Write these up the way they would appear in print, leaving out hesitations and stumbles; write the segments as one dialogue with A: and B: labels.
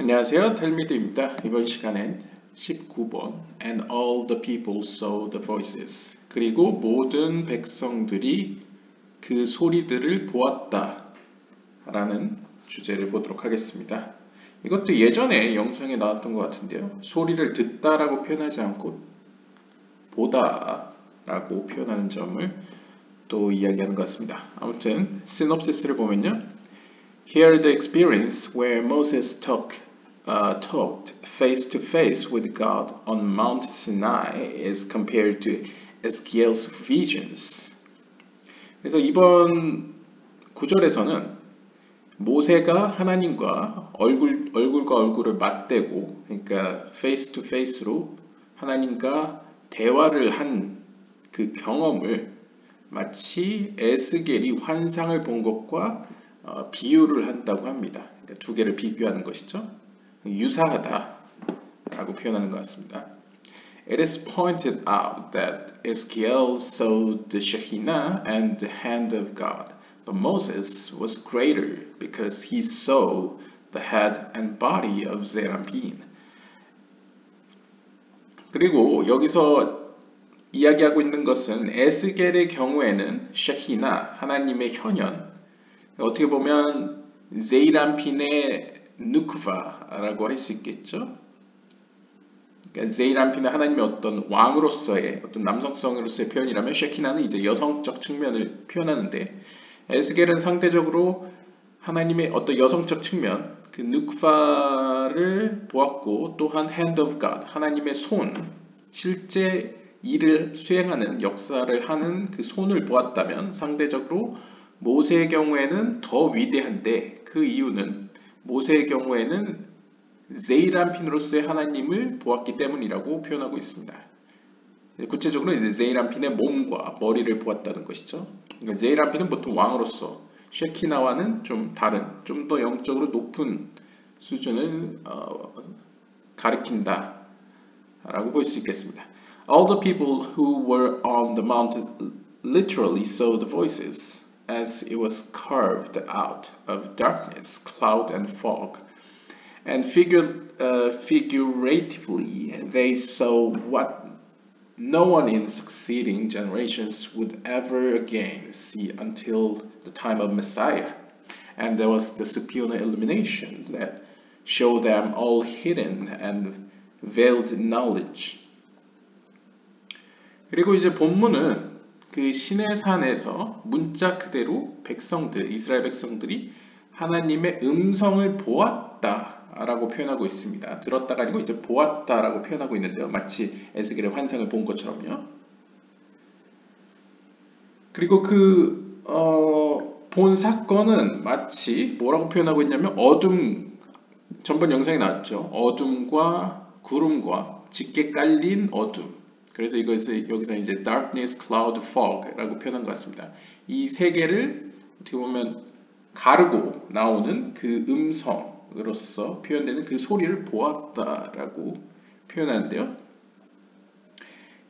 A: 안녕하세요. 텔미드입니다. 이번 시간엔 19번 And all the people saw the voices 그리고 모든 백성들이 그 소리들을 보았다 라는 주제를 보도록 하겠습니다. 이것도 예전에 영상에 나왔던 것 같은데요. 소리를 듣다라고 표현하지 않고 보다라고 표현하는 점을 또 이야기하는 것 같습니다. 아무튼 시놉시스를 보면요. Here the experience where Moses talked face to face with God on Mount Sinai is compared to Ezekiel's visions. 그래서 이번 구절에서는 모세가 하나님과 얼굴과 얼굴을 맞대고, 그러니까 face to face로 하나님과 대화를 한 그 경험을 마치 에스겔이 환상을 본 것과 비유를 한다고 합니다. 그러니까 두 개를 비교하는 것이죠. 유사하다라고 표현하는 것 같습니다. It is pointed out that Ezekiel saw the Shekinah and the hand of God, but Moses was greater because he saw the head and body of Zerampin. 그리고 여기서 이야기하고 있는 것은 에스겔의 경우에는 셰히나, 하나님의 현현, 어떻게 보면 제이람핀의 누크바라고 할 수 있겠죠. 그러니까 제이람핀은 하나님의 어떤 왕으로서의 어떤 남성성으로서의 표현이라면 셰키나는 이제 여성적 측면을 표현하는데 에스겔은 상대적으로 하나님의 어떤 여성적 측면 그 누크바를 보았고 또한 hand of God 하나님의 손 실제 일을 수행하는 역사를 하는 그 손을 보았다면 상대적으로 모세의 경우에는 더 위대한데 그 이유는 모세의 경우에는 제이람핀으로서의 하나님을 보았기 때문이라고 표현하고 있습니다. 구체적으로 이제 제이람핀의 몸과 머리를 보았다는 것이죠. 그러니까 제이람핀은 보통 왕으로서 셰키나와는 좀 다른, 좀 더 영적으로 높은 수준을 가리킨다 라고 볼 수 있겠습니다. All the people who were on the mountain literally saw the voices as it was carved out of darkness, cloud and fog. And figuratively, they saw what no one in succeeding generations would ever again see until the time of Messiah. And there was the supernal illumination that showed them all hidden and veiled knowledge. 그리고 이제 본문은 그 시내산에서 문자 그대로 백성들, 이스라엘 백성들이 하나님의 음성을 보았다라고 표현하고 있습니다. 들었다가 아니고 이제 보았다라고 표현하고 있는데요. 마치 에스겔의 환상을 본 것처럼요. 그리고 본 사건은 마치 뭐라고 표현하고 있냐면 전번 영상에 나왔죠. 어둠과 구름과 짙게 깔린 어둠. 그래서 이것을 여기서 이제 darkness, cloud, fog라고 표현한 것 같습니다. 이 세 개를 어떻게 보면 가르고 나오는 그 음성으로서 표현되는 그 소리를 보았다라고 표현하는데요.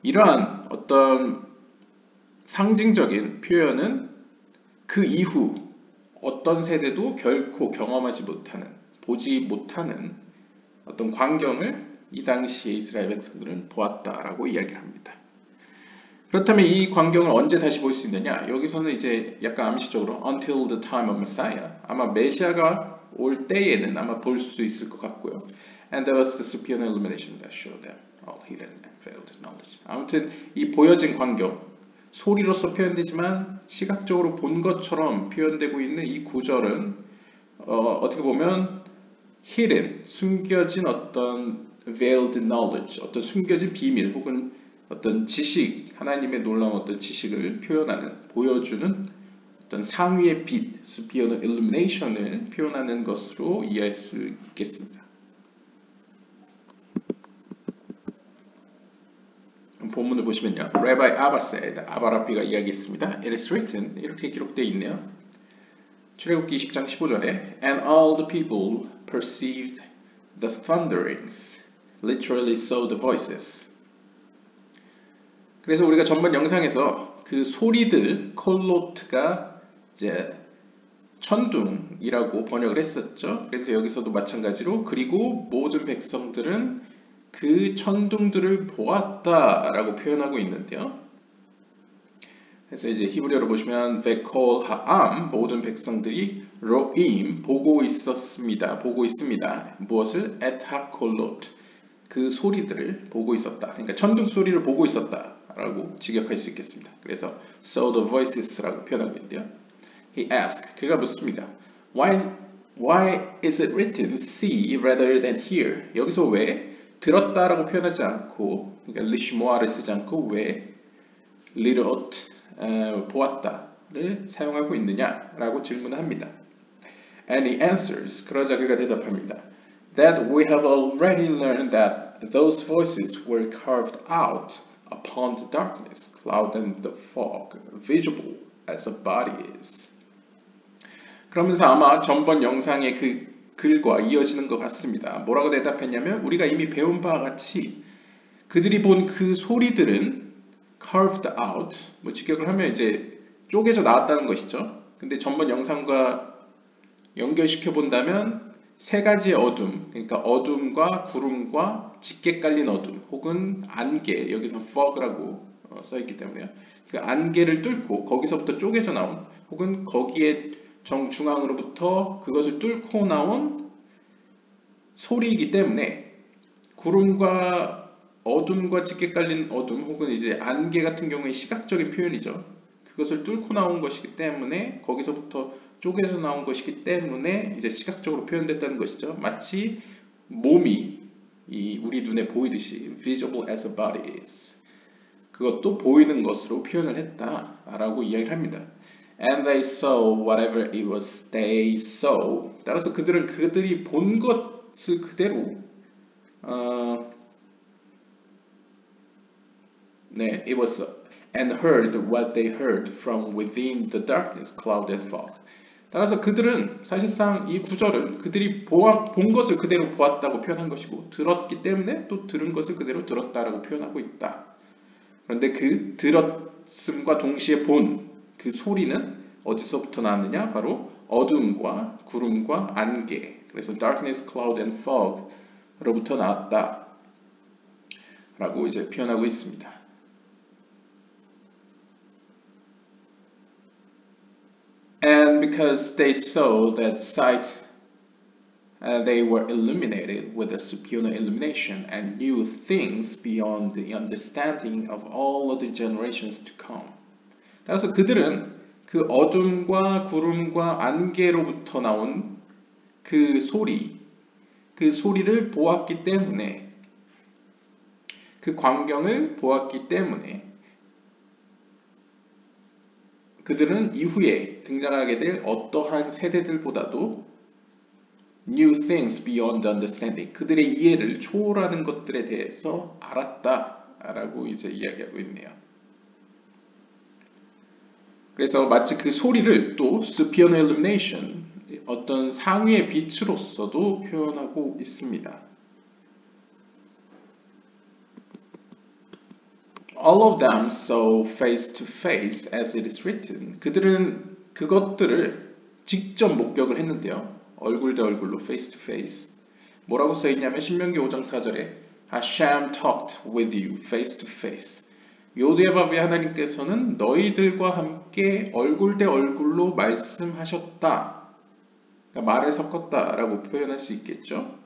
A: 이러한 어떤 상징적인 표현은 그 이후 어떤 세대도 결코 경험하지 못하는, 보지 못하는 어떤 광경을 이 당시에 이스라엘 백성들은 보았다라고 이야기합니다. 그렇다면 이 광경을 언제 다시 볼 수 있느냐? 여기서는 이제 약간 암시적으로 until the time of Messiah 아마 메시아가 올 때에는 아마 볼 수 있을 것 같고요. And there was the supernal illumination that showed them all hidden and veiled knowledge. 아무튼 이 보여진 광경 소리로서 표현되지만 시각적으로 본 것처럼 표현되고 있는 이 구절은 어떻게 보면 hidden 숨겨진 어떤 veiled knowledge 어떤 숨겨진 비밀 혹은 어떤 지식 하나님의 놀라운 어떤 지식을 표현하는 보여주는 어떤 상위의 빛 supernal illumination을 표현하는 것으로 이해할 수 있겠습니다. 본문을 보시면요. Rabbi Abba said, 아바라비가 이야기했습니다. It is written, 이렇게 기록되어 있네요. 출애굽기 20장 15절에 And all the people perceived the thunderings, literally saw the voices. 그래서 우리가 전번 영상에서 그 소리들, 콜로트가 이제 천둥, 천둥이라고 번역을 했었죠. 그래서 여기서도 마찬가지로 그리고 모든 백성들은 그 천둥들을 보았다라고 표현하고 있는데요. 그래서 이제 히브리어로 보시면 베콜 하암 모든 백성들이 로임 보고 있었습니다. 보고 있습니다. 무엇을? et hakolot 그 소리들을 보고 있었다. 그러니까 천둥 소리를 보고 있었다라고 직역할 수 있겠습니다. 그래서 saw the voices라고 표현하고 있는데요. He asked 그가 묻습니다. Why is it written see rather than hear? 여기서 왜 들었다라고 표현하지 않고 그러니까 리시모아를 쓰지 않고 왜 리롯 보았다를 사용하고 있느냐라고 질문합니다. And he answers 그러자 그가 대답합니다. That we have already learned that those voices were carved out upon the darkness, cloud and the fog, visible as a body is. 그러면서 아마 전번 영상의 그 글과 이어지는 것 같습니다. 뭐라고 대답했냐면 우리가 이미 배운 바와 같이 그들이 본 그 소리들은 carved out, 뭐 직역을 하면 이제 쪼개져 나왔다는 것이죠. 근데 전번 영상과 연결시켜 본다면 세 가지의 어둠, 그러니까 어둠과 구름과 짙게 깔린 어둠, 혹은 안개, 여기서 fog라고 써있기 때문에요. 그 안개를 뚫고 거기서부터 쪼개져 나온, 혹은 거기에 정중앙으로부터 그것을 뚫고 나온 소리이기 때문에 구름과 어둠과 짙게 깔린 어둠 혹은 이제 안개 같은 경우에 시각적인 표현이죠. 그것을 뚫고 나온 것이기 때문에 거기서부터 쪼개져 나온 것이기 때문에 이제 시각적으로 표현됐다는 것이죠. 마치 몸이 우리 눈에 보이듯이 visible as a body is 그것도 보이는 것으로 표현을 했다라고 이야기를 합니다. And they saw whatever it was they saw. 따라서 그들이 본 것을 그대로 네, it was and heard what they heard from within the darkness, cloud and fog. 따라서 그들은 사실상 이 구절은 그들이 본 것을 그대로 보았다고 표현한 것이고 들었기 때문에 또 들은 것을 그대로 들었다라고 표현하고 있다. 그런데 그 들었음과 동시에 본 그 소리는 어디서부터 나왔느냐? 바로 어둠과 구름과 안개. 그래서 darkness, cloud and fog로부터 나왔다. 라고 이제 표현하고 있습니다. And because they saw that sight, they were illuminated with a supernal illumination and knew things beyond the understanding of all other generations to come. 따라서 그들은 그 어둠과 구름과 안개로부터 나온 그 소리를 보았기 때문에, 그 광경을 보았기 때문에 그들은 이후에 등장하게 될 어떠한 세대들보다도 new things beyond understanding, 그들의 이해를 초월하는 것들에 대해서 알았다라고 이제 이야기하고 있네요. 그래서 마치 그 소리를 또 supernal illumination, 어떤 상위의 빛으로서도 표현하고 있습니다. All of them saw face to face as it is written. 그들은 그것들을 직접 목격을 했는데요. 얼굴 대 얼굴로 face to face. 뭐라고 써있냐면 신명기 5장 4절에 Hashem talked with you face to face. 요드바브의 하나님께서는 너희들과 함께 얼굴 대 얼굴로 말씀하셨다. 그러니까 말을 섞었다라고 표현할 수 있겠죠.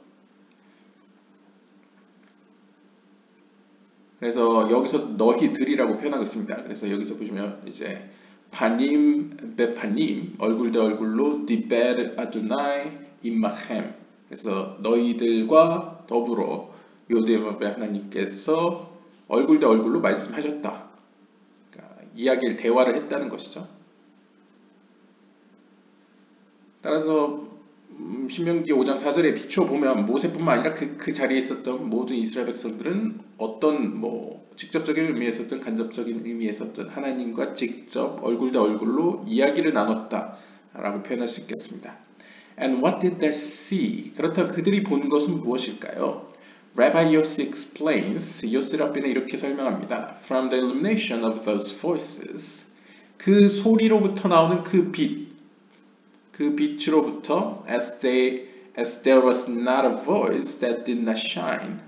A: 그래서 여기서 너희들이라고 표현하고 있습니다. 그래서 여기서 보시면 이제 파님, 베파님, 얼굴 대 얼굴로 디벨 아두나이 임마햄. 그래서 너희들과 더불어 요드바브의 하나님께서 얼굴 대 얼굴로 말씀하셨다. 그러니까 이야기를 대화를 했다는 것이죠. 따라서 신명기 5장 4절에 비추어 보면 모세뿐만 아니라 그 자리에 있었던 모든 이스라엘 백성들은 어떤 직접적인 의미에서든 간접적인 의미에서든 하나님과 직접 얼굴 대 얼굴로 이야기를 나눴다라고 표현할 수 있겠습니다. And what did they see? 그렇다면 그들이 본 것은 무엇일까요? Rabbi Yossi explains, 요시 랍비는 이렇게 설명합니다. From the illumination of those voices, 그 소리로부터 나오는 그 빛, 그 빛으로부터 as there was not a voice that did not shine.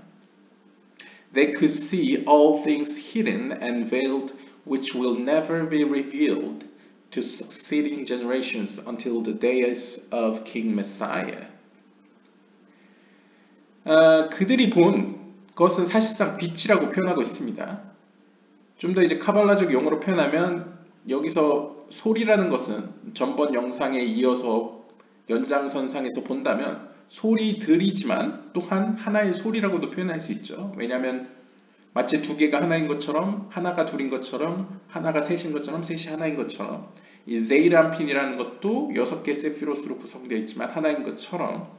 A: They could see all things hidden and veiled which will never be revealed to succeeding generations until the days of King Messiah. 그들이 본 것은 사실상 빛이라고 표현하고 있습니다. 좀 더 이제 카발라적 용어로 표현하면 여기서 소리라는 것은 전번 영상에 이어서 연장선상에서 본다면 소리들이지만 또한 하나의 소리라고도 표현할 수 있죠. 왜냐하면 마치 두 개가 하나인 것처럼, 하나가 둘인 것처럼, 하나가 셋인 것처럼, 셋이 하나인 것처럼, 이 제이란핀이라는 것도 6개 세피로스로 구성되어 있지만 하나인 것처럼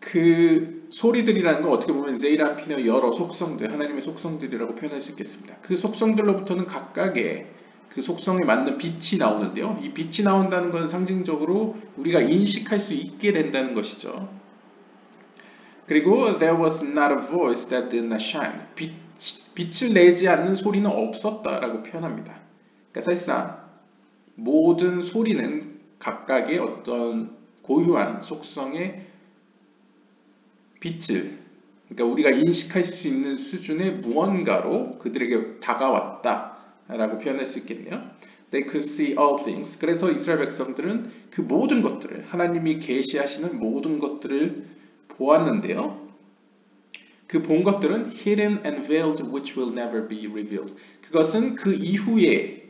A: 그 소리들이라는 건 어떻게 보면 제이란핀의 여러 속성들, 하나님의 속성들이라고 표현할 수 있겠습니다. 그 속성들로부터는 각각의 그 속성에 맞는 빛이 나오는데요. 이 빛이 나온다는 것은 상징적으로 우리가 인식할 수 있게 된다는 것이죠. 그리고 there was not a voice that did not shine. 빛을 내지 않는 소리는 없었다라고 표현합니다. 그러니까 사실상 모든 소리는 각각의 어떤 고유한 속성의 빛을, 그러니까 우리가 인식할 수 있는 수준의 무언가로 그들에게 다가왔다라고 표현할 수 있겠네요. They could see all things. 그래서 이스라엘 백성들은 그 모든 것들을, 하나님이 계시하시는 모든 것들을 보았는데요. 그 본 것들은 hidden and veiled which will never be revealed. 그것은 그 이후에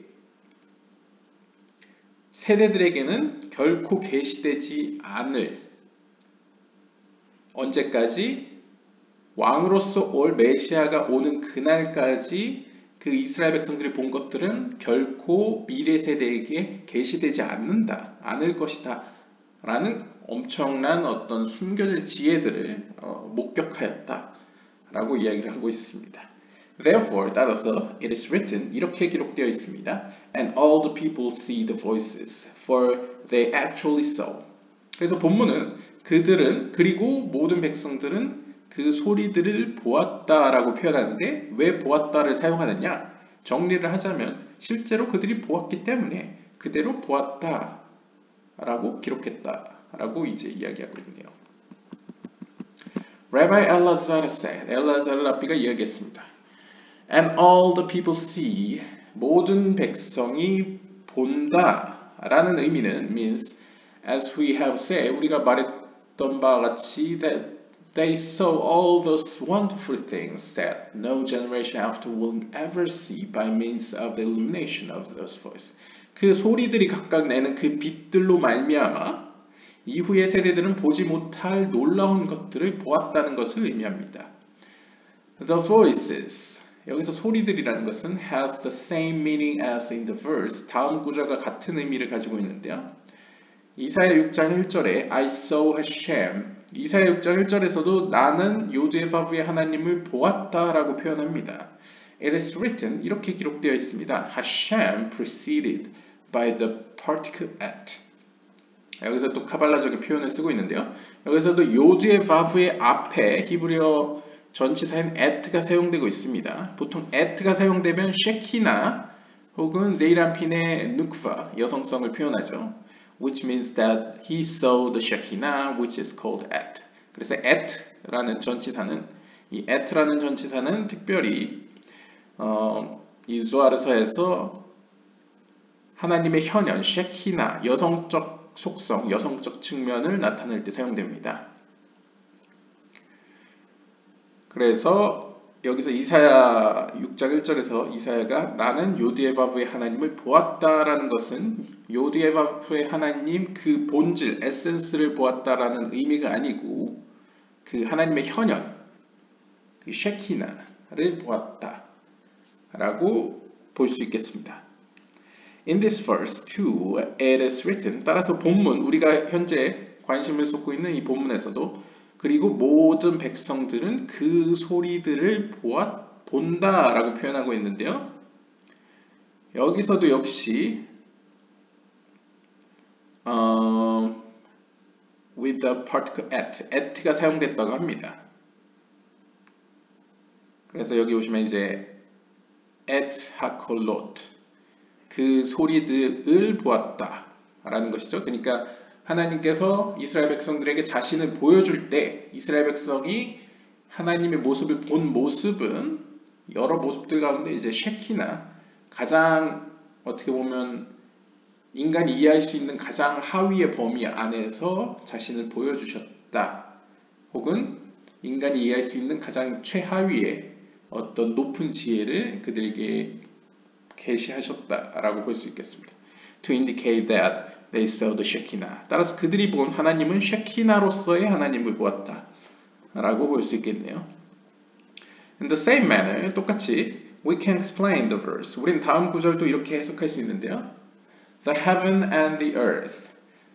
A: 세대들에게는 결코 계시되지 않을, 언제까지? 왕으로서 올 메시아가 오는 그날까지 그 이스라엘 백성들이 본 것들은 결코 미래 세대에게 계시되지 않을 것이다 라는 엄청난 어떤 숨겨진 지혜들을 목격하였다 라고 이야기를 하고 있습니다. Therefore, 따라서 it is written, 이렇게 기록되어 있습니다. And all the people see the voices, for they actually saw. 그래서 본문은 그들은, 그리고 모든 백성들은 그 소리들을 보았다라고 표현하는데 왜 보았다를 사용하느냐? 정리를 하자면 실제로 그들이 보았기 때문에 그대로 보았다라고 기록했다라고 이제 이야기하고 있네요. Rabbi Elazar said, 엘라자르 랍비가 이야기했습니다. And all the people see, 모든 백성이 본다라는 의미는 means, as we have said, 우리가 말했던 바와 같이 that they saw all those wonderful things that no generation after will ever see by means of the illumination of those voices. 그 소리들이 각각 내는 그 빛들로 말미암아 이후의 세대들은 보지 못할 놀라운 것들을 보았다는 것을 의미합니다. The voices, 여기서 소리들이라는 것은 has the same meaning as in the verse, 다음 구절과 같은 의미를 가지고 있는데요. 이사야 6장 1절에 I saw Hashem, 이사야 6장 1절에서도 나는 요드바브의 하나님을 보았다 라고 표현합니다. It is written, 이렇게 기록되어 있습니다. Hashem preceded by the particle at. 여기서 또 카발라적인 표현을 쓰고 있는데요. 여기서도 요드바브의 앞에 히브리어 전치사인 at가 사용되고 있습니다. 보통 at가 사용되면 셰키나 혹은 제이란핀의 누크바, 여성성을 표현하죠. Which means that he saw the Shekinah, which is called at. 그래서 at라는 전치사는, 이 at라는 전치사는 특별히 이 조아르서에서 하나님의 현현, 셰키나, 여성적 속성, 여성적 측면을 나타낼 때 사용됩니다. 그래서 여기서 이사야 6장 1절에서 이사야가 나는 요드바브의 하나님을 보았다라는 것은 요드바브의 하나님 그 본질, 에센스를 보았다라는 의미가 아니고 그 하나님의 현현, 그 셰키나를 보았다라고 볼 수 있겠습니다. In this verse too, it is written, 따라서 본문, 우리가 현재 관심을 쏟고 있는 이 본문에서도 그리고 모든 백성들은 그 소리들을 본다라고 표현하고 있는데요. 여기서도 역시 with the particle at가 사용됐다고 합니다. 그래서 여기 보시면 이제 at hakolot, 그 소리들을 보았다 라는 것이죠. 그러니까 하나님께서 이스라엘 백성들에게 자신을 보여줄 때 이스라엘 백성이 하나님의 모습을 본 모습은 여러 모습들 가운데 이제 쉐키나 가장 어떻게 보면 인간이 이해할 수 있는 가장 하위의 범위 안에서 자신을 보여주셨다. 혹은 인간이 이해할 수 있는 가장 최하위의 어떤 높은 지혜를 그들에게 계시하셨다라고 볼 수 있겠습니다. To indicate that they saw the Shekinah. 따라서 그들이 본 하나님은 쉐키나로서의 하나님을 보았다 라고 볼 수 있겠네요. In the same manner, 똑같이 we can explain the verse. 우리는 다음 구절도 이렇게 해석할 수 있는데요. The heaven and the earth.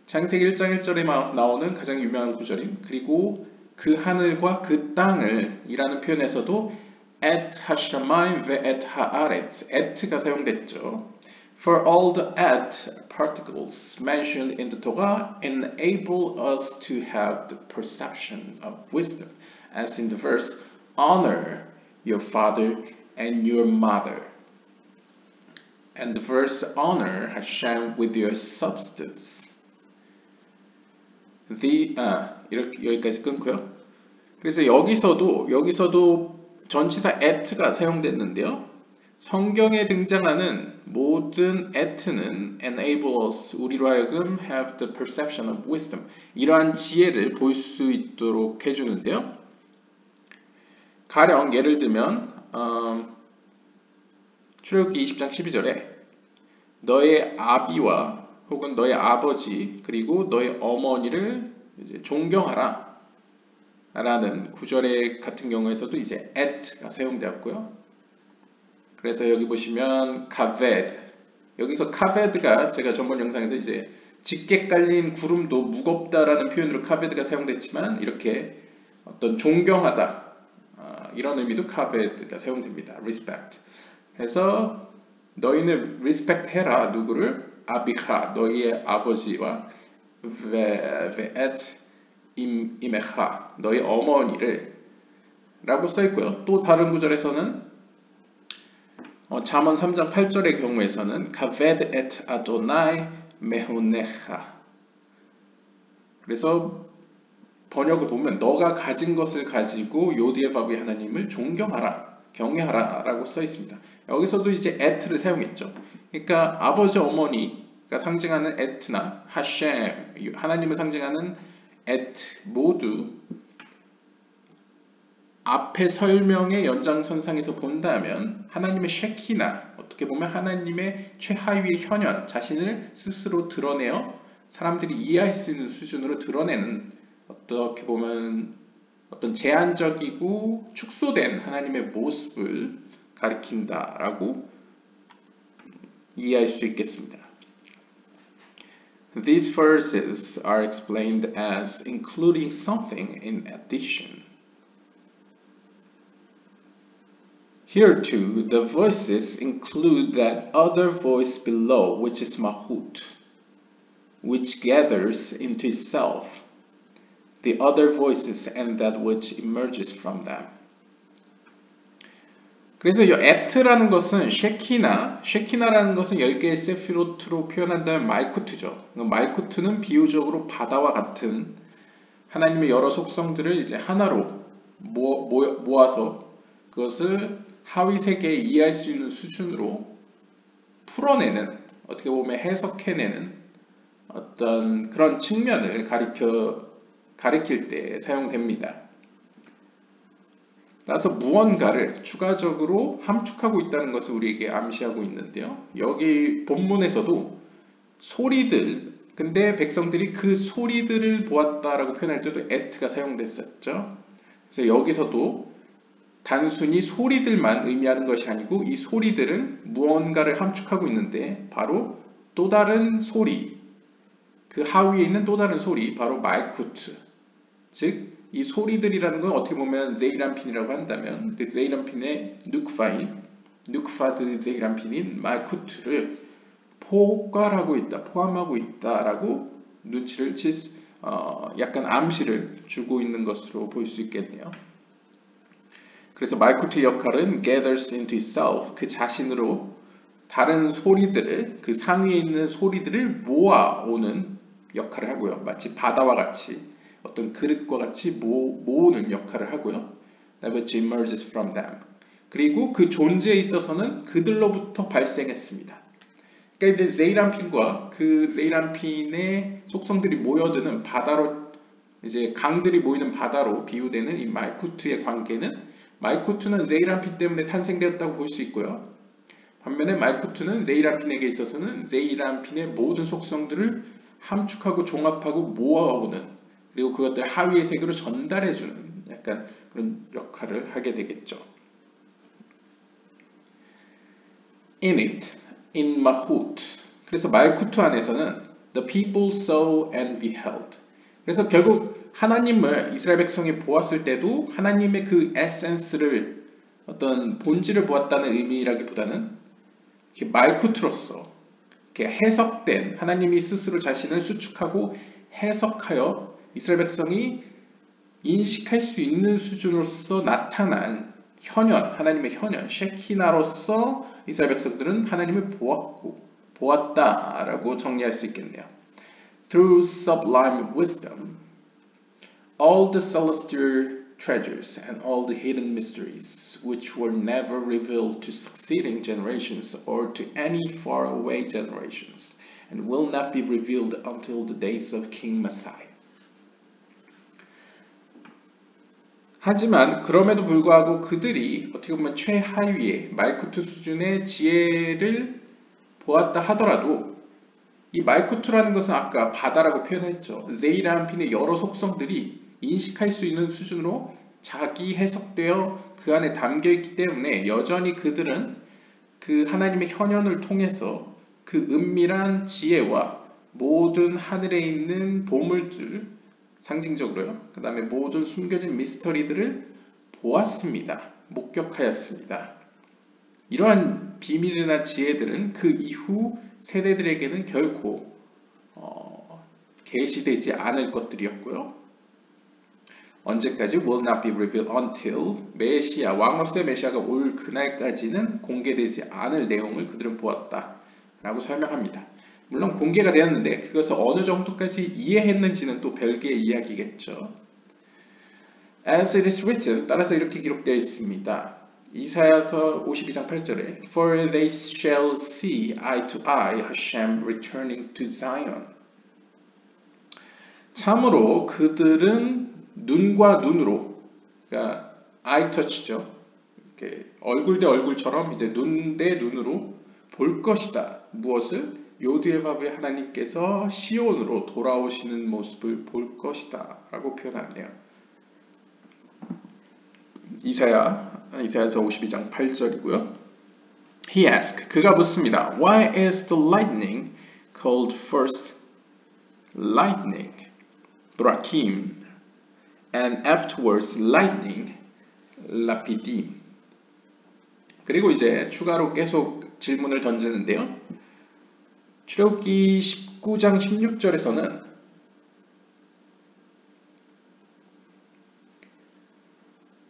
A: 창세기 1장 1절에 나오는 가장 유명한 구절인 그리고 그 하늘과 그 땅을 이라는 표현에서도 et hashamayim ve'et haaretz et가 사용됐죠. For all the et particles mentioned in the Torah enable us to have the perception of wisdom, as in the verse, honor your father and your mother. And the verse, honor Hashem with your substance. 이렇게 여기까지 끊고요. 그래서 여기서도 전치사 at가 사용됐는데요. 성경에 등장하는 모든 at는 enable us, 우리로 하여금 have the perception of wisdom, 이러한 지혜를 볼 수 있도록 해주는데요. 가령 예를 들면 출애굽기 20장 12절에 너의 아비와 혹은 너의 아버지 그리고 너의 어머니를 존경하라 라는 구절의 같은 경우에서도 이제 at가 사용되었고요. 그래서 여기 보시면 카베드, 여기서 카베드가 제가 전번 영상에서 이제 짙게 깔린 구름도 무겁다라는 표현으로 카베드가 사용됐지만 이렇게 어떤 존경하다 이런 의미도 카베드가 사용됩니다. respect. 그래서 너희는 respect 해라 누구를? 아비카, 너희의 아버지와 ve'et 이메하, 너희 어머니를 라고 써있고요. 또 다른 구절에서는 잠언 3장 8절의 경우에서는 kaved et Adonai mehonecha. 그래서 번역을 보면 너가 가진 것을 가지고 요디에바브의 하나님을 존경하라, 경외하라 라고 써있습니다. 여기서도 이제 at를 사용했죠. 그러니까 아버지 어머니가 상징하는 at나 하셴, 하나님을 상징하는 at 모두 앞의 설명의 연장선상에서 본다면 하나님의 쉐키나, 어떻게 보면 하나님의 최하위의 현현, 자신을 스스로 드러내어 사람들이 이해할 수 있는 수준으로 드러내는, 어떻게 보면 어떤 제한적이고 축소된 하나님의 모습을 가리킨다라고 이해할 수 있겠습니다. These verses are explained as including something in addition. Here too, the voices include that other voice below, which is Mahut, which gathers into itself the other voices and that which emerges from them. 그래서 이 at라는 것은 쉐키나라는 것은 10개의 세피로트로 표현한다면 말쿠트죠. 말쿠트는 비유적으로 바다와 같은 하나님의 여러 속성들을 이제 하나로 모아서 그것을 하위 세계에 이해할 수 있는 수준으로 풀어내는, 어떻게 보면 해석해내는 어떤 그런 측면을 가리킬 때 사용됩니다. 따라서 무언가를 추가적으로 함축하고 있다는 것을 우리에게 암시하고 있는데요. 여기 본문에서도 소리들, 근데 백성들이 그 소리들을 보았다라고 표현할 때도 at가 사용됐었죠. 그래서 여기서도 단순히 소리들만 의미하는 것이 아니고 이 소리들은 무언가를 함축하고 있는데 바로 또 다른 소리, 그 하위에 있는 또 다른 소리, 바로 말쿠트, 즉 이 소리들이라는 건 어떻게 보면 제이란핀이라고 한다면 그 제이란핀의 누크파드 제이란핀인 말쿠트를 포함하고 있다라고 눈치를 약간 암시를 주고 있는 것으로 볼 수 있겠네요. 그래서 말쿠트의 역할은 gathers into itself, 그 자신으로 다른 소리들을 그 상위에 있는 소리들을 모아오는 역할을 하고요. 마치 바다와 같이 어떤 그릇과 같이 모으는 역할을 하고요. which emerges from them. 그리고 그 존재에 있어서는 그들로부터 발생했습니다. 그러니까 이제 제이란핀과 그 제이란핀의 속성들이 모여드는 바다로 이제 강들이 모이는 바다로 비유되는 이 말쿠트의 관계는 말쿠트는 제이란핀 때문에 탄생되었다고 볼 수 있고요. 반면에 말쿠트는 제이란핀에게 있어서는 제이란핀의 모든 속성들을 함축하고 종합하고 모아오는 그리고 그것들 하위의 세계로 전달해주는 약간 그런 역할을 하게 되겠죠. In it, in Malchut. 그래서 말쿠트 안에서는 the people saw and beheld. 그래서 결국 하나님을 이스라엘 백성이 보았을 때도 하나님의 그 에센스를 어떤 본질을 보았다는 의미라기보다는 말쿠트로서 이렇게 해석된 하나님이 스스로 자신을 수축하고 해석하여 이스라엘 백성이 인식할 수 있는 수준으로서 나타난 현현, 하나님의 현현, 셰키나로서 이스라엘 백성들은 하나님을 보았다라고 정리할 수 있겠네요. Through sublime wisdom, all the celestial treasures and all the hidden mysteries which were never revealed to succeeding generations or to any faraway generations and will not be revealed until the days of King Messiah. 하지만 그럼에도 불구하고 그들이 어떻게 보면 최하위의 말쿠트 수준의 지혜를 보았다 하더라도 이 말쿠트라는 것은 아까 바다라고 표현했죠. 제이란핀의 여러 속성들이 인식할 수 있는 수준으로 자기 해석되어 그 안에 담겨 있기 때문에 여전히 그들은 그 하나님의 현현을 통해서 그 은밀한 지혜와 모든 하늘에 있는 보물들 상징적으로요. 그 다음에 모든 숨겨진 미스터리들을 보았습니다. 목격하였습니다. 이러한 비밀이나 지혜들은 그 이후 세대들에게는 결코 계시되지 않을 것들이었고요. 언제까지 will not be revealed until 메시아, 왕으로서의 메시아가 올 그날까지는 공개되지 않을 내용을 그들은 보았다라고 설명합니다. 물론 공개가 되었는데 그것을 어느 정도까지 이해했는지는 또 별개의 이야기겠죠. As it is written, 따라서 이렇게 기록되어 있습니다. 이사야서 52장 8절에 For they shall see eye to eye Hashem returning to Zion. 참으로 그들은 눈과 눈으로, 그러니까 eye touch죠. 이렇게 얼굴 대 얼굴처럼 이제 눈 대 눈으로 볼 것이다. 무엇을? 요드에바브의 하나님께서 시온으로 돌아오시는 모습을 볼 것이다 라고 표현하네요. 이사야서 52장 8절이고요. He asked, 그가 묻습니다. Why is the lightning called first lightning, Brakim, and afterwards lightning, Lapidim? 그리고 이제 추가로 계속 질문을 던지는데요. 출애굽기 19장 16절에서는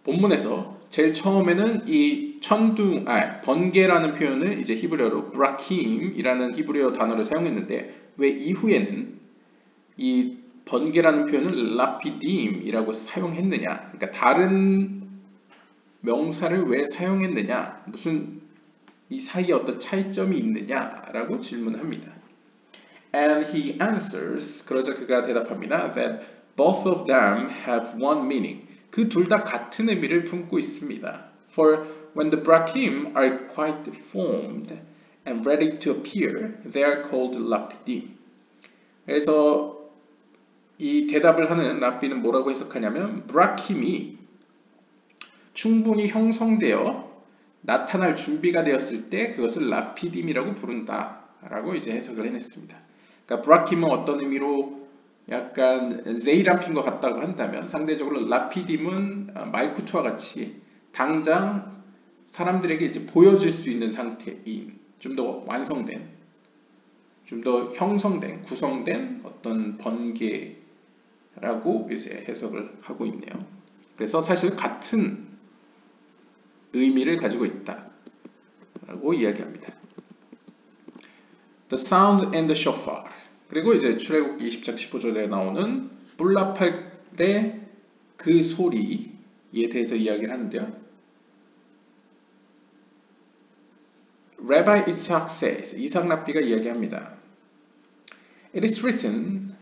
A: 본문에서 제일 처음에는 이 번개라는 표현을 이제 히브리어로 브라킴이라는 히브리어 단어를 사용했는데 왜 이후에는 이 번개라는 표현을 라피딤이라고 사용했느냐? 그러니까 다른 명사를 왜 사용했느냐? 무슨 이 사이에 어떤 차이점이 있느냐라고 질문합니다. And he answers, 그러자 그가 대답합니다. That both of them have one meaning. 그 둘 다 같은 의미를 품고 있습니다. For when the Brakim are quite formed and ready to appear, they are called Lapidim. 그래서 이 대답을 하는 랍비는 뭐라고 해석하냐면 브라킴이 충분히 형성되어 나타날 준비가 되었을 때 그것을 라피딤이라고 부른다라고 이제 해석을 해냈습니다. 그러니까 브라킴은 어떤 의미로 약간 제이란핀과 같다고 한다면 상대적으로 라피딤은 말쿠트와 같이 당장 사람들에게 이제 보여질 수 있는 상태인 좀 더 완성된, 좀 더 형성된, 구성된 어떤 번개라고 이제 해석을 하고 있네요. 그래서 사실 같은 의미를 가지고 있다라고 이야기합니다. The sound and the shofar. 그리고 이제 출애굽기 20장 15절에 나오는 뿔나팔의 그 소리에 대해서 이야기를 하는데요. Rabbi Isaac says, 이삭 랍비가 이야기합니다. It is written,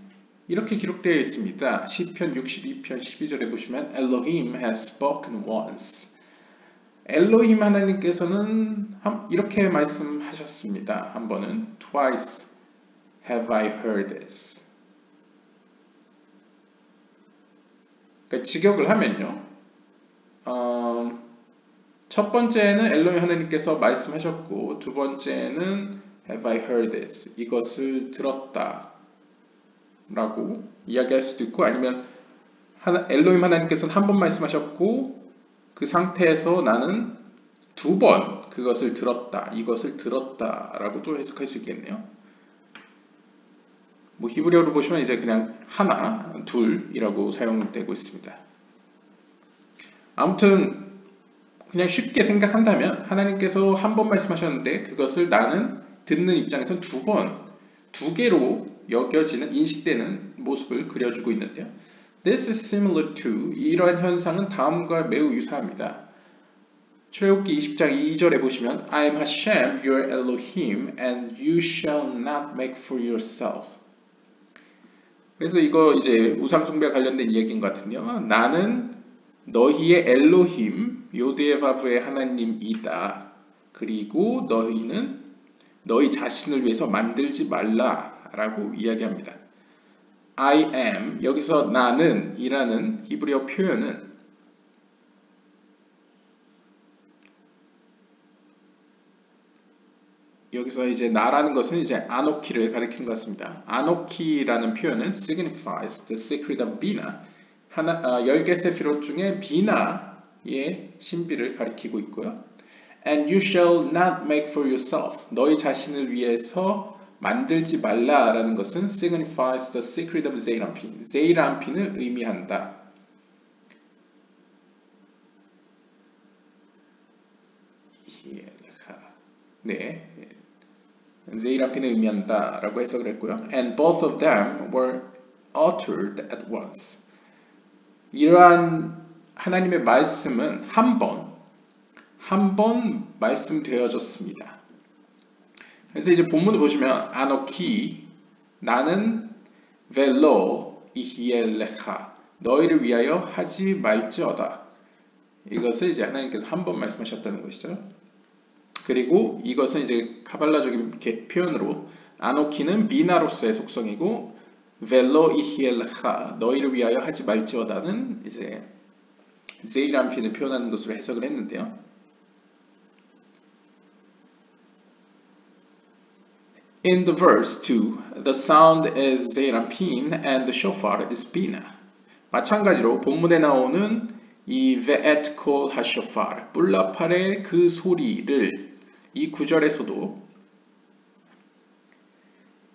A: 이렇게 기록되어 있습니다. 시편 62편 12절에 보시면 Elohim has spoken once. 엘로힘 하나님께서는 이렇게 말씀하셨습니다. 한 번은 Twice have I heard this. 그러니까 직역을 하면요. 첫 번째는 엘로힘 하나님께서 말씀하셨고 두 번째는 Have I heard this? 이것을 들었다 라고 이야기할 수도 있고 아니면 엘로힘 하나님께서는 한 번 말씀하셨고 그 상태에서 나는 두 번 그것을 들었다, 이것을 들었다 라고도 해석할 수 있겠네요. 뭐 히브리어로 보시면 이제 그냥 하나, 둘이라고 사용되고 있습니다. 아무튼 그냥 쉽게 생각한다면 하나님께서 한 번 말씀하셨는데 그것을 나는 듣는 입장에서 두 번, 두 개로 여겨지는, 인식되는 모습을 그려주고 있는데요. This is similar to, 이러한 현상은 다음과 매우 유사합니다. 출애굽기 20장 2절에 보시면 I am Hashem, your Elohim, and you shall not make for yourself. 그래서 이거 이제 우상숭배와 관련된 이야기인 것 같은데요. 나는 너희의 엘로힘, 요드에바브의 하나님이다. 그리고 너희는 너희 자신을 위해서 만들지 말라라고 이야기합니다. I am, 여기서 나는 이라는 히브리어 표현은 여기서 이제 나라는 것은 이제 아노키를 가리키는 것 같습니다. 아노키라는 표현은 signifies the secret of Bina, 10개 세피롯 중에 비나의 신비를 가리키고 있고요. And you shall not make for yourself, 너희 자신을 위해서 만들지 말라라는 것은 signifies the secret of Zeirampin, Zeirampin을 의미한다. 네, Zeirampin을 의미한다라고 해석을 했고요. And both of them were uttered at once. 이러한 하나님의 말씀은 한 번 말씀되어졌습니다. 그래서 이제 본문을 보시면 아노키, 나는 벨로 이히엘레카, 너희를 위하여 하지 말지어다. 이것을 이제 하나님께서 한 번 말씀하셨다는 것이죠. 그리고 이것은 이제 카발라적인 표현으로 아노키는 비나로서의 속성이고 벨로 이히엘레카, 너희를 위하여 하지 말지어다는 이제 제이람핀을 표현하는 것으로 해석을 했는데요. In the verse 2, the sound is Zeirampin and the shofar is Bina. 마찬가지로 본문에 나오는 이 ve'et kol hashofar, 뿔나팔의 그 소리를 이 구절에서도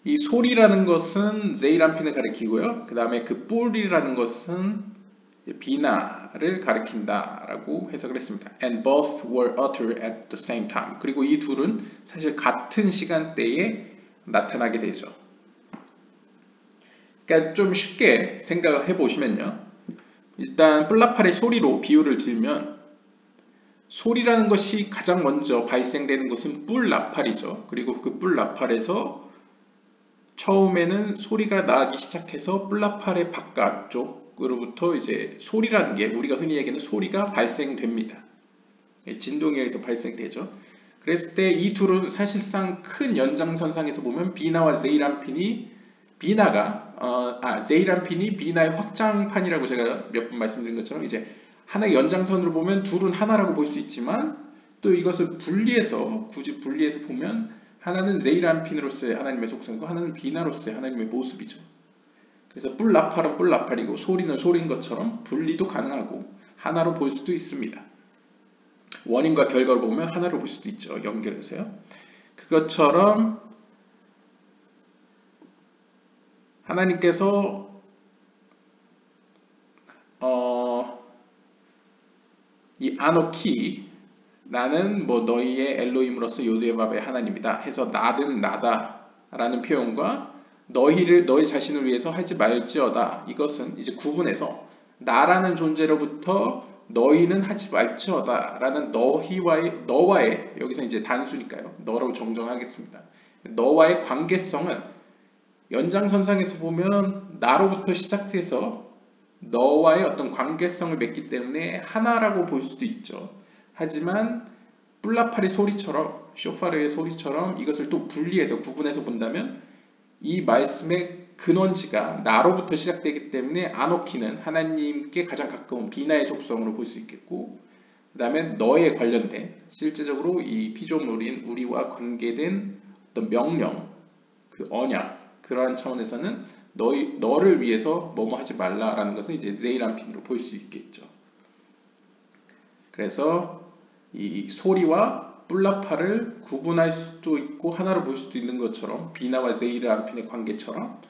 A: 이 소리라는 것은 Zeirampin을 가리키고요. 그 다음에 그 뿔이라는 것은 비나를 가리킨다라고 해석을 했습니다. And both were uttered at the same time. 그리고 이 둘은 사실 같은 시간대에 나타나게 되죠. 그러니까 좀 쉽게 생각을 해보시면요. 일단 뿔나팔의 소리로 비유를 들면 소리라는 것이 가장 먼저 발생되는 것은 뿔나팔이죠. 그리고 그 뿔나팔에서 처음에는 소리가 나기 시작해서 뿔나팔의 바깥쪽으로부터 이제 소리라는 게 우리가 흔히 얘기하는 소리가 발생됩니다. 진동에 의해서 발생되죠. 그랬을 때 이 둘은 사실상 큰 연장선상에서 보면 비나와 제이람핀이 제이람핀이 비나의 확장판이라고 제가 몇 번 말씀드린 것처럼 이제 하나의 연장선으로 보면 둘은 하나라고 볼 수 있지만 또 이것을 굳이 분리해서 보면 하나는 제이람핀으로서의 하나님의 속성이고 하나는 비나로서의 하나님의 모습이죠. 그래서 뿔나팔은 뿔나팔이고 소리는 소리인 것처럼 분리도 가능하고 하나로 볼 수도 있습니다. 원인과 결과를 보면 하나로 볼 수도 있죠. 연결해서요. 그것처럼 하나님께서 이 아노키, 나는 뭐 너희의 엘로힘으로서 요드에밥의 하나님이다 해서 나든 나다 라는 표현과 너희 자신을 위해서 하지 말지어다. 이것은 이제 구분해서 나라는 존재로부터 너희는 하지 말지어다 라는 너와의 여기서 이제 단수니까요. 너로 정정하겠습니다. 너와의 관계성은 연장선상에서 보면 나로부터 시작해서 너와의 어떤 관계성을 맺기 때문에 하나라고 볼 수도 있죠. 하지만 뿔라팔의 소리처럼 쇼파르의 소리처럼 이것을 또 분리해서 구분해서 본다면 이 말씀의 근원지가 나로부터 시작되기 때문에 아노키는 하나님께 가장 가까운 비나의 속성으로 볼 수 있겠고, 그 다음에 너에 관련된 실제적으로 이 피조물인 우리와 관계된 어떤 명령, 그 언약, 그러한 차원에서는 너를 위해서 뭐뭐 하지 말라라는 것은 이제 제이란핀으로 볼 수 있겠죠. 그래서 이 소리와 뿔라파를 구분할 수도 있고 하나로 볼 수도 있는 것처럼 비나와 제이란핀의 관계처럼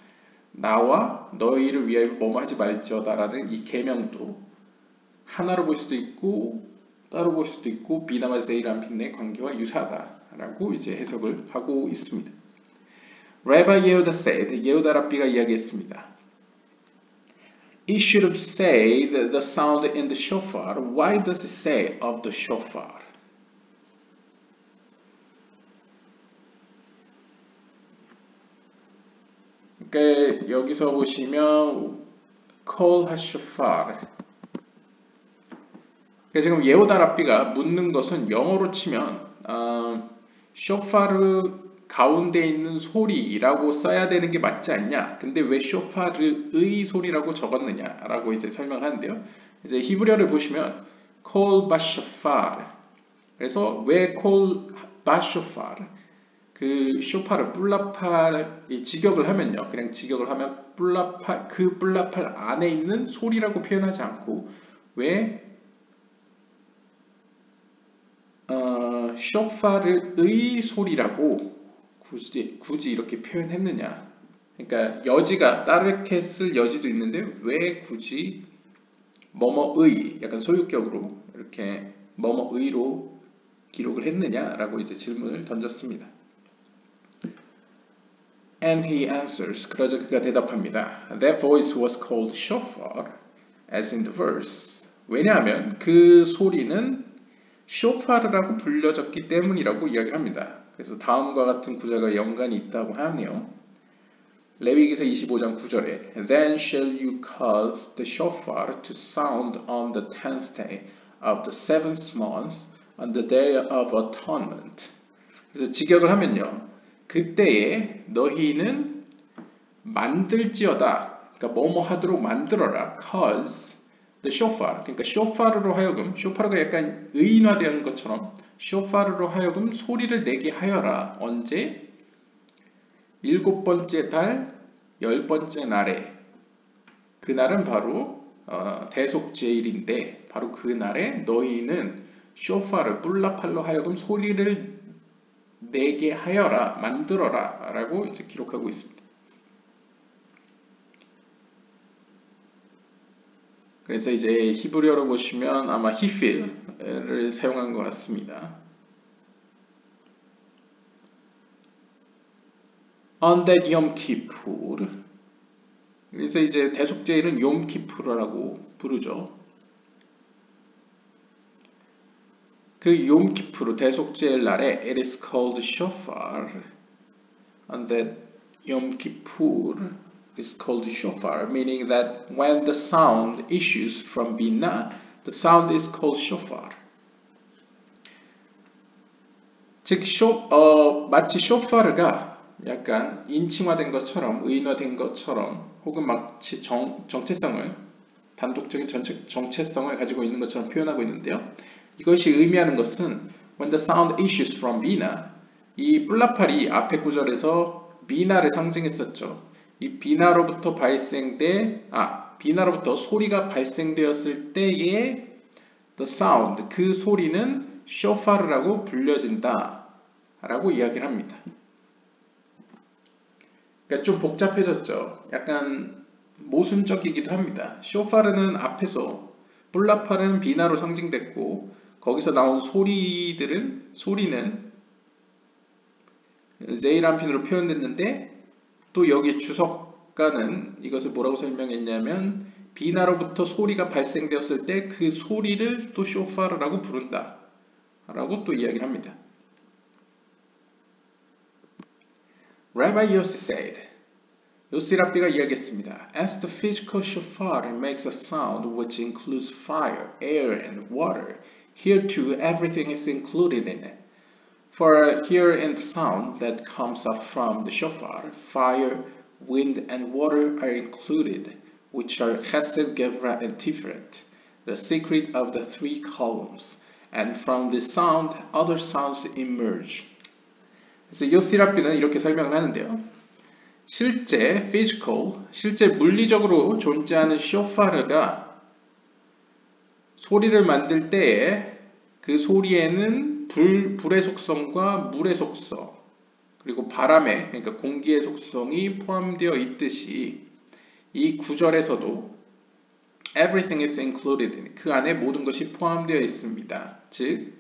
A: 나와 너희를 위하여 뭐뭐 하지 말지어다라는 이 계명도 하나로 볼 수도 있고 따로 볼 수도 있고 비나와 제이란핀의 관계와 유사하다라고 이제 해석을 하고 있습니다. Rabbi Yehuda said, 예후다 랍비가 이야기했습니다. It should have said the sound in the shofar. Why does it say of the shofar? 그러니까 여기서 보시면 call ha-shofar. 그러니까 지금 예후다 랍비가 묻는 것은 영어로 치면 쇼파르 가운데 있는 소리라고 써야 되는 게 맞지 않냐? 근데 왜 쇼파르의 소리라고 적었느냐라고 이제 설명을 하는데요. 이제 히브리어를 보시면 kol bashofar. 그래서 왜 kol bashofar? 그 쇼파르 뿔라팔 직역을 하면요. 그냥 직역을 하면 뿔라팔 그 뿔라팔 안에 있는 소리라고 표현하지 않고 왜 쇼파르의 소리라고 굳이 이렇게 표현했느냐. 그러니까 여지가 다르게 쓸 여지도 있는데 왜 굳이 뭐뭐의 약간 소유격으로 이렇게 뭐뭐의로 기록을 했느냐라고 이제 질문을 던졌습니다. And he answers. 그러자 그가 대답합니다. That voice was called shofar as in the verse. 왜냐하면 그 소리는 쇼파르라고 불려졌기 때문이라고 이야기합니다. 그래서 다음과 같은 구절과 연관이 있다고 하네요. 레위기서 25장 9절에 Then shall you cause the shofar to sound on the 10th day of the 7th month on the day of atonement. 그래서 직역을 하면요. 그때에 너희는 만들지어다. 그러니까 뭐뭐 하도록 만들어라. cause the shofar. 그러니까 쇼파르로 하여금 쇼파르가 약간 의인화된 것처럼 쇼파르로 하여금 소리를 내게 하여라. 언제? 7번째 달 10번째 날에. 그날은 바로 대속제일인데 바로 그날에 너희는 쇼파르 뿔라팔로 하여금 소리를 내게 하여라. 만들어라. 라고 이제 기록하고 있습니다. 그래서 이제 히브리어로 보시면 아마 히필을 사용한 것 같습니다. On that Yom Kippur. 그래서 이제 대속제일은 욤 키푸르라고 부르죠. 그 욤 키푸르 대속제일 날에 it is called shofar. On that Yom Kippur is called shofar, meaning that when the sound issues from Bina, the sound is called shofar. 즉, 마치 쇼파르가 약간 인칭화된 것처럼, 의인화된 것처럼, 혹은 마치 정체성을, 단독적인 정체성을 가지고 있는 것처럼 표현하고 있는데요. 이것이 의미하는 것은 when the sound issues from Bina, 이 뿔라팔이 앞에 구절에서 비나를 상징했었죠. 이 비나로부터 비나로부터 소리가 발생되었을 때의 the sound, 그 소리는 쇼파르라고 불려진다 라고 이야기를 합니다. 그러니까 좀 복잡해졌죠. 약간 모순적이기도 합니다. 쇼파르는 앞에서 뿔라팔은 비나로 상징됐고 거기서 나온 소리는 Z라는 표현됐는데 또 여기 주석가는 이것을 뭐라고 설명했냐면 비나로부터 소리가 발생되었을 때 그 소리를 또 쇼파르라고 부른다 라고 또 이야기를 합니다. Rabbi Yossi said, 요시 랍비가 이야기했습니다. As the physical shofar makes a sound which includes fire, air, and water, here too everything is included in it. For here in the sound that comes up from the shofar, fire, wind, and water are included, which are Chesed, Gevra, and Tiferet, the secret of the three columns. And from this sound, other sounds emerge. 그래서 요시 랍비는 이렇게 설명을 하는데요. 실제 physical, 실제 물리적으로 존재하는 쇼파르가 소리를 만들 때에 그 소리에는 불의 속성과 물의 속성, 그리고 바람의, 그러니까 공기의 속성이 포함되어 있듯이 이 구절에서도 everything is included in, 그 안에 모든 것이 포함되어 있습니다. 즉,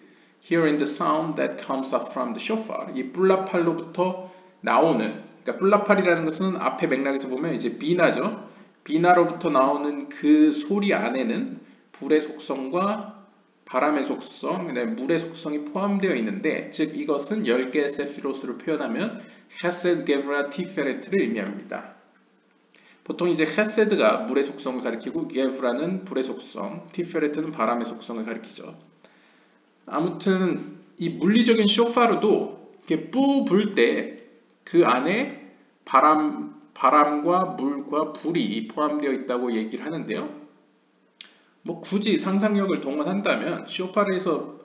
A: here in the sound that comes up from the shofar, 이 뿔라팔로부터 나오는, 그러니까 뿔라팔이라는 것은 앞에 맥락에서 보면 이제 비나죠. 비나로부터 나오는 그 소리 안에는 불의 속성과 바람의 속성, 그다음에 물의 속성이 포함되어 있는데, 즉 이것은 10개의 세피로스로 표현하면 헤세드, 게브라, 티페레트를 의미합니다. 보통 이제 헤세드가 물의 속성을 가리키고 게브라는 불의 속성, 티페레트는 바람의 속성을 가리키죠. 아무튼 이 물리적인 쇼파르도 이렇게 뿌 불 때 그 안에 바람과 물과 불이 포함되어 있다고 얘기를 하는데요. 뭐 굳이 상상력을 동원한다면 쇼파르에서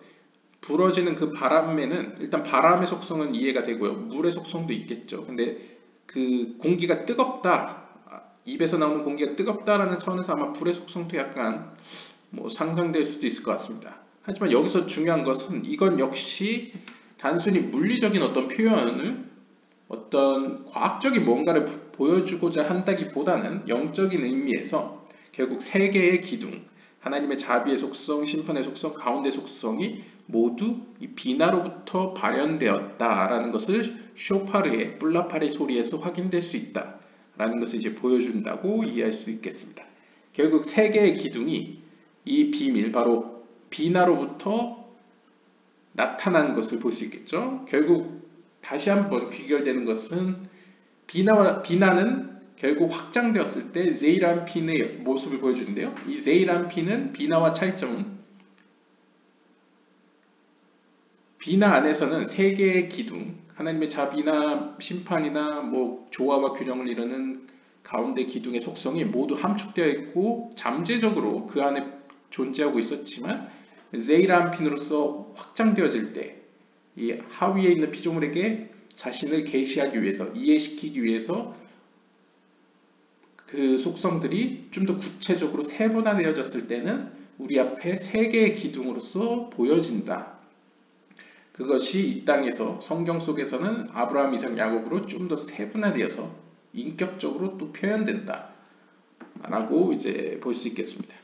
A: 불어지는 그 바람에는 일단 바람의 속성은 이해가 되고요. 물의 속성도 있겠죠. 근데 그 공기가 뜨겁다, 입에서 나오는 공기가 뜨겁다라는 차원에서 아마 불의 속성도 약간 뭐 상상될 수도 있을 것 같습니다. 하지만 여기서 중요한 것은 이건 역시 단순히 물리적인 어떤 표현을 어떤 과학적인 뭔가를 보여주고자 한다기보다는 영적인 의미에서 결국 세 개의 기둥, 하나님의 자비의 속성, 심판의 속성, 가운데 속성이 모두 이 비나로부터 발현되었다라는 것을 쇼파르의 뿔라파리 소리에서 확인될 수 있다라는 것을 이제 보여준다고 이해할 수 있겠습니다. 결국 세 개의 기둥이 이 비밀, 바로 비나로부터 나타난 것을 볼 수 있겠죠. 결국 다시 한번 귀결되는 것은 비나는 결국 확장되었을 때 제이란핀의 모습을 보여주는데요. 이 제이란핀은 비나와 차이점은 비나 안에서는 세 개의 기둥, 하나님의 자비나 심판이나 뭐 조화와 균형을 이루는 가운데 기둥의 속성이 모두 함축되어 있고 잠재적으로 그 안에 존재하고 있었지만 제이란핀으로서 확장되어질 때 이 하위에 있는 피조물에게 자신을 계시하기 위해서, 이해시키기 위해서 그 속성들이 좀 더 구체적으로 세분화되어졌을 때는 우리 앞에 세 개의 기둥으로서 보여진다. 그것이 이 땅에서 성경 속에서는 아브라함, 이삭, 야곱으로 좀 더 세분화되어서 인격적으로 또 표현된다 라고 이제 볼 수 있겠습니다.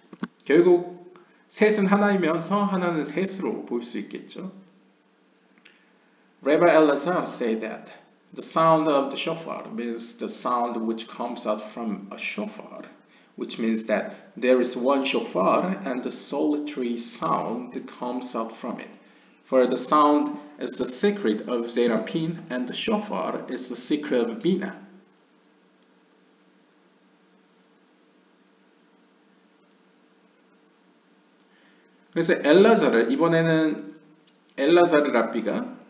A: 결국 셋은 하나이면서 하나는 셋으로 볼 수 있겠죠. Rabbi Elazar said that the sound of the shofar means the sound which comes out from a shofar, which means that there is one shofar and the solitary sound that comes out from it. For the sound is the secret of Zerapin and the shofar is the secret of Bina. 그래서 엘라자르, 이번에는 엘라자르 랍비가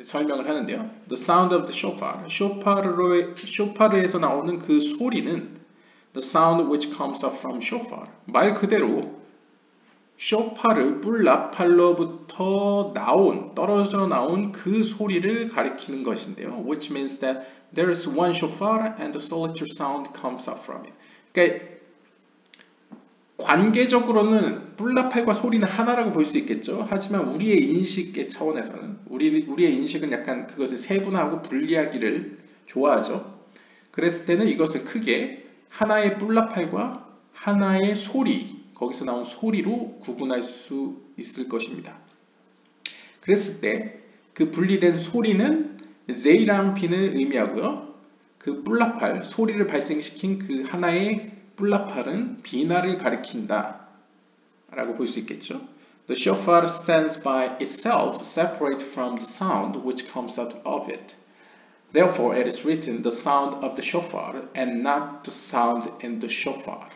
A: 설명을 하는데요. The sound of the shofar, 쇼파르에서 나오는 그 소리는 the sound which comes up from shofar, 말 그대로 쇼파르 뿔라팔로부터 떨어져 나온 그 소리를 가리키는 것인데요. Which means that there is one shofar and the solitary sound comes up from it. 그러니까 관계적으로는 뿔라팔과 소리는 하나라고 볼 수 있겠죠. 하지만 우리의 인식의 차원에서는 우리의 인식은 약간 그것을 세분화하고 분리하기를 좋아하죠. 그랬을 때는 이것을 크게 하나의 뿔라팔과 하나의 소리, 거기서 나온 소리로 구분할 수 있을 것입니다. 그랬을 때 그 분리된 소리는 제이람핀을 의미하고요. 그 뿔라팔, 소리를 발생시킨 그 하나의 뿔라팔은 비나를 가리킨다 라고 볼 수 있겠죠. The shofar stands by itself, separate from the sound which comes out of it. Therefore, it is written, the sound of the shofar, and not the sound in the shofar.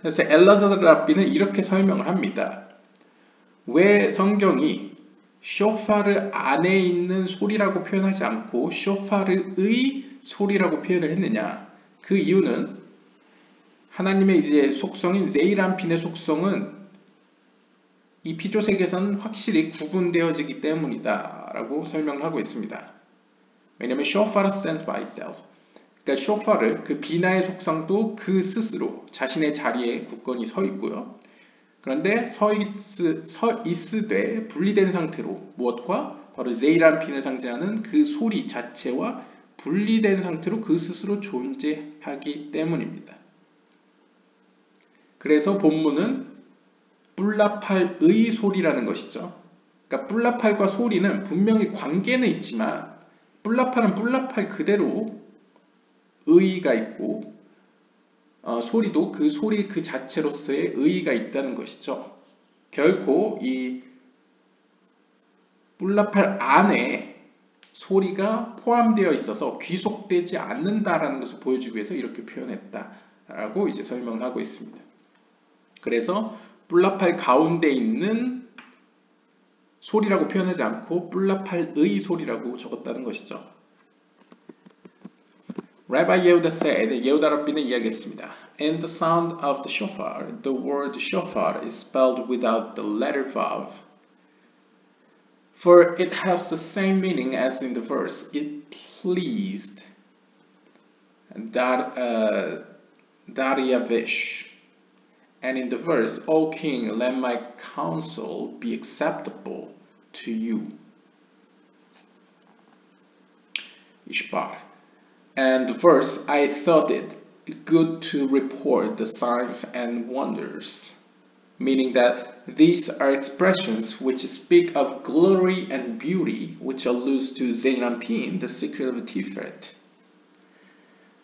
A: 그래서 엘라자르 랍비는 이렇게 설명을 합니다. 왜 성경이 쇼파르 안에 있는 소리라고 표현하지 않고 쇼파르의 소리라고 표현을 했느냐? 그 이유는 하나님의 이제 속성인 제이람핀의 속성은 이 피조색에서는 확실히 구분되어지기 때문이다 라고 설명을 하고 있습니다. 왜냐하면 쇼파르 stands by itself. 그러니까 쇼파르, 그 비나의 속성도 그 스스로 자신의 자리에 굳건히 서 있고요. 그런데 서 있으되 분리된 상태로 무엇과 바로 제이람핀을 상징하는 그 소리 자체와 분리된 상태로 그 스스로 존재하기 때문입니다. 그래서 본문은 뿔라팔의 소리라는 것이죠. 그러니까 뿔라팔과 소리는 분명히 관계는 있지만 뿔라팔은 뿔라팔 그대로 의의가 있고 소리도 그 소리 그 자체로서의 의의가 있다는 것이죠. 결코 이 뿔라팔 안에 소리가 포함되어 있어서 귀속되지 않는다라는 것을 보여주기 위해서 이렇게 표현했다라고 이제 설명을 하고 있습니다. 그래서 뿔라팔 가운데 있는 소리라고 표현하지 않고 뿔라팔의 소리라고 적었다는 것이죠. Rabbi Yehuda said, 예후다 랍비는 이야기했습니다. In the sound of the shofar, the word shofar is spelled without the letter vav. For it has the same meaning as in the verse, it pleased Dariavish. And in the verse, O king, let my counsel be acceptable to you. Ishbar. And the verse, I thought it good to report the signs and wonders. Meaning that these are expressions which speak of glory and beauty, which alludes to Zeirampin, the secret of Tiferet.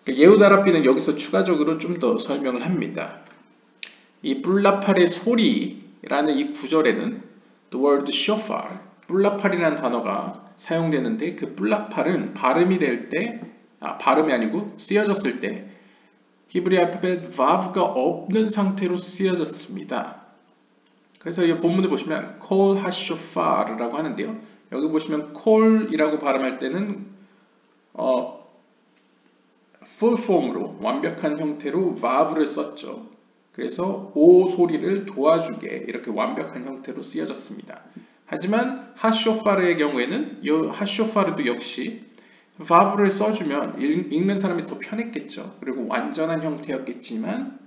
A: 예후다 랍비는 여기서 추가적으로 좀 더 설명을 합니다. 이 뿔라팔의 소리라는 이 구절에는 the word shofar, 뿔라팔이라는 단어가 사용되는데 그 뿔라팔은 발음이 될 때, 발음이 아니고 쓰여졌을 때 히브리 알파벳 vav가 없는 상태로 쓰여졌습니다. 그래서 이 본문을 보시면 kol hashofar라고 하는데요. 여기 보시면 콜이라고 발음할 때는 full form으로 완벽한 형태로 vav를 썼죠. 그래서 오 소리를 도와주게 이렇게 완벽한 형태로 쓰여졌습니다. 하지만 하쇼파르의 경우에는 이 하쇼파르도 역시 vav를 써주면 읽는 사람이 더 편했겠죠. 그리고 완전한 형태였겠지만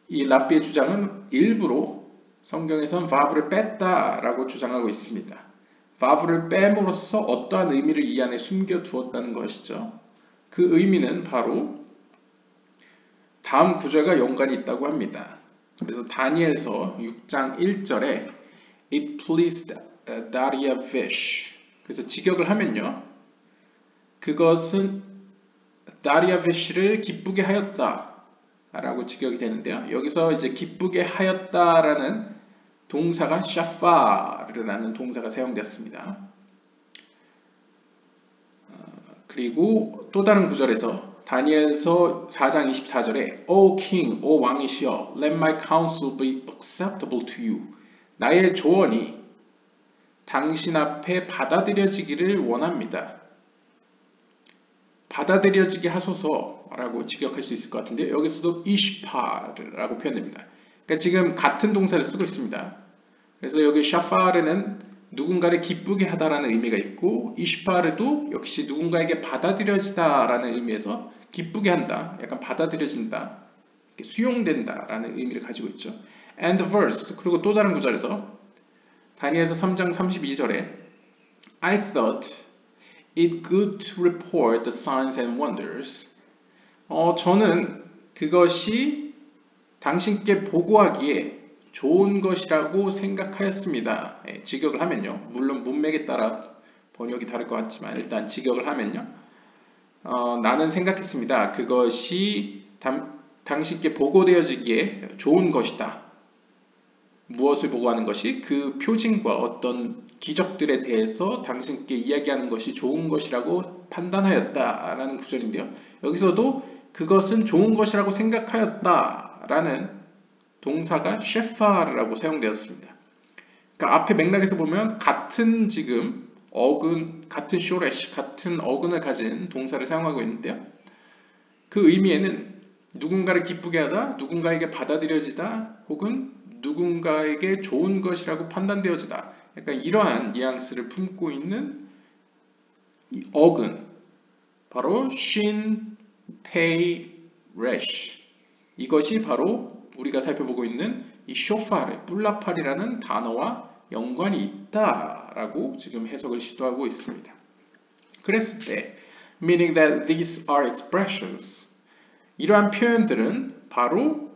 A: 이 랍비의 주장은 일부러 성경에선 vav를 뺐다라고 주장하고 있습니다. vav를 뺨으로써 어떠한 의미를 이 안에 숨겨두었다는 것이죠. 그 의미는 바로 다음 구절과 연관이 있다고 합니다. 그래서 다니엘서 6장 1절에 It pleased Dariavish. 그래서 직역을 하면요. 그것은 다리아베시를 기쁘게 하였다 라고 직역이 되는데요. 여기서 이제 기쁘게 하였다라는 동사가 샤파르라는 동사가 사용되었습니다. 그리고 또 다른 구절에서 다니엘서 4장 24절에 O king, O 왕이시여, let my counsel be acceptable to you. 나의 조언이 당신 앞에 받아들여지기를 원합니다. 받아들여지게 하소서라고 직역할 수 있을 것 같은데 여기서도 이시파르라고 표현됩니다. 그러니까 지금 같은 동사를 쓰고 있습니다. 그래서 여기 샤파르는 누군가를 기쁘게 하다라는 의미가 있고 이시파르도 역시 누군가에게 받아들여지다라는 의미에서 기쁘게 한다, 약간 받아들여진다, 수용된다라는 의미를 가지고 있죠. And the verse, 그리고 또 다른 구절에서 다니엘서 3장 32절에 I thought it good to report the signs and wonders. 저는 그것이 당신께 보고하기에 좋은 것이라고 생각하였습니다. 직역을 하면요. 물론 문맥에 따라 번역이 다를 것 같지만 일단 직역을 하면요. 나는 생각했습니다. 그것이 당신께 보고되어지기에 좋은 것이다. 무엇을 보고하는 것이 그 표징과 어떤 기적들에 대해서 당신께 이야기하는 것이 좋은 것이라고 판단하였다라는 구절인데요. 여기서도 그것은 좋은 것이라고 생각하였다라는 동사가 셰파르라고 사용되었습니다. 그러니까 앞에 맥락에서 보면 같은 지금 같은 쇼레시, 같은 어근을 가진 동사를 사용하고 있는데요. 그 의미에는 누군가를 기쁘게 하다, 누군가에게 받아들여지다, 혹은 누군가에게 좋은 것이라고 판단되어지다. 약간 이러한 뉘앙스를 품고 있는 이 어근, 바로 shin, pei, resh. 이것이 바로 우리가 살펴보고 있는 이 쇼파르, 뿔라팔이라는 단어와 연관이 있다라고 지금 해석을 시도하고 있습니다. 그랬을 때, meaning that these are expressions. 이러한 표현들은 바로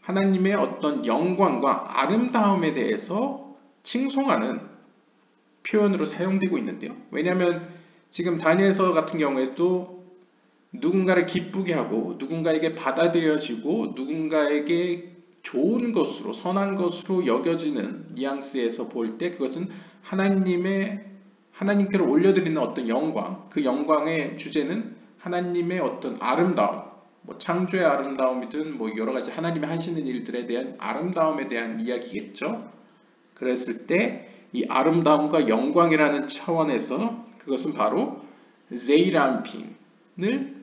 A: 하나님의 어떤 영광과 아름다움에 대해서 칭송하는 표현으로 사용되고 있는데요. 왜냐하면 지금 다니엘서 같은 경우에도 누군가를 기쁘게 하고 누군가에게 받아들여지고 누군가에게 좋은 것으로 선한 것으로 여겨지는 뉘앙스에서 볼 때 그것은 하나님께로 올려드리는 어떤 영광, 그 영광의 주제는 하나님의 어떤 아름다움, 뭐 창조의 아름다움이든 뭐 여러 가지 하나님의 하시는 일들에 대한 아름다움에 대한 이야기겠죠. 그랬을 때 이 아름다움과 영광이라는 차원에서 그것은 바로 제이람핀을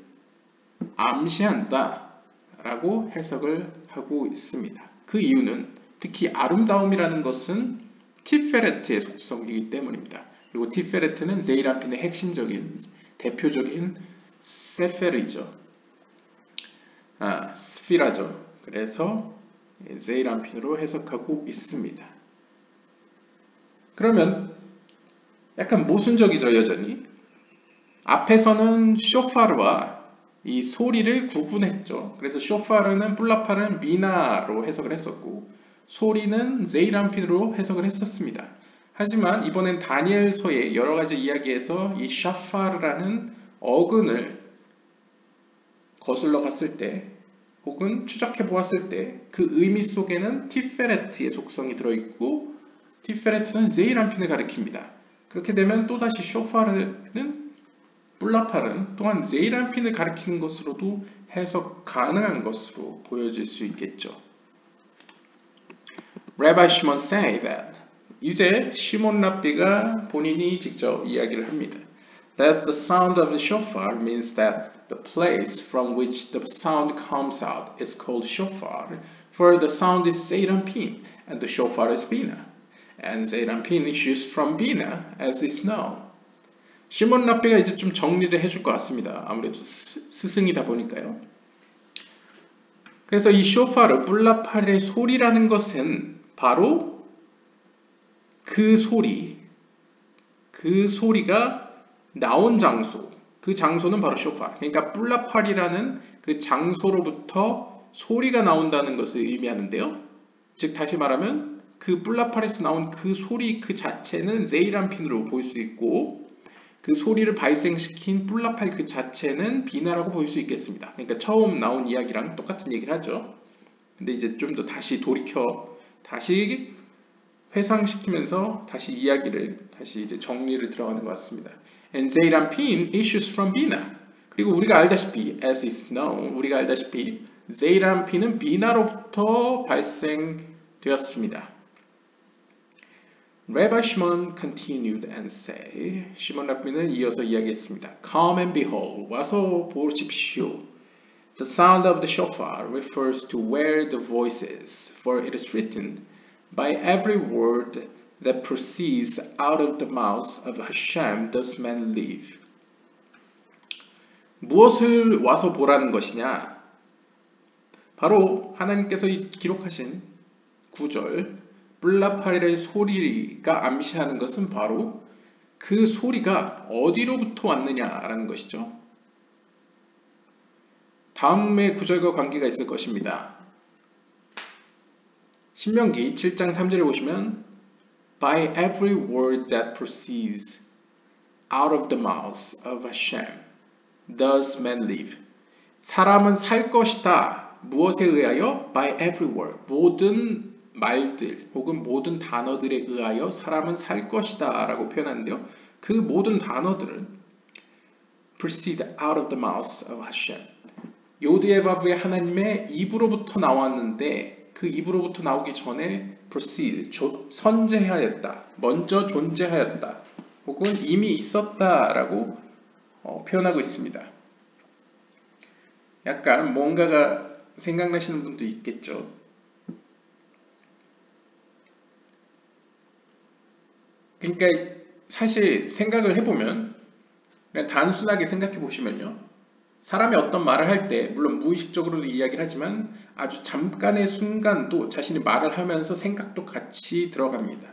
A: 암시한다 라고 해석을 하고 있습니다. 그 이유는 특히 아름다움이라는 것은 티페레트의 속성이기 때문입니다. 그리고 티페레트는 제이람핀의 핵심적인 대표적인 세페르이죠. 스피라죠. 그래서 제이람핀으로 해석하고 있습니다. 그러면 약간 모순적이죠, 여전히. 앞에서는 쇼파르와 이 소리를 구분했죠. 그래서 쇼파르는 뿔라파르는 미나로 해석을 했었고 소리는 제이람핀으로 해석을 했었습니다. 하지만 이번엔 다니엘서의 여러 가지 이야기에서 이 샤파르라는 어근을 거슬러 갔을 때 혹은 추적해 보았을 때 그 의미 속에는 티페레트의 속성이 들어있고 티페레트는 제이람핀을 가리킵니다. 그렇게 되면 또다시 쇼파르는 뿔라팔은 또한 제이람핀을 가리키는 것으로도 해석 가능한 것으로 보여질 수 있겠죠. Rabbi Shimon say that 이제 시몬 랍비가 본인이 직접 이야기를 합니다. That the sound of the shofar means that the place from which the sound comes out is called shofar, for the sound is Zeirampin and the shofar is Bina, and Zeirampin issues from Bina as is known. 시몬 랍비가 이제 좀 정리를 해줄 것 같습니다. 아무래도 스승이다 보니까요. 그래서 이 쇼파르, 뿔라팔의 소리라는 것은 바로 그 소리가 나온 장소, 그 장소는 바로 쇼파르. 그러니까 뿔라팔이라는 그 장소로부터 소리가 나온다는 것을 의미하는데요. 즉 다시 말하면 그 뿔라팔에서 나온 그 소리 그 자체는 제이람핀으로 볼 수 있고 그 소리를 발생시킨 뿔라팔 그 자체는 비나라고 볼 수 있겠습니다. 그러니까 처음 나온 이야기랑 똑같은 얘기를 하죠. 근데 이제 좀 더 다시 다시 회상시키면서 다시 이제 정리를 들어가는 것 같습니다. And Zeirampin issues from Bina. 그리고 우리가 알다시피, as is known, 우리가 알다시피 Zeirampin은 비나로부터 발생되었습니다. Rabbi Shimon continued and say, 시몬 랍비는 이어서 이야기했습니다. Come and behold, 와서 보십시오. The sound of the shofar refers to where the voice is, for it is written, By every word that proceeds out of the mouth of Hashem does man live. 무엇을 와서 보라는 것이냐? 바로 하나님께서 기록하신 9절 뿔라팔의 소리가 암시하는 것은 바로 그 소리가 어디로부터 왔느냐라는 것이죠. 다음의 구절과 관계가 있을 것입니다. 신명기 7장 3절에 보시면 By every word that proceeds out of the mouth of Hashem does man live. 사람은 살 것이다. 무엇에 의하여? By every word. 모든 말들 혹은 모든 단어들에 의하여 사람은 살 것이다 라고 표현하는데요. 그 모든 단어들은 proceed out of the mouth of Hashem. 요드에바브의 하나님의 입으로부터 나왔는데 그 입으로부터 나오기 전에 proceed, 선재하였다, 먼저 존재하였다, 혹은 이미 있었다라고 표현하고 있습니다. 약간 뭔가가 생각나시는 분도 있겠죠. 그러니까 사실 생각을 해보면 그냥 단순하게 생각해 보시면요. 사람이 어떤 말을 할 때 물론 무의식적으로도 이야기를 하지만 아주 잠깐의 순간도 자신이 말을 하면서 생각도 같이 들어갑니다.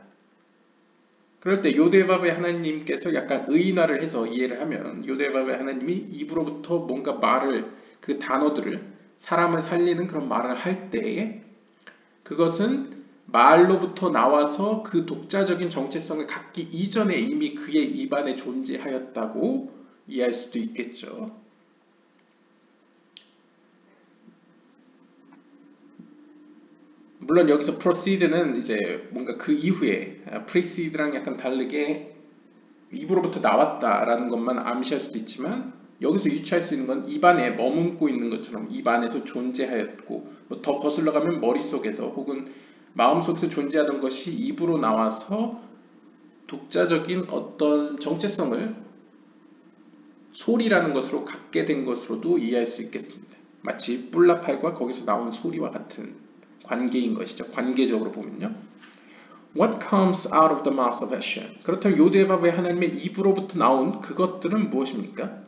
A: 그럴 때 요데바브의 하나님께서 약간 의인화를 해서 이해를 하면 요데바브의 하나님이 입으로부터 뭔가 말을 그 단어들을 사람을 살리는 그런 말을 할 때에 그것은 말로부터 나와서 그 독자적인 정체성을 갖기 이전에 이미 그의 입안에 존재하였다고 이해할 수도 있겠죠. 물론 여기서 proceed는 이제 뭔가 그 이후에 preceder랑 약간 다르게 입으로부터 나왔다라는 것만 암시할 수도 있지만 여기서 유추할 수 있는 건 입안에 머금고 있는 것처럼 입안에서 존재하였고 더 거슬러 가면 머릿속에서 혹은 마음속에서 존재하던 것이 입으로 나와서 독자적인 어떤 정체성을 소리라는 것으로 갖게 된 것으로도 이해할 수 있겠습니다. 마치 뿔라팔과 거기서 나온 소리와 같은 관계인 것이죠. 관계적으로 보면요. What comes out of the mouth of Hashem? 그렇다면 요데바브의 하나님의 입으로부터 나온 그것들은 무엇입니까?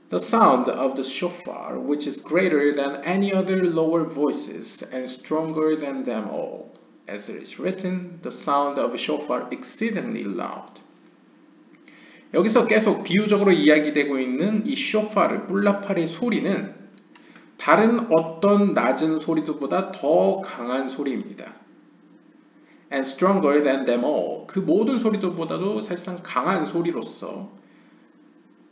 A: The sound of the shofar, which is greater than any other lower voices and stronger than them all. As it is written, the sound of a shofar exceedingly loud. 여기서 계속 비유적으로 이야기되고 있는 이 쇼파르, 뿔라팔의 소리는 다른 어떤 낮은 소리들보다 더 강한 소리입니다. And stronger than them all. 그 모든 소리들보다도 사실상 강한 소리로서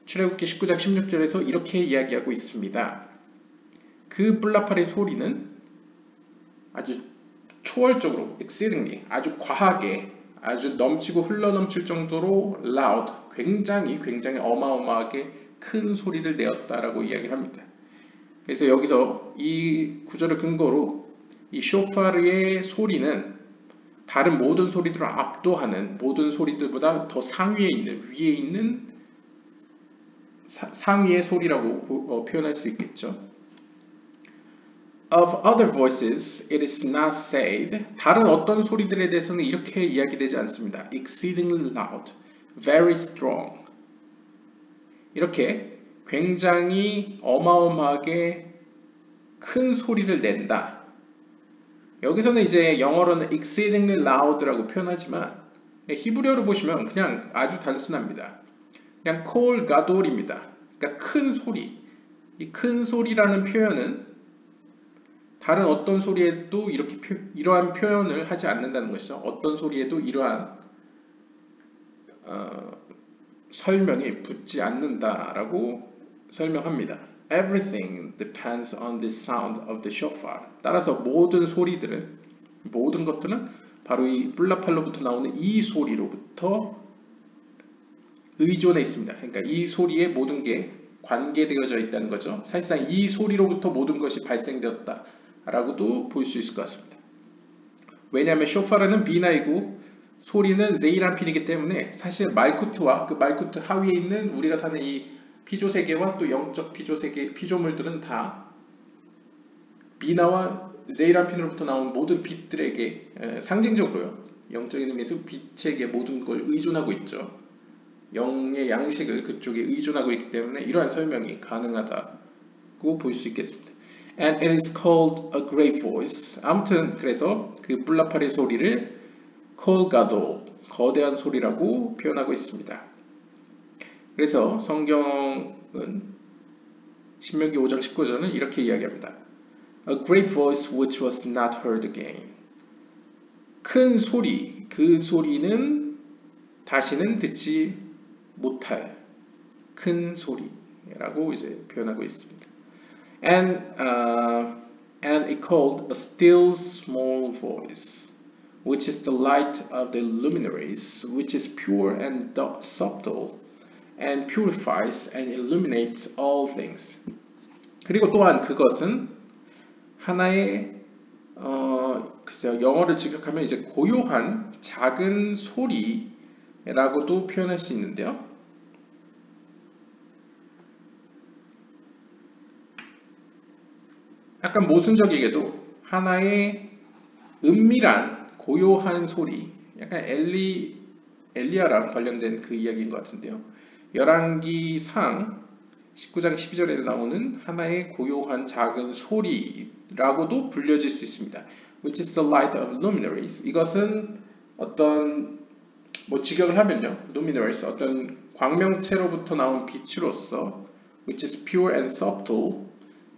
A: 출애굽기 19장 16절에서 이렇게 이야기하고 있습니다. 그 뿔라팔의 소리는 아주 초월적으로, exceedingly, 아주 과하게, 아주 넘치고 흘러넘칠 정도로 loud, 굉장히 어마어마하게 큰 소리를 내었다라고 이야기를 합니다. 그래서 여기서 이 구절을 근거로 이 쇼파르의 소리는 다른 모든 소리들을 압도하는 모든 소리들보다 더 상위에 있는, 위에 있는 상위의 소리라고 표현할 수 있겠죠. Of other voices, it is not said. 다른 어떤 소리들에 대해서는 이렇게 이야기되지 않습니다. Exceedingly loud, very strong. 이렇게 굉장히 어마어마하게 큰 소리를 낸다. 여기서는 이제 영어로는 exceedingly loud라고 표현하지만 히브리어로 보시면 그냥 아주 단순합니다. 그냥 콜 가돌입니다. 그러니까 큰 소리. 이 큰 소리라는 표현은 다른 어떤 소리에도 이러한 표현을 하지 않는다는 것이죠. 어떤 소리에도 이러한 설명이 붙지 않는다라고 설명합니다. Everything depends on the sound of the shofar. 따라서 모든 것들은 바로 이 뿔라팔로부터 나오는 이 소리로부터 의존해 있습니다. 그러니까 이 소리에 모든 게 관계되어져 있다는 거죠. 사실상 이 소리로부터 모든 것이 발생되었다라고도 볼 수 있을 것 같습니다. 왜냐하면 쇼파르는 비나이고 소리는 제이란핀이기 때문에 사실 말쿠트와 그 말쿠트 하위에 있는 우리가 사는 이 피조세계와 또 영적 피조물들은 다 비나와 제이란핀으로부터 나온 모든 빛들에게 상징적으로요. 영적인 의미에서 빛에게 모든 걸 의존하고 있죠. 영의 양식을 그쪽에 의존하고 있기 때문에 이러한 설명이 가능하다고 볼 수 있겠습니다. And it is called a great voice. 아무튼 그래서 그 뿔라팔의 소리를 콜가도, 거대한 소리라고 표현하고 있습니다. 그래서 성경은 신명기 5장 19절은 이렇게 이야기합니다. A great voice which was not heard again. 큰 소리, 그 소리는 다시는 듣지 못할 큰 소리라고 이제 표현하고 있습니다. And it called a still small voice, which is the light of the luminaries, which is pure and subtle, and purifies and illuminates all things. 그리고 또한 그것은 하나의 글쎄요, 영어를 직역하면 이제 고요한 작은 소리라고도 표현할 수 있는데요. 약간 모순적이게도 하나의 은밀한 고요한 소리, 약간 엘리야랑 관련된 그 이야기인 것 같은데요. 열왕기상 19장 12절에 나오는 하나의 고요한 작은 소리라고도 불려질 수 있습니다. Which is the light of luminaries. 이것은 어떤 직역을 하면요, luminaries 어떤 광명체로부터 나온 빛으로서, which is pure and subtle.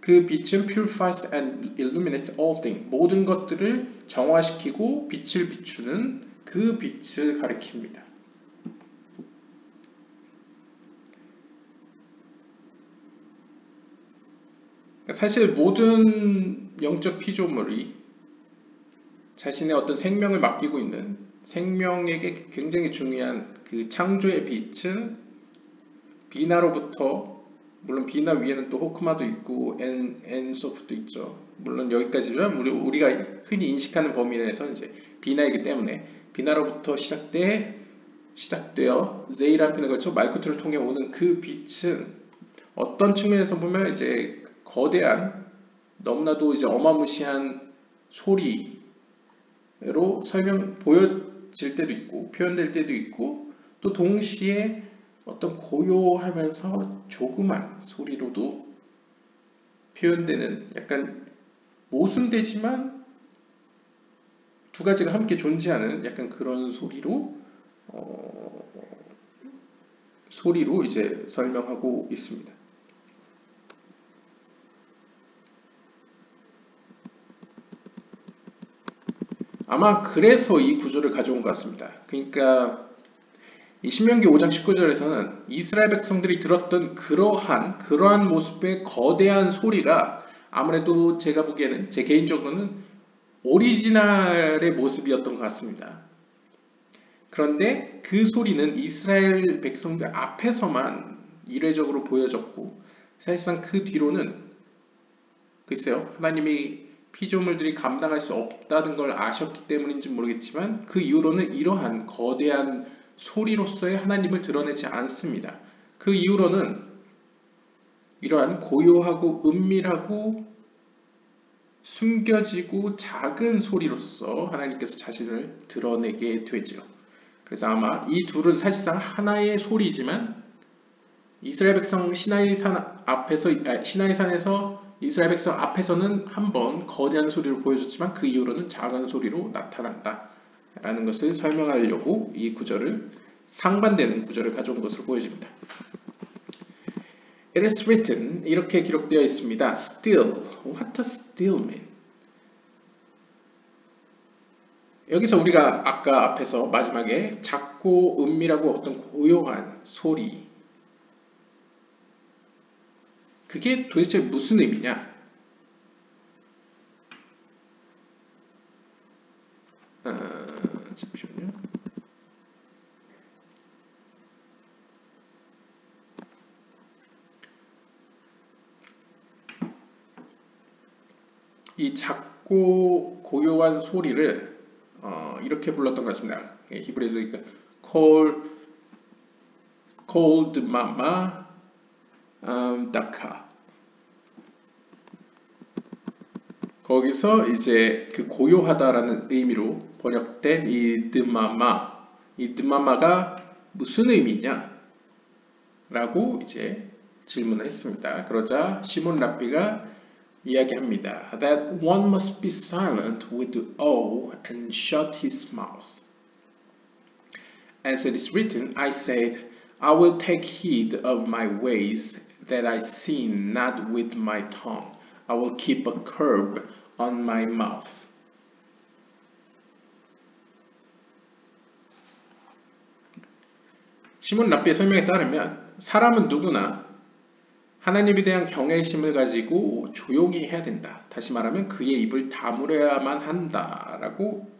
A: 그 빛은 purifies and illuminates all things. 모든 것들을 정화시키고 빛을 비추는 그 빛을 가리킵니다. 사실 모든 영적 피조물이 자신의 어떤 생명을 맡기고 있는 생명에게 굉장히 중요한 그 창조의 빛은 비나로부터, 물론 비나 위에는 또 호크마도 있고 엔소프도 있죠. 물론 여기까지는 우리가 흔히 인식하는 범위 내에서 이제 비나이기 때문에 비나로부터 시작되어 제이람핀을 거쳐 말쿠트를 통해 오는 그 빛은 어떤 측면에서 보면 이제 거대한, 너무나도 이제 어마무시한 소리로 보여질 때도 있고 표현될 때도 있고, 또 동시에 어떤 고요하면서 조그만 소리로도 표현되는, 약간 모순되지만 두 가지가 함께 존재하는 약간 그런 소리로 이제 설명하고 있습니다. 아마 그래서 이 구조를 가져온 것 같습니다. 그러니까 이 신명기 5장 19절에서는 이스라엘 백성들이 들었던 그러한 모습의 거대한 소리가 아무래도 제가 보기에는, 제 개인적으로는 오리지널의 모습이었던 것 같습니다. 그런데 그 소리는 이스라엘 백성들 앞에서만 일회적으로 보여졌고, 사실상 그 뒤로는 글쎄요, 하나님이 피조물들이 감당할 수 없다는 걸 아셨기 때문인지 모르겠지만 그 이후로는 이러한 거대한 소리로서의 하나님을 드러내지 않습니다. 그 이후로는 이러한 고요하고 은밀하고 숨겨지고 작은 소리로서 하나님께서 자신을 드러내게 되죠. 그래서 아마 이 둘은 사실상 하나의 소리지만 이스라엘 백성 시나이산에서 이스라엘 백성 앞에서는 한번 거대한 소리로 보여줬지만 그 이후로는 작은 소리로 나타난다 라는 것을 설명하려고 이 구절을, 상반되는 구절을 가져온 것으로 보여집니다. It is written, 이렇게 기록되어 있습니다. Still, what does still mean? 여기서 우리가 아까 앞에서 마지막에 작고 은밀하고 어떤 고요한 소리, 그게 도대체 무슨 의미냐? 잠시만요. 이 작고 고요한 소리를 이렇게 불렀던 것 같습니다. 히브리에서 cold mama daka. 거기서 이제 그 고요하다라는 의미로 번역된 이 드마마가 무슨 의미냐? 라고 이제 질문을 했습니다. 그러자 시몬 랍비가 이야기합니다. That one must be silent with awe and shut his mouth. As it is written, I said, I will take heed of my ways, that I sin not with my tongue. I will keep a curb on my mouth. 시몬 랍비의 설명에 따르면 사람은 누구나 하나님에 대한 경외심을 가지고 조용히 해야 된다. 다시 말하면 그의 입을 다물어야만 한다라고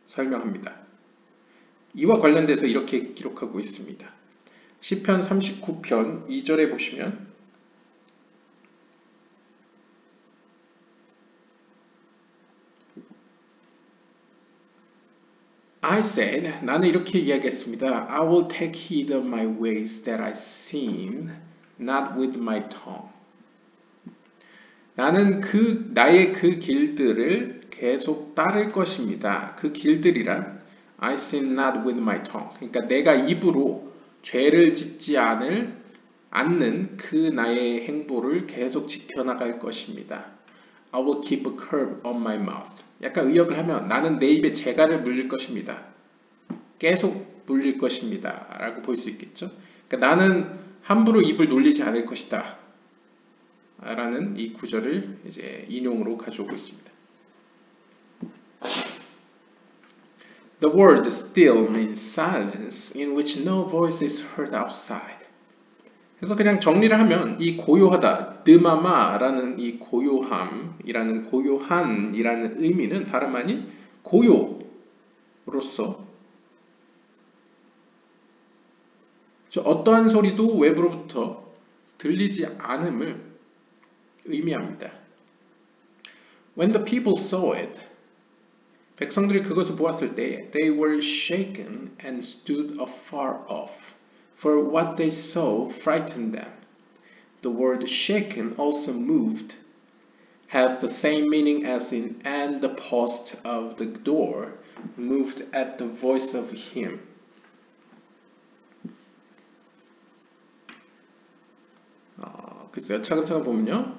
A: 설명합니다. 이와 관련돼서 이렇게 기록하고 있습니다. 시편 39편 2절에 보시면 I said, 나는 이렇게 이야기했습니다. I will take heed of my ways that I sin, not with my tongue. 나는 나의 그 길들을 계속 따를 것입니다. 그 길들이란 I sin not with my tongue. 그러니까 내가 입으로 죄를 짓지 않는 그 나의 행보를 계속 지켜나갈 것입니다. I will keep a curb on my mouth. 약간 의역을 하면 나는 내 입에 재갈을 물릴 것입니다. 계속 물릴 것입니다. 라고 볼 수 있겠죠. 그러니까 나는 함부로 입을 놀리지 않을 것이다. 라는 이 구절을 이제 인용으로 가져오고 있습니다. The word still means silence in which no voice is heard outside. 그래서 그냥 정리를 하면 이 고요하다, 드마마라는 이 고요함이라는 고요한이라는 의미는 다름 아닌 고요로서 어떠한 소리도 외부로부터 들리지 않음을 의미합니다. When the people saw it, 백성들이 그것을 보았을 때 they were shaken and stood afar off. For what they saw frightened them. The word shaken, also moved, has the same meaning as in and the post of the door moved at the voice of him. 글쎄요, 차근차근 보면요.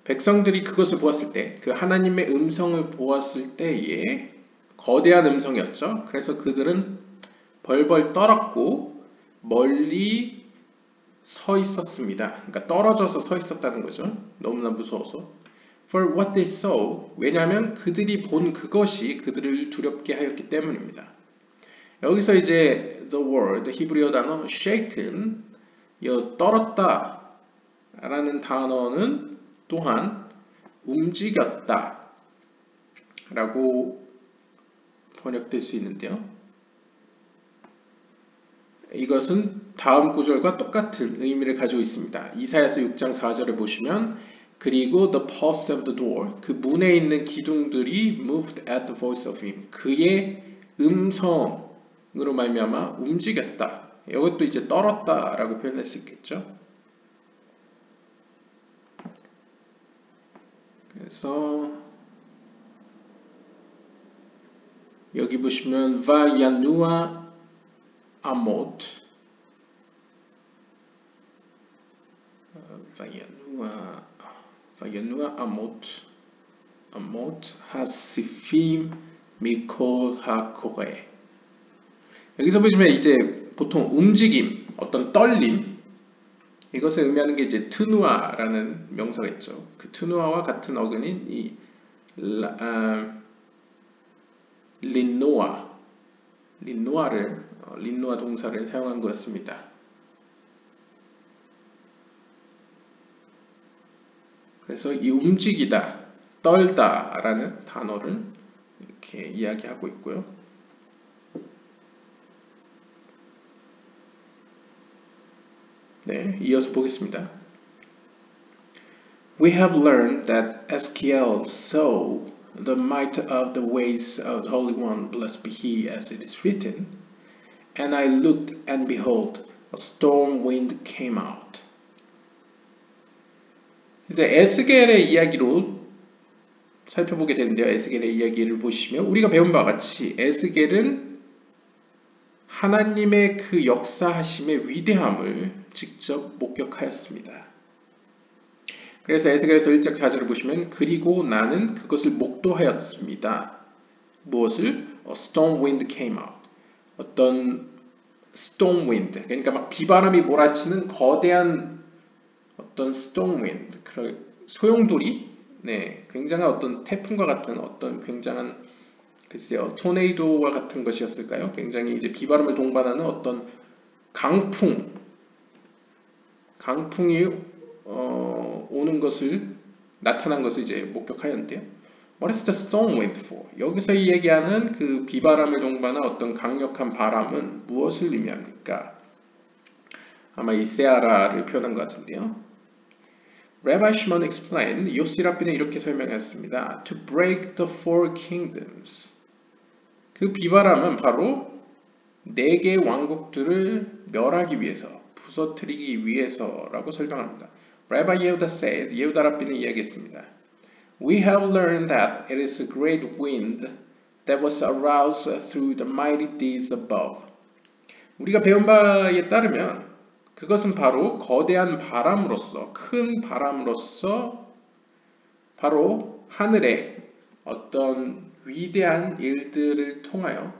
A: 백성들이 그것을 보았을 때, 그 하나님의 음성을 보았을 때에 거대한 음성이었죠. 그래서 그들은 벌벌 떨었고 멀리 서 있었습니다. 그러니까 떨어져서 서 있었다는 거죠. 너무나 무서워서. For what they saw, 왜냐하면 그들이 본 그것이 그들을 두렵게 하였기 때문입니다. 여기서 이제 the word, 히브리어 단어 shaken, 떨었다 라는 단어는 또한 움직였다 라고 번역될 수 있는데요. 이것은 다음 구절과 똑같은 의미를 가지고 있습니다. 이사야서 6장 4절에 보시면 그리고 the post of the door, 그 문에 있는 기둥들이 moved at the voice of him, 그의 음성으로 말미암아 움직였다. 이것도 이제 떨었다 라고 표현할 수 있겠죠. 그래서 여기 보시면 vayanua amot, vayanua amot hasifim mikol hakore. 여기서 보시면 이제 보통 움직임, 어떤 떨림, 이것을 의미하는 게 이제 트누아라는 명사가 있죠. 그 트누아와 같은 어근인 이 린노아 동사를 사용한 것입니다. 그래서 이 움직이다, 떨다라는 단어를 이렇게 이야기하고 있고요. 네, 이어서 보겠습니다. We have learned that Ezekiel saw the might of the ways of the Holy One, blessed be He, as it is written. And I looked, and behold, a storm wind came out. 이제 에스겔의 이야기로 살펴보게 되는데요. 에스겔의 이야기를 보시면 우리가 배운 바와 같이 에스겔은 하나님의 그 역사하심의 위대함을 직접 목격하였습니다. 그래서 에스겔에서 1장 4절을 보시면 그리고 나는 그것을 목도하였습니다. 무엇을? A storm wind came out. 어떤 storm wind, 그러니까 막 비바람이 몰아치는 거대한 어떤 storm wind, 소용돌이, 네, 굉장한 어떤 태풍과 같은 어떤 굉장한, 글쎄요, 토네이도와 같은 것이었을까요? 굉장히 이제 비바람을 동반하는 어떤 강풍이 오는 것을 나타난 것을 이제 목격하였는데요. What is the storm wind for? 여기서 이 얘기하는 그 비바람을 동반한 어떤 강력한 바람은 무엇을 의미합니까? 아마 이 세아라를 표현한 것 같은데요. Rabbi Shimon explained, 요시라비는 이렇게 설명했습니다. To break the four kingdoms. 그 비바람은 바로 네 개의 왕국들을 멸하기 위해서, 부서뜨리기 위해서라고 설명합니다. Rabbi Yehuda said, 예후다 랍비는 이야기했습니다. We have learned that it is a great wind that was aroused through the mighty deeds above. 우리가 배운 바에 따르면 그것은 바로 거대한 바람으로서, 큰 바람으로서 바로 하늘에 어떤 위대한 일들을 통하여,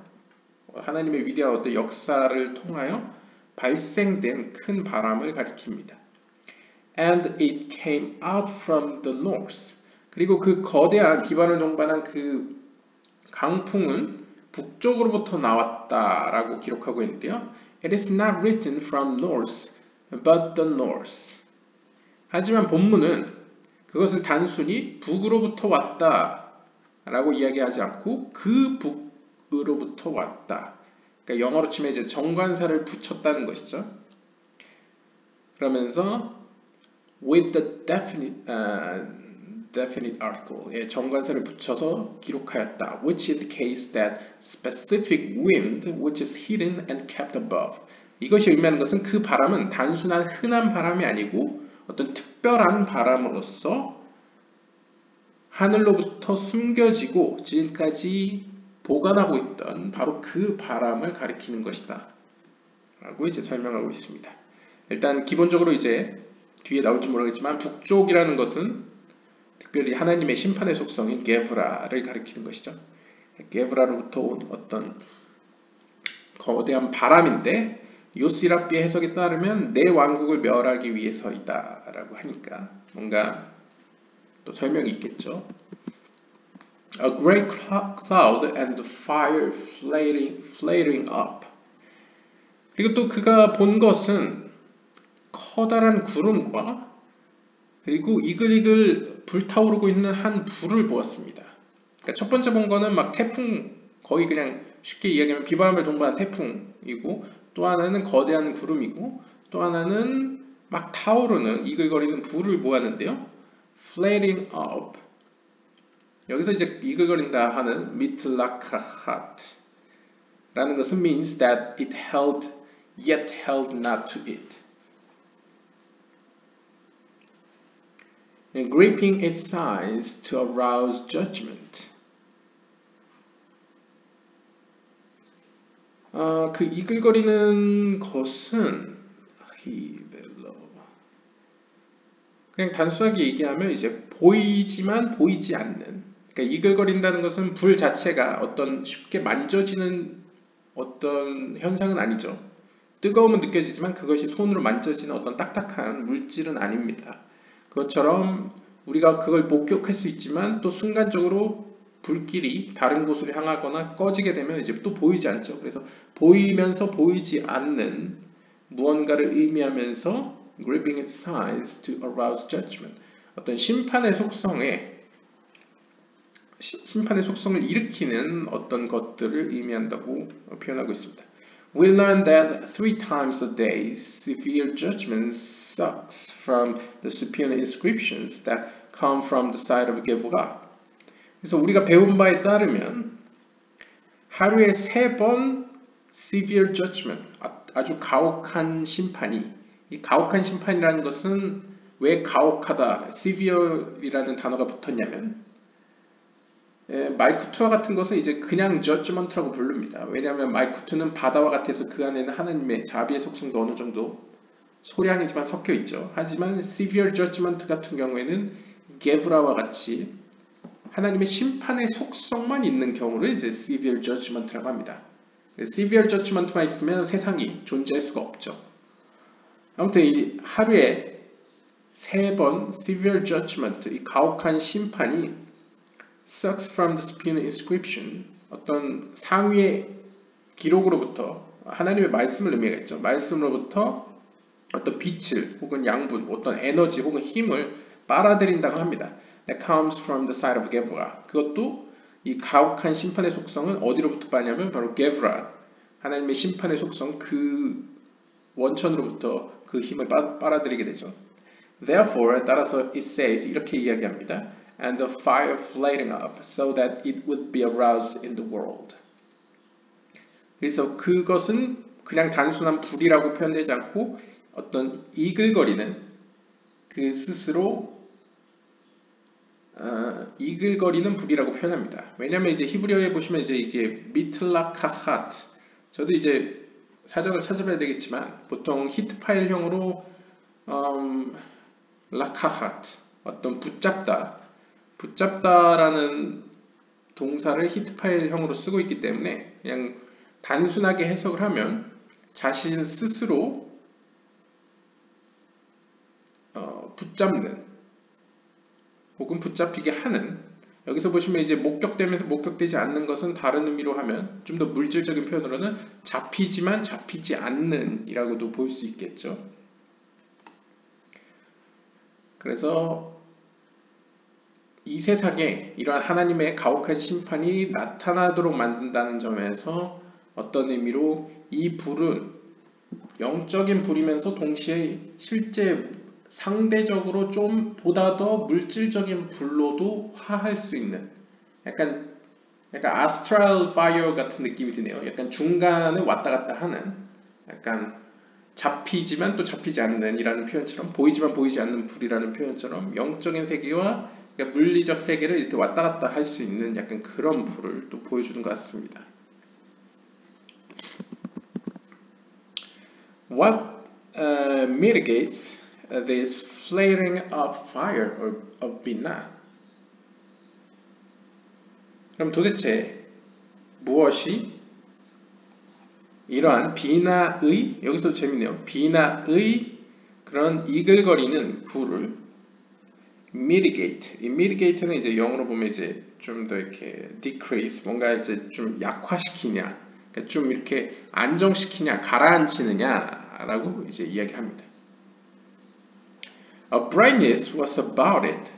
A: 하나님의 위대한 어떤 역사를 통하여 발생된 큰 바람을 가리킵니다. And it came out from the north. 그리고 그 거대한 비바람을 동반한 그 강풍은 북쪽으로부터 나왔다라고 기록하고 있는데요. It is not written from north, but the north. 하지만 본문은 그것을 단순히 북으로부터 왔다라고 이야기하지 않고 그 북으로부터 왔다. 그러니까 영어로 치면 이제 정관사를 붙였다는 것이죠. 그러면서 with the definite article, 예, 정관사를 붙여서 기록하였다. Which indicates that specific wind which is hidden and kept above. 이것이 의미하는 것은 그 바람은 단순한 흔한 바람이 아니고 어떤 특별한 바람으로서 하늘로부터 숨겨지고 지금까지 보관하고 있던 바로 그 바람을 가리키는 것이다 라고 이제 설명하고 있습니다. 일단 기본적으로 이제 뒤에 나올지 모르겠지만 북쪽이라는 것은 특별히 하나님의 심판의 속성인 게브라를 가리키는 것이죠. 게브라로부터 온 어떤 거대한 바람인데 요시라비의 해석에 따르면 내 왕국을 멸하기 위해서이다 라고 하니까 뭔가 또 설명이 있겠죠. A great cloud and fire flaring up. 그리고 또 그가 본 것은 커다란 구름과 그리고 이글이글 불타오르고 있는 한 불을 보았습니다. 그러니까 첫 번째 본 거는 막 태풍, 거의 그냥 쉽게 이야기하면 비바람을 동반한 태풍이고, 또 하나는 거대한 구름이고, 또 하나는 막 타오르는 이글거리는 불을 보았는데요. Flaring up. 여기서 이제 이글거린다 하는 미틀라카핫 라는 것은 means that it held yet held not to it. And gripping its sides to arouse judgment. 그 이글거리는 것은 그냥 단순하게 얘기하면 이제 보이지만 보이지 않는, 그러니까 이글거린다는 것은 불 자체가 어떤 쉽게 만져지는 어떤 현상은 아니죠. 뜨거움은 느껴지지만 그것이 손으로 만져지는 어떤 딱딱한 물질은 아닙니다. 그것처럼 우리가 그걸 목격할 수 있지만 또 순간적으로 불길이 다른 곳으로 향하거나 꺼지게 되면 이제 또 보이지 않죠. 그래서 보이면서 보이지 않는 무언가를 의미하면서 gripping its sides to arouse judgment. 어떤 심판의 속성을 일으키는 어떤 것들을 의미한다고 표현하고 있습니다. We learn that 3 times a day severe judgment sucks from the superior inscriptions that come from the side of Gevurah. 그래서 우리가 배운 바에 따르면 하루에 3번 severe judgment, 아주 가혹한 심판이, 이 가혹한 심판이라는 것은 왜 가혹하다, severe이라는 단어가 붙었냐면 말쿠트와 같은 것은 이제 그냥 judgment라고 부릅니다. 왜냐하면 말쿠트는 바다와 같아서 그 안에는 하나님의 자비의 속성도 어느 정도 소량이지만 섞여 있죠. 하지만 severe judgment 같은 경우에는 게브라와 같이 하나님의 심판의 속성만 있는 경우를 이제 severe judgment라고 합니다. severe judgment만 있으면 세상이 존재할 수가 없죠. 아무튼 이 하루에 3번 severe judgment, 이 가혹한 심판이 sucks from the superior inscription, 어떤 상위의 기록으로부터 하나님의 말씀을 의미하겠죠. 말씀으로부터 어떤 빛을 혹은 양분, 어떤 에너지 혹은 힘을 빨아들인다고 합니다. That comes from the side of Gevra. 그것도 이 가혹한 심판의 속성은 어디로부터 빠냐면 바로 Gevra, 하나님의 심판의 속성 그 원천으로부터 그 힘을 빨아들이게 되죠. Therefore, 따라서 it says 이렇게 이야기합니다. And the fire flaring up so that it would be aroused in the world. 그래서 그것은 그냥 단순한 불이라고 표현되지 않고 어떤 이글거리는 그 스스로 이글거리는 불이라고 표현합니다. 왜냐하면 이제 히브리어에 보시면 이제 이게 미틀라카핫, 저도 이제 사전을 찾아봐야 되겠지만 보통 히트 파일형으로 라카핫, 어떤 붙잡다라는 동사를 히트 파일형으로 쓰고 있기 때문에 그냥 단순하게 해석을 하면 자신 스스로 붙잡는 혹은 붙잡히게 하는, 여기서 보시면 이제 목격되면서 목격되지 않는 것은 다른 의미로 하면 좀 더 물질적인 표현으로는 잡히지만 잡히지 않는 이라고도 볼 수 있겠죠. 그래서 이 세상에 이러한 하나님의 가혹한 심판이 나타나도록 만든다는 점에서 어떤 의미로 이 불은 영적인 불이면서 동시에 실제 상대적으로 좀 보다 더 물질적인 불로도 화할 수 있는 약간 아스트랄 파이어 같은 느낌이 드네요. 약간 중간에 왔다 갔다 하는, 약간 잡히지만 또 잡히지 않는 이라는 표현처럼, 보이지만 보이지 않는 불이라는 표현처럼 영적인 세계와 물리적 세계를 이렇게 왔다 갔다 할 수 있는 약간 그런 불을 또 보여주는 것 같습니다. What mitigates this flaring up fire of Binah? 그럼 도대체 무엇이 이러한 비나의, 여기서 재밌네요. 비나의 그런 이글거리는 불을 mitigate. 이 mitigate는 이제 영어로 보면 이제 좀 더 이렇게 decrease, 뭔가 이제 좀 약화시키냐, 그러니까 좀 이렇게 안정시키냐, 가라앉히느냐라고 이제 이야기합니다. A brightness was about it.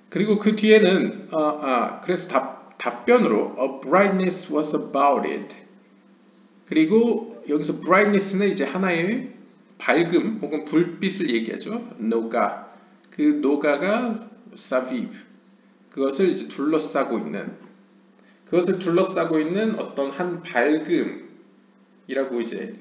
A: 그리고 그 뒤에는 그래서 답변으로 a brightness was about it. 그리고 여기서 brightness는 이제 하나의 밝음 혹은 불빛을 얘기하죠. 노가. 그 노가가 사비브. 그것을 이제 둘러싸고 있는, 어떤 한 밝음이라고 이제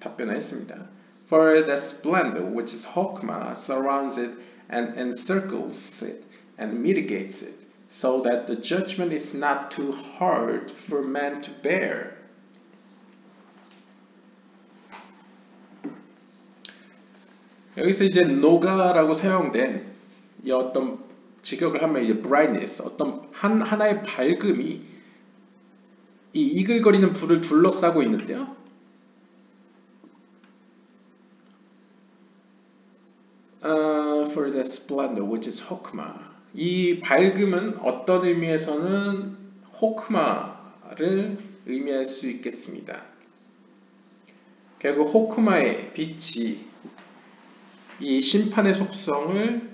A: 답변을 했습니다. For the splendor which is Hokmah surrounds it and encircles it and mitigates it, so that the judgment is not too hard for man to bear. 여기서 이제 노가라고 사용된 이 어떤 직역을 하면 이제 brightness, 어떤 하나의 밝음이 이 이글거리는 불을 둘러싸고 있는데요. For the splendor which is Hokmah. 이 밝음은 어떤 의미에서는 호크마를 의미할 수 있겠습니다. 결국 호크마의 빛이 이 심판의 속성을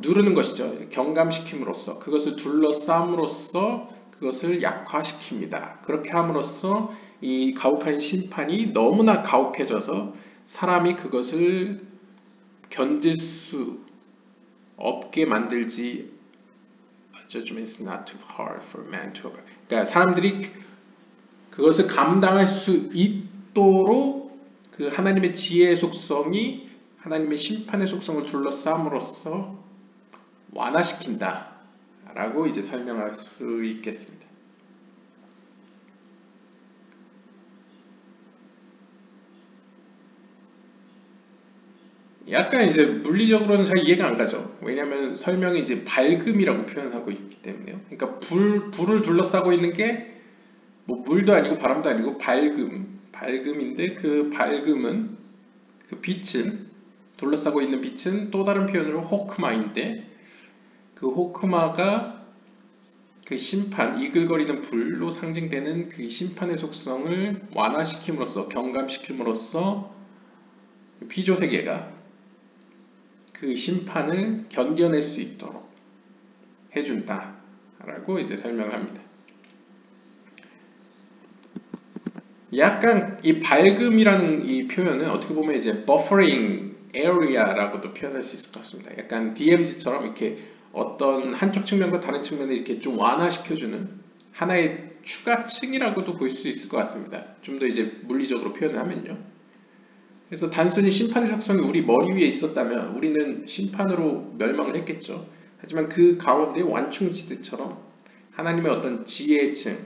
A: 누르는 것이죠. 경감시킴으로써, 그것을 둘러싸움으로써 그것을 약화시킵니다. 그렇게 함으로써 이 가혹한 심판이 너무나 가혹해져서 사람이 그것을 견딜 수 없게 만들지. Judgment is not too hard for man to overcome. 그러니까 사람들이 그것을 감당할 수 있도록 그 하나님의 지혜의 속성이 하나님의 심판의 속성을 둘러싸움으로써 완화시킨다 라고 이제 설명할 수 있겠습니다. 약간 이제 물리적으로는 잘 이해가 안 가죠. 왜냐하면 설명이 이제 밝음이라고 표현하고 있기 때문에요. 그러니까 불을 둘러싸고 있는 게 뭐 물도 아니고 바람도 아니고 밝음인데 그 밝음은, 그 빛은, 둘러싸고 있는 빛은 또 다른 표현으로 호크마인데, 그 호크마가 그 심판, 이글거리는 불로 상징되는 그 심판의 속성을 완화시킴으로써, 경감시킴으로써 피조 세계가 그 심판을 견뎌낼 수 있도록 해준다 라고 이제 설명을 합니다. 약간 이 밝음이라는 이 표현은 어떻게 보면 이제 buffering area라고도 표현할 수 있을 것 같습니다. 약간 DMZ처럼 이렇게 어떤 한쪽 측면과 다른 측면을 이렇게 좀 완화시켜주는 하나의 추가층이라고도 볼 수 있을 것 같습니다. 좀 더 이제 물리적으로 표현을 하면요. 그래서 단순히 심판의 속성이 우리 머리 위에 있었다면 우리는 심판으로 멸망을 했겠죠. 하지만 그 가운데 완충지대처럼 하나님의 어떤 지혜층,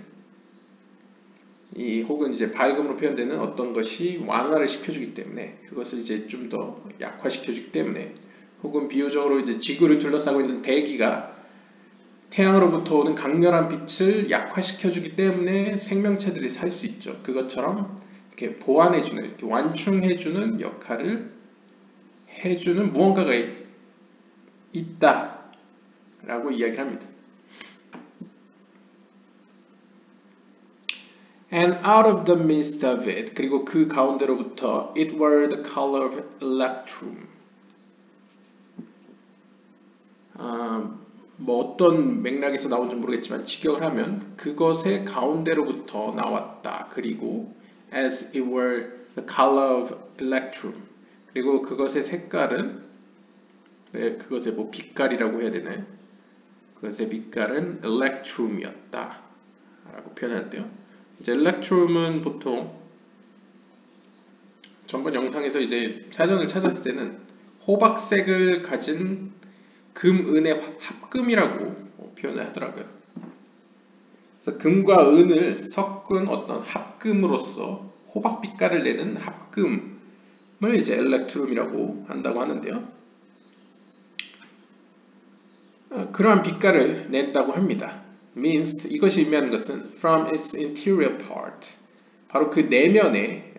A: 혹은 이제 밝음으로 표현되는 어떤 것이 완화를 시켜주기 때문에, 그것을 이제 좀 더 약화시켜주기 때문에, 혹은 비유적으로 이제 지구를 둘러싸고 있는 대기가 태양으로부터 오는 강렬한 빛을 약화시켜주기 때문에 생명체들이 살 수 있죠. 그것처럼 이렇게 보완해주는, 이렇게 완충해주는 역할을 해주는 무언가가 있다라고 이야기를 합니다. And out of the midst of it, 그리고 그 가운데로부터 it were the color of electrum. 뭐 어떤 맥락에서 나온지 모르겠지만 직역을 하면 그것의 가운데로부터 나왔다. 그리고 as it were the color of electrum. 그리고 그것의 색깔은, 그것의 뭐 빛깔이라고 해야 되나요? 그것의 빛깔은 electrum이었다 라고 표현하는데요. 이제 electrum은 보통 전번 영상에서 이제 사전을 찾았을 때는 호박색을 가진 금, 은의 합금이라고 표현을 하더라고요. 그래서 금과 은을 섞은 어떤 합금으로서 호박 빛깔을 내는 합금을 이제 electrum이라고 한다고 하는데요. 그러한 빛깔을 낸다고 합니다. means, 이것이 의미하는 것은 from its interior part, 바로 그 내면의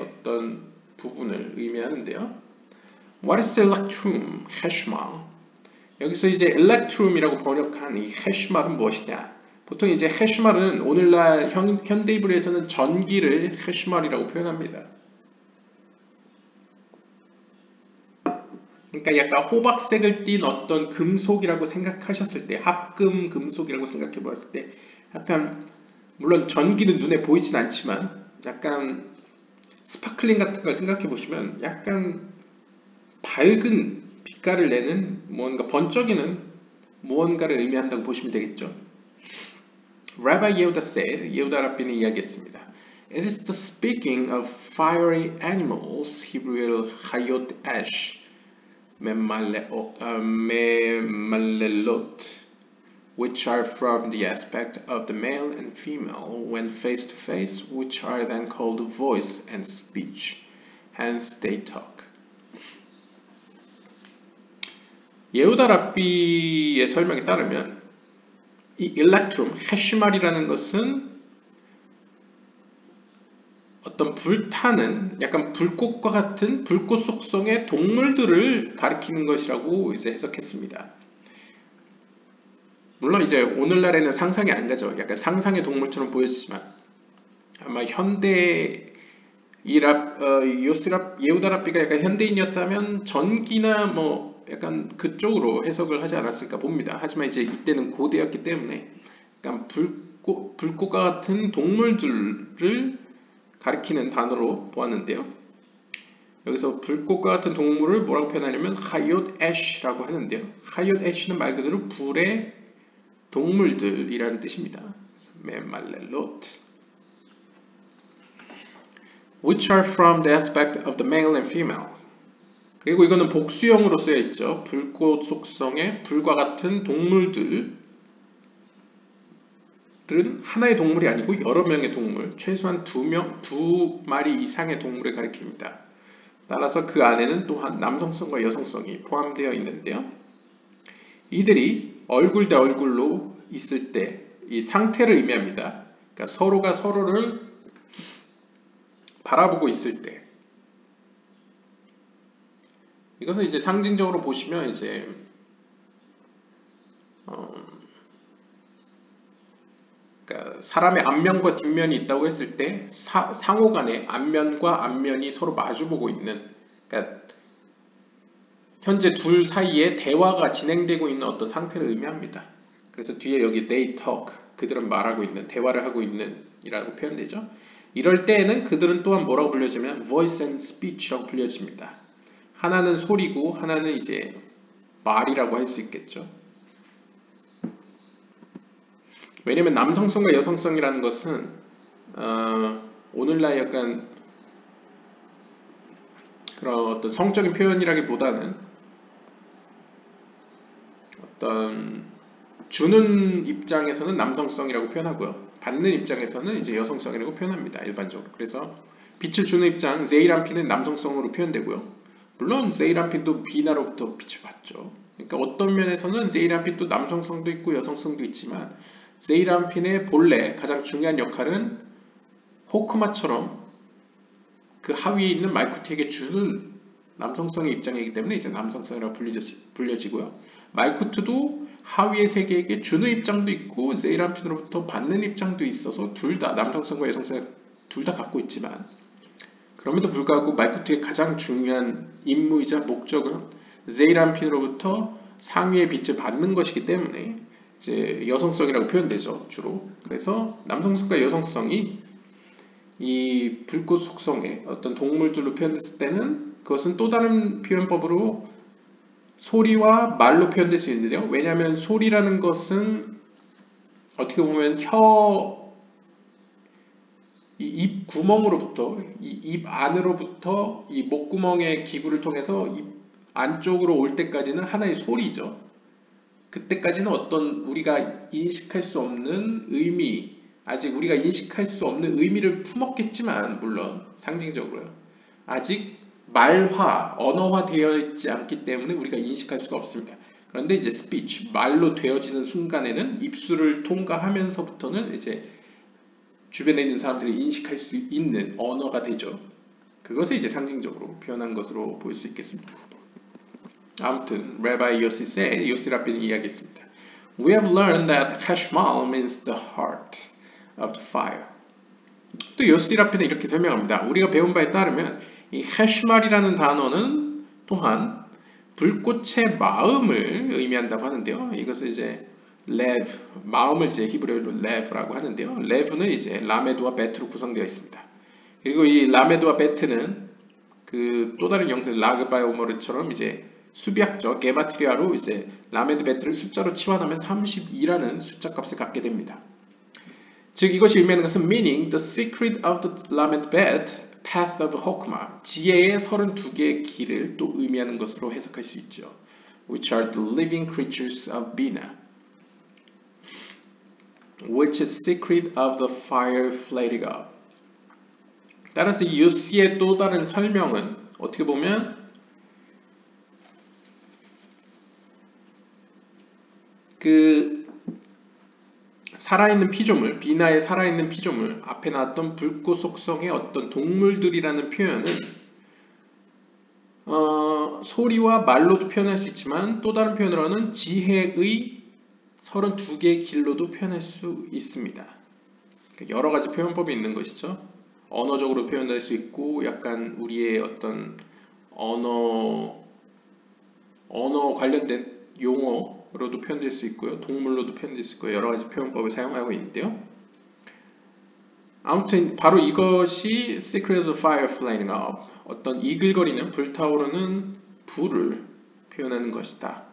A: 어떤 부분을 의미하는데요. What is electrum? 해슈말. 여기서 이제 electrum이라고 번역한 이 해슈말은 무엇이냐? 보통 이제 해슈말은 오늘날 현대 이브리에서는 전기를 해슈말이라고 표현합니다. 그러니까 약간 호박색을 띤 어떤 금속이라고 생각하셨을 때, 합금 금속이라고 생각해 보았을 때, 약간 물론 전기는 눈에 보이진 않지만 약간 스파클링 같은 걸 생각해 보시면 약간 밝은 빛깔을 내는 무언가, 번쩍이는 무언가를 의미한다고 보시면 되겠죠. Rabbi Yehuda said, 예후다 랍비는 이야기했습니다. It is the speaking of fiery animals, Hebrew hayot ash, memalelot, which are from the aspect of the male and female when face to face, which are then called voice and speech. Hence they talk. 예후다 랍비의 설명에 따르면 이 일렉트룸, 해슈말이라는 것은 어떤 불타는 약간 불꽃과 같은 불꽃 속성의 동물들을 가리키는 것이라고 이제 해석했습니다. 물론 이제 오늘날에는 상상이 안 가죠. 약간 상상의 동물처럼 보여지지만 아마 현대 예후다 랍비가 약간 현대인이었다면 전기나 뭐 약간 그쪽으로 해석을 하지 않았을까 봅니다. 하지만 이제 이때는 고대였기 때문에 약간 불꽃과 같은 동물들을 가리키는 단어로 보았는데요. 여기서 불꽃과 같은 동물을 뭐라고 표현하냐면 하얏 애쉬라고 하는데요. 하얏 애쉬는 말 그대로 불의 동물들이라는 뜻입니다. 메말렐롯, which are from the aspect of the male and female. 그리고 이거는 복수형으로 쓰여 있죠. 불꽃 속성의 불과 같은 동물들은 하나의 동물이 아니고 여러 명의 동물, 최소한 두 마리 이상의 동물을 가리킵니다. 따라서 그 안에는 또한 남성성과 여성성이 포함되어 있는데요. 이들이 얼굴 대 얼굴로 있을 때 이 상태를 의미합니다. 그러니까 서로가 서로를 바라보고 있을 때, 이것은 이제 상징적으로 보시면 이제 사람의 앞면과 뒷면이 있다고 했을 때 상호 간에 앞면과 앞면이 서로 마주보고 있는, 그러니까 현재 둘 사이에 대화가 진행되고 있는 어떤 상태를 의미합니다. 그래서 뒤에 여기 they talk, 그들은 말하고 있는, 대화를 하고 있는 이라고 표현되죠. 이럴 때에는 그들은 또한 뭐라고 불려지면 voice and speech라고 불려집니다. 하나는 소리고 하나는 이제 말이라고 할 수 있겠죠. 왜냐면 남성성과 여성성이라는 것은 오늘날 약간 그런 어떤 성적인 표현이라기보다는 어떤 주는 입장에서는 남성성이라고 표현하고요. 받는 입장에서는 이제 여성성이라고 표현합니다. 일반적으로. 그래서 빛을 주는 입장, 제이람핀은 남성성으로 표현되고요. 물론 제이람핀도 비나로부터 빛을 받죠. 그러니까 어떤 면에서는 제이람핀도 남성성도 있고 여성성도 있지만 제이람핀의 본래 가장 중요한 역할은 호크마처럼 그 하위에 있는 말쿠트에게 주는 남성성의 입장이기 때문에 이제 남성성이라고 불려지고요. 말쿠트도 하위의 세계에게 주는 입장도 있고 제이람핀으로부터 받는 입장도 있어서 둘 다 남성성과 여성성을 둘 다 갖고 있지만 그럼에도 불구하고 말쿠트의 가장 중요한 임무이자 목적은 제이람핀으로부터 상위의 빛을 받는 것이기 때문에 이제 여성성이라고 표현되죠, 주로. 그래서 남성성과 여성성이 이 불꽃 속성의 어떤 동물들로 표현됐을 때는 그것은 또 다른 표현법으로 소리와 말로 표현될 수 있는데요. 왜냐하면 소리라는 것은 어떻게 보면 이 입 구멍으로부터, 이 입 안으로부터 이 목구멍의 기구를 통해서 입 안쪽으로 올 때까지는 하나의 소리죠. 그때까지는 어떤 우리가 인식할 수 없는 의미, 아직 우리가 인식할 수 없는 의미를 품었겠지만, 물론 상징적으로요. 아직 말화, 언어화 되어 있지 않기 때문에 우리가 인식할 수가 없습니다. 그런데 이제 speech, 말로 되어지는 순간에는 입술을 통과하면서부터는 이제 주변에 있는 사람들이 인식할 수 있는 언어가 되죠. 그것을 이제 상징적으로 표현한 것으로 볼 수 있겠습니다. 아무튼 Rabbi Yossi said, 요시 라빈이 이야기했습니다. We have learned that Hashmal means the heart of the fire. 또 요시 라빈은 이렇게 설명합니다. 우리가 배운 바에 따르면 이 해시말이라는 단어는 또한 불꽃의 마음을 의미한다고 하는데요. 이것을 이제 레브, 마음을 이제 히브리어로 레브라고 하는데요. 레브는 이제 라메드와 베트로 구성되어 있습니다. 그리고 이 라메드와 베트는 그 또 다른 영상 라그바이오머르처럼 이제 수비학적 게마트리아로 이제 라메드 베트를 숫자로 치환하면 32라는 숫자 값을 갖게 됩니다. 즉 이것이 의미하는 것은 meaning the secret of the lamed bet path of Hokmah, 지혜의 32개의 길을 또 의미하는 것으로 해석할 수 있죠. which are the living creatures of Bina, which is secret of the fire flaring up. 따라서 이 요시의 또 다른 설명은 어떻게 보면 그 살아있는 피조물, 비나의 살아있는 피조물, 앞에 나왔던 불꽃 속성의 어떤 동물들이라는 표현은 소리와 말로도 표현할 수 있지만 또 다른 표현으로는 지혜의 32개의 길로도 표현할 수 있습니다. 여러 가지 표현법이 있는 것이죠. 언어적으로 표현할 수 있고 약간 우리의 어떤 언어 관련된 용어로도 표현될 수 있고요. 동물로도 표현될 수 있고요. 여러 가지 표현법을 사용하고 있는데요. 아무튼 바로 이것이 Secret of the Fire Flaming Up, 어떤 이글거리는 불타오르는 불을 표현하는 것이다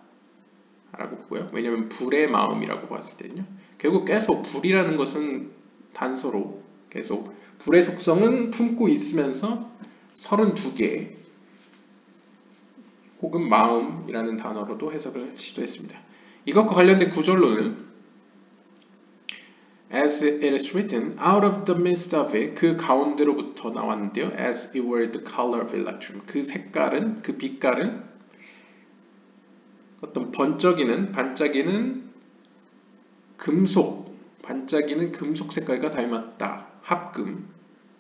A: 라고 보고요. 왜냐하면 불의 마음이라고 봤을 때는요. 결국 계속 불이라는 것은 단서로 계속 불의 속성은 품고 있으면서 32개 혹은 마음이라는 단어로도 해석을 시도했습니다. 이것과 관련된 구절로는 As it is written, out of the midst of it, 그 가운데로부터 나왔는데요. As it were the color of electrum, 그 색깔은, 그 빛깔은 어떤 반짝이는 금속, 반짝이는 금속 색깔과 닮았다. 합금,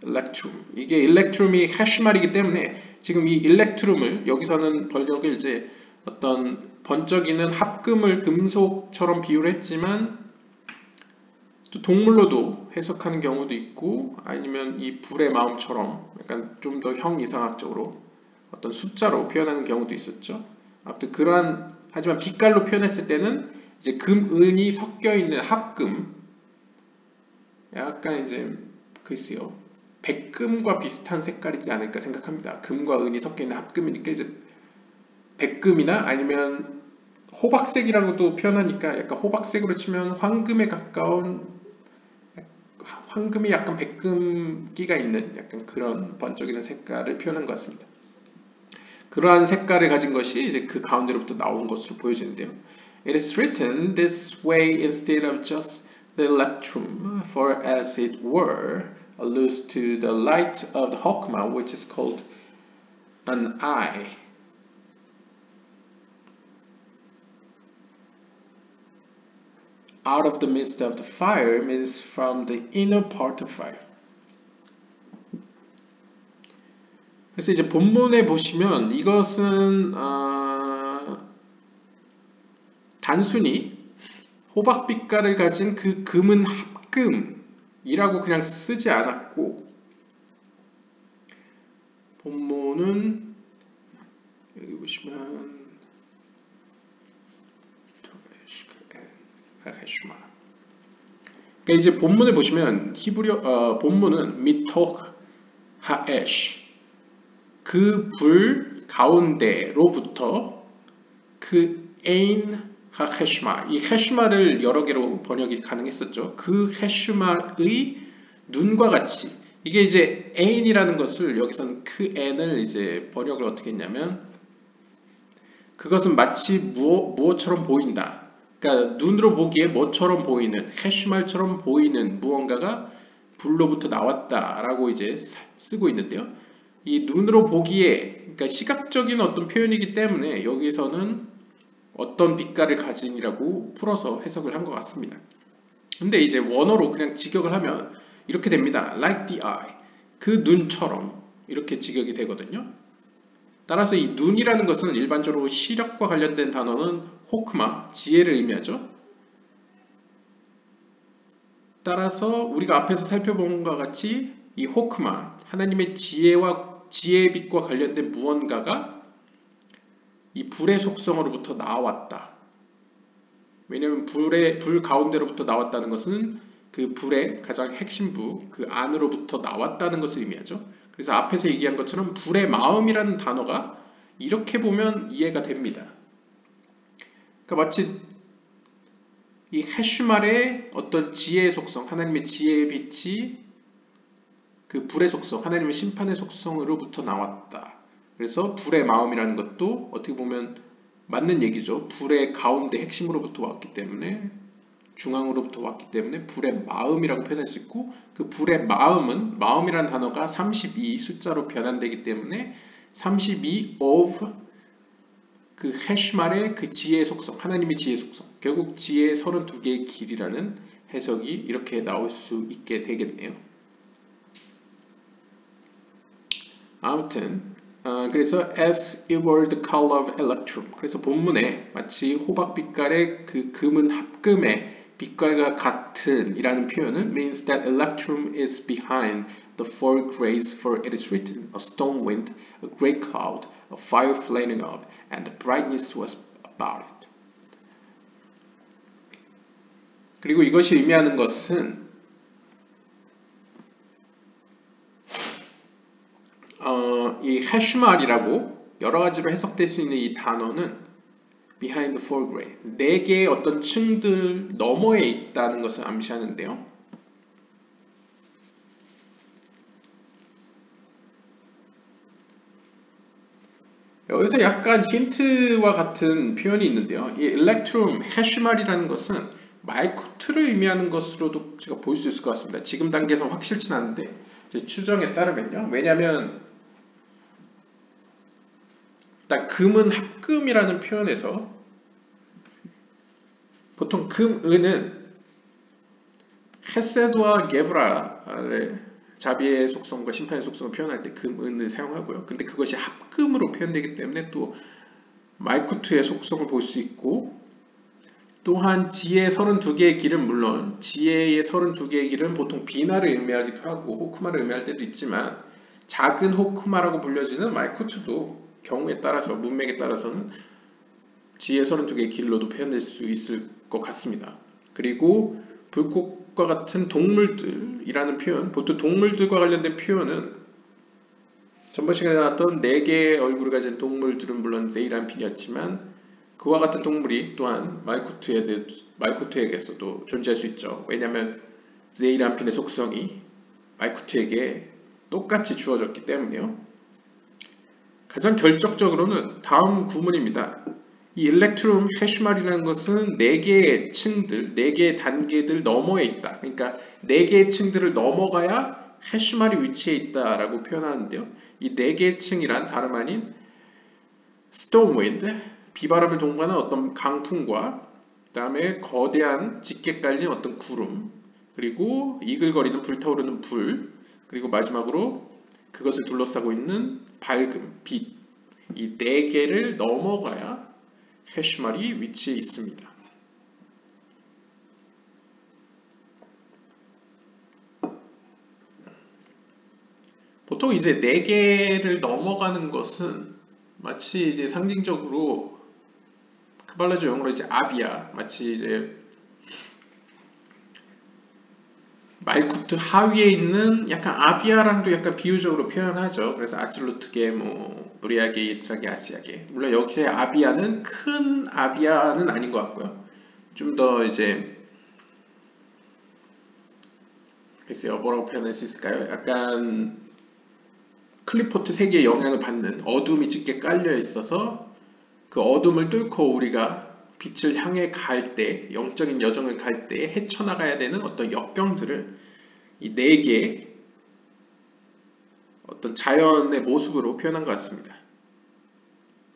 A: electrum. 이게 electrum이 해시말이기 때문에 지금 이 electrum을 여기서는 번역을 이제 어떤 번쩍이는 합금을 금속처럼 비유를 했지만 또 동물로도 해석하는 경우도 있고 아니면 이 불의 마음처럼 약간 좀 더 형이상학적으로 어떤 숫자로 표현하는 경우도 있었죠. 아무튼 그러한 하지만 빛깔로 표현했을 때는 이제 금, 은이 섞여 있는 합금 약간 이제 글쎄요 백금과 비슷한 색깔이지 않을까 생각합니다. 금과 은이 섞여 있는 합금이니까 이제 백금이나 아니면 호박색이라고도 표현하니까 약간 호박색으로 치면 황금에 가까운 황금이 약간 백금기가 있는 약간 그런 번쩍이는 색깔을 표현한 것 같습니다. 그러한 색깔을 가진 것이 이제 그 가운데로부터 나온 것으로 보여지는데요. It is written this way instead of just the electrum, for as it were alludes to the light of the Hokmah, which is called an eye. Out of the midst of the fire means from the inner part of fire. 그래서 이제 본문에 보시면 이것은 단순히 호박 빛깔을 가진 그 금은 합금이라고 그냥 쓰지 않았고 본문은 여기 보시면 그러니까 이제 본문을 보시면 히브리어 본문은 미토크 하에쉬 그 불 가운데로부터 그 에인 하헤슈마 이 헤슈마를 여러 개로 번역이 가능했었죠. 그 헤슈마의 눈과 같이 이게 이제 에인이라는 것을 여기서는 그 엔을 이제 번역을 어떻게 했냐면 그것은 마치 무엇처럼 보인다. 그러니까 눈으로 보기에 뭐처럼 보이는 헤슈말처럼 보이는 무언가가 불로부터 나왔다라고 이제 쓰고 있는데요. 이 눈으로 보기에 그러니까 시각적인 어떤 표현이기 때문에 여기서는 어떤 빛깔을 가진이라고 풀어서 해석을 한 것 같습니다. 근데 이제 원어로 그냥 직역을 하면 이렇게 됩니다. Like the eye. 그 눈처럼 이렇게 직역이 되거든요. 따라서 이 눈이라는 것은 일반적으로 시력과 관련된 단어는 호크마, 지혜를 의미하죠. 따라서 우리가 앞에서 살펴본 것과 같이 이 호크마, 하나님의 지혜의 빛과 관련된 무언가가 이 불의 속성으로부터 나왔다. 왜냐하면 불 가운데로부터 나왔다는 것은 그 불의 가장 핵심부, 그 안으로부터 나왔다는 것을 의미하죠. 그래서 앞에서 얘기한 것처럼 불의 마음이라는 단어가 이렇게 보면 이해가 됩니다. 그러니까 마치 이 헤슈말의 어떤 지혜의 속성, 하나님의 지혜의 빛이 그 불의 속성, 하나님의 심판의 속성으로부터 나왔다. 그래서 불의 마음이라는 것도 어떻게 보면 맞는 얘기죠. 불의 가운데 핵심으로부터 왔기 때문에 중앙으로부터 왔기 때문에 불의 마음이라고 표현할 수 있고 그 불의 마음이라는 단어가 32 숫자로 변환되기 때문에 32 of 그 헤슈말의 그 지혜의 속성, 하나님의 지혜의 속성 결국 지혜의 32개의 길이라는 해석이 이렇게 나올 수 있게 되겠네요. 아무튼 그래서 as it were the color of electrum 그래서 본문에 마치 호박 빛깔의 그 금은 합금의 빛깔과 같은 이라는 표현은 means that electrum is behind the four grays for it is written a storm wind, a great cloud, a fire flaming up and the brightness was about it. 그리고 이것이 의미하는 것은 이 헤슈말이라고 여러 가지로 해석될 수 있는 이 단어는 behind the four gray, 네 개의 어떤 층들 너머에 있다는 것을 암시하는데요. 여기서 약간 힌트와 같은 표현이 있는데요. 이 electrum, 헤슈말이라는 것은 말쿠트를 의미하는 것으로도 제가 볼 수 있을 것 같습니다. 지금 단계에서 확실치 않은데 제 추정에 따르면요. 왜냐하면 일단 금은 합금이라는 표현에서 보통 금, 은은 헤세드와 게브라를 자비의 속성과 심판의 속성을 표현할 때 금, 은을 사용하고요. 근데 그것이 합금으로 표현되기 때문에 또 말쿠트의 속성을 볼 수 있고 또한 지혜의 32개의 길은 물론 지혜의 32개의 길은 보통 비나를 의미하기도 하고 호크마를 의미할 때도 있지만 작은 호크마라고 불려지는 말쿠트도 경우에 따라서 문맥에 따라서는 지혜의 32개의 길로도 표현될 수 있을 것 같습니다. 그리고 불꽃과 같은 동물들이라는 표현, 보통 동물들과 관련된 표현은 전번 시간에 나왔던 4개의 얼굴을 가진 동물들은 물론 세이란핀이었지만 그와 같은 동물이 또한 말쿠트에게서도 존재할 수 있죠. 왜냐하면 세이란핀의 속성이 말쿠트에게 똑같이 주어졌기 때문에요. 가장 결정적으로는 다음 구문입니다. 이 일렉트룸 해슈말이라는 것은 4개의 층들, 4개의 단계들 너머에 있다. 그러니까 4개의 층들을 넘어가야 해슈말이 위치해 있다라고 표현하는데요. 이 4개의 층이란 다름 아닌 스톰윈드, 비바람을 동반한 어떤 강풍과 그 다음에 거대한 짙게 깔린 어떤 구름, 그리고 이글거리는 불타오르는 불, 그리고 마지막으로 그것을 둘러싸고 있는 밝음, 빛, 이 4개를 넘어가야 해슈말이 위치해 있습니다. 보통 이제 4개를 넘어가는 것은 마치 이제 상징적으로 카발라조 용어로 이제 아비아, 마치 이제 말쿠트 하위에 있는 약간 아비아랑도 약간 비유적으로 표현하죠. 그래서 아질루트계, 뭐 무리아계, 이트라계, 아시아계. 물론 여기서의 아비아는 큰 아비아는 아닌 것 같고요. 좀 더 이제 글쎄요, 뭐라고 표현할 수 있을까요? 약간 클리포트 세계의 영향을 받는 어둠이 짙게 깔려 있어서 그 어둠을 뚫고 우리가 빛을 향해 갈 때, 영적인 여정을 갈 때 헤쳐나가야 되는 어떤 역경들을 이 4개의 어떤 자연의 모습으로 표현한 것 같습니다.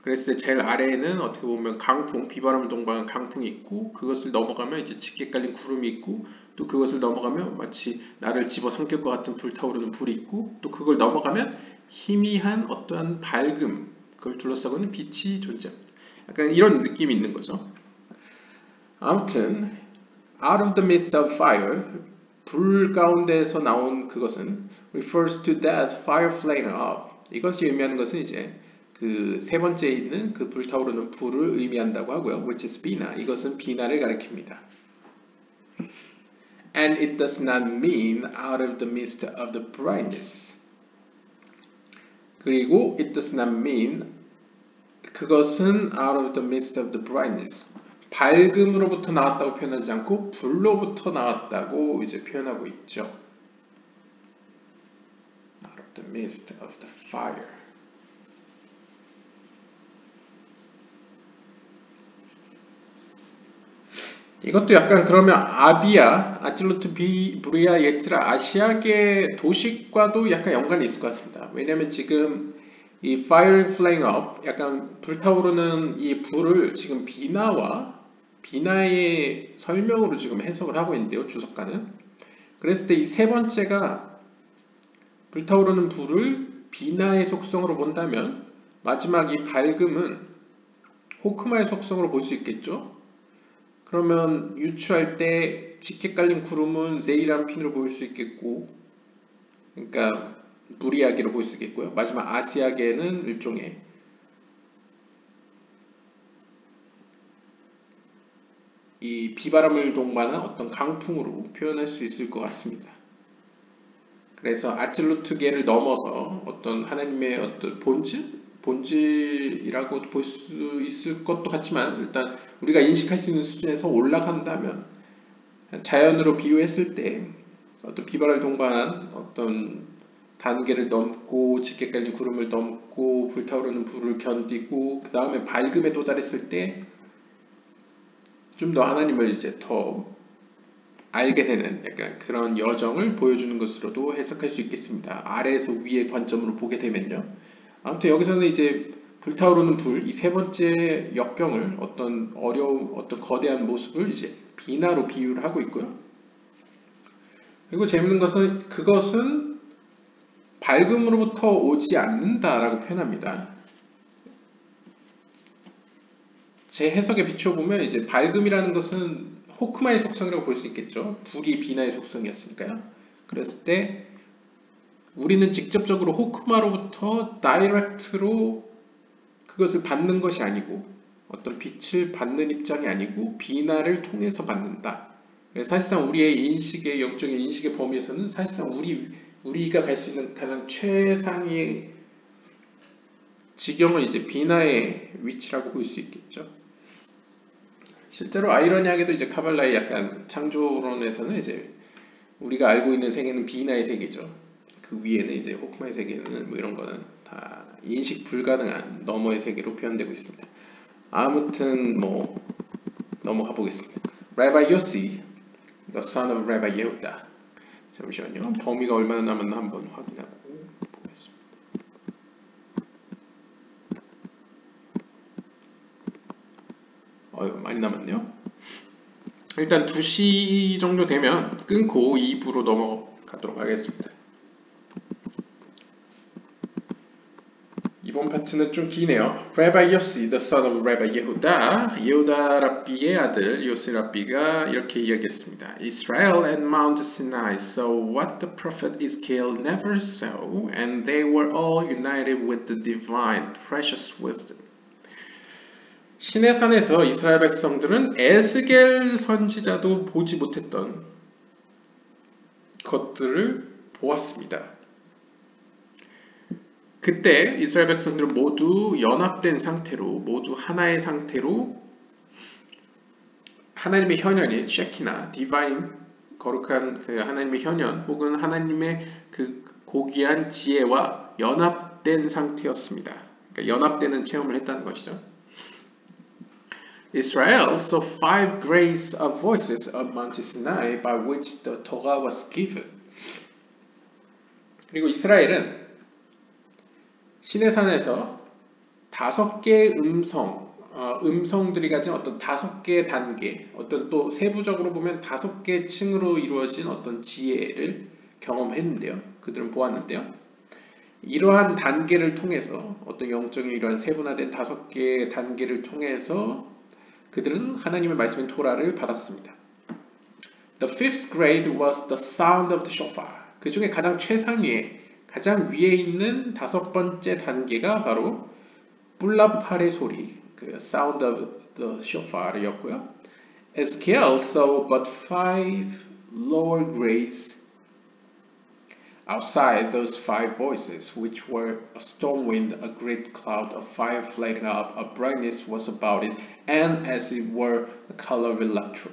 A: 그랬을 때 제일 아래에는 어떻게 보면 강풍, 비바람을 동반한 강풍이 있고 그것을 넘어가면 이제 짙게 깔린 구름이 있고 또 그것을 넘어가면 마치 나를 집어삼킬 것 같은 불타오르는 불이 있고 또 그걸 넘어가면 희미한 어떠한 밝음, 그걸 둘러싸고 있는 빛이 존재합니다. 약간 이런 느낌이 있는 거죠. 아무튼 out of the midst of fire, 불 가운데에서 나온 그것은 refers to that fire flame up. 이것이 의미하는 것은 이제 그 세 번째에 있는 그 불타오르는 불을 의미한다고 하고요. which is 비나. 이것은 비나를 가리킵니다. And it does not mean out of the midst of the brightness. 그리고 it does not mean 그것은 out of the midst of the brightness. 밝음으로부터 나왔다고 표현하지 않고 불로부터 나왔다고 이제 표현하고 있죠. Out of the midst of the fire. 이것도 약간 그러면 아비아, 아질루트, 브리아, 예트라, 아시아계 도식과도 약간 연관이 있을 것 같습니다. 왜냐하면 지금 이 fire flame up, 약간 불타오르는 이 불을 지금 비나의 설명으로 지금 해석을 하고 있는데요, 주석가는. 그랬을 때 이 세 번째가 불타오르는 불을 비나의 속성으로 본다면 마지막 이 밝음은 호크마의 속성으로 볼 수 있겠죠. 그러면 유추할 때 짙게 깔린 구름은 세이란핀으로 보일 수 있겠고, 그러니까 무리아기로 보일 수 있겠고요. 마지막 아시아계는 일종의 이 비바람을 동반한 어떤 강풍으로 표현할 수 있을 것 같습니다. 그래서 아질루트계를 넘어서 어떤 하나님의 어떤 본질이라고 볼 수 있을 것도 같지만 일단 우리가 인식할 수 있는 수준에서 올라간다면 자연으로 비유했을 때 어떤 비바람을 동반한 어떤 단계를 넘고 짙게 깔린 구름을 넘고 불타오르는 불을 견디고 그 다음에 밝음에 도달했을 때 좀 더 하나님을 이제 더 알게 되는 약간 그런 여정을 보여주는 것으로도 해석할 수 있겠습니다. 아래에서 위의 관점으로 보게 되면요. 아무튼 여기서는 이제 불타오르는 불, 이 세 번째 역경을 어떤 어려움, 어떤 거대한 모습을 이제 비나로 비유를 하고 있고요. 그리고 재밌는 것은 그것은 밝음으로부터 오지 않는다라고 표현합니다. 제 해석에 비춰보면 이제 밝음이라는 것은 호크마의 속성이라고 볼 수 있겠죠. 불이 비나의 속성이었으니까요. 그랬을 때 우리는 직접적으로 호크마로부터 다이렉트로 그것을 받는 것이 아니고 어떤 빛을 받는 입장이 아니고 비나를 통해서 받는다. 그래서 사실상 우리의 인식의 영적인 인식의 범위에서는 사실상 우리가 갈 수 있는 가장 최상의 지경은 이제 비나의 위치라고 볼 수 있겠죠. 실제로 아이러니하게도 이제 카발라의 약간 창조론에서는 이제 우리가 알고 있는 세계는 비나의 세계죠. 그 위에는 이제 호크마의 세계는 뭐 이런 거는 다 인식 불가능한 너머의 세계로 표현되고 있습니다. 아무튼 뭐 넘어가 보겠습니다. Rabbi Yossi, the son of Rabbi Yehuda. 잠시만요. 범위가 얼마나 남았나 한번 확인하고 보겠습니다. 많이 남았네요. 일단 2시 정도 되면 끊고 2부로 넘어가도록 하겠습니다. 이번 파트는 좀 기네요. Rabbi Yossi, the son of Rabbi Yehuda, 예후다 랍비의 아들 요시 랍비가 이렇게 이야기했습니다. Israel and Mount Sinai saw what the prophet Ezekiel never saw, and they were all united with the divine, precious wisdom. 신의 산에서 이스라엘 백성들은 에스겔 선지자도 보지 못했던 것들을 보았습니다. 그때 이스라엘 백성들은 모두 연합된 상태로, 모두 하나의 상태로 하나님의 현현인 셰키나, 디바인, 거룩한 그 하나님의 현현 혹은 하나님의 그 고귀한 지혜와 연합된 상태였습니다. 그러니까 연합되는 체험을 했다는 것이죠. Israel saw 5 grades of voices on Mount Sinai by which the Torah was given. 그리고 이스라엘은 시내산에서 5개의 음성들이 가진 어떤 5개의 단계, 어떤 또 세부적으로 보면 5개의 층으로 이루어진 어떤 지혜를 경험했는데요. 그들은 보았는데요. 이러한 단계를 통해서 어떤 영적인 이러한 세분화된 5개의 단계를 통해서 그들은 하나님의 말씀인 토라를 받았습니다. The fifth grade was the sound of the shofar. 그 중에 가장 최상위에 가장 위에 있는 5번째 단계가 바로 뿔라팔의 소리, 그 sound of the shofar이었고요. Ezekiel saw but 5 lower grades outside those 5 voices, which were a storm wind, a great cloud of fire flaring up, a brightness was about it, and as it were the color of electrum.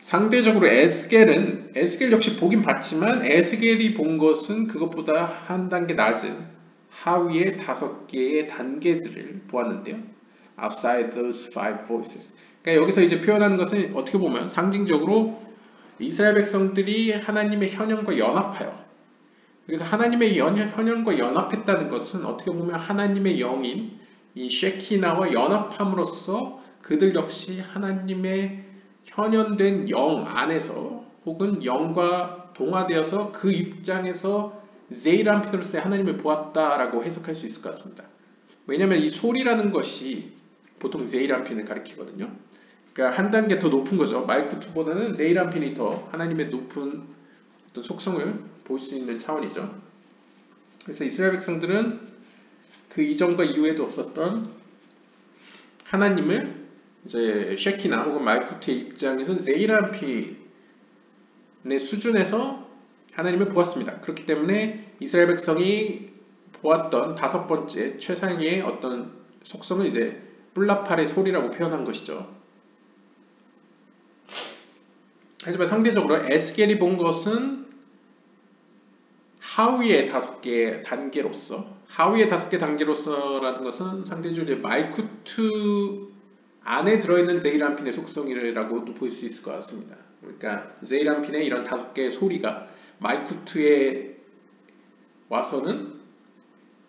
A: 상대적으로 에스겔 역시 보긴 봤지만 에스겔이 본 것은 그것보다 한 단계 낮은 하위의 5개의 단계들을 보았는데요. Outside those 5 voices. 그러니까 여기서 이제 표현하는 것은 어떻게 보면 상징적으로 이스라엘 백성들이 하나님의 현현과 연합하여, 그래서 하나님의 현현과 연합했다는 것은 어떻게 보면 하나님의 영인 이 셰키나와 연합함으로써 그들 역시 하나님의 현현된 영 안에서 혹은 영과 동화되어서 그 입장에서 제이람피노스의 하나님을 보았다라고 해석할 수 있을 것 같습니다. 왜냐하면 이 소리라는 것이 보통 제이람핀을 가리키거든요. 그러니까 한 단계 더 높은 거죠. 말쿠투보다는 제이람핀이 더 하나님의 높은 어떤 속성을 볼 수 있는 차원이죠. 그래서 이스라엘 백성들은 그 이전과 이후에도 없었던 하나님을 이제 셰키나 혹은 말쿠트의 입장에서 제이람핀의 수준에서 하나님을 보았습니다. 그렇기 때문에 이스라엘 백성이 보았던 5번째 최상위의 어떤 속성은 이제 뿔라팔의 소리라고 표현한 것이죠. 하지만 상대적으로 에스겔이 본 것은 하위의 5개 단계로서, 하위의 5개 단계로서라는 것은 상대적으로 말쿠트 안에 들어있는 제이람핀의 속성이라고도 볼 수 있을 것 같습니다. 그러니까 제이람핀의 이런 5개의 소리가 말쿠트에 와서는,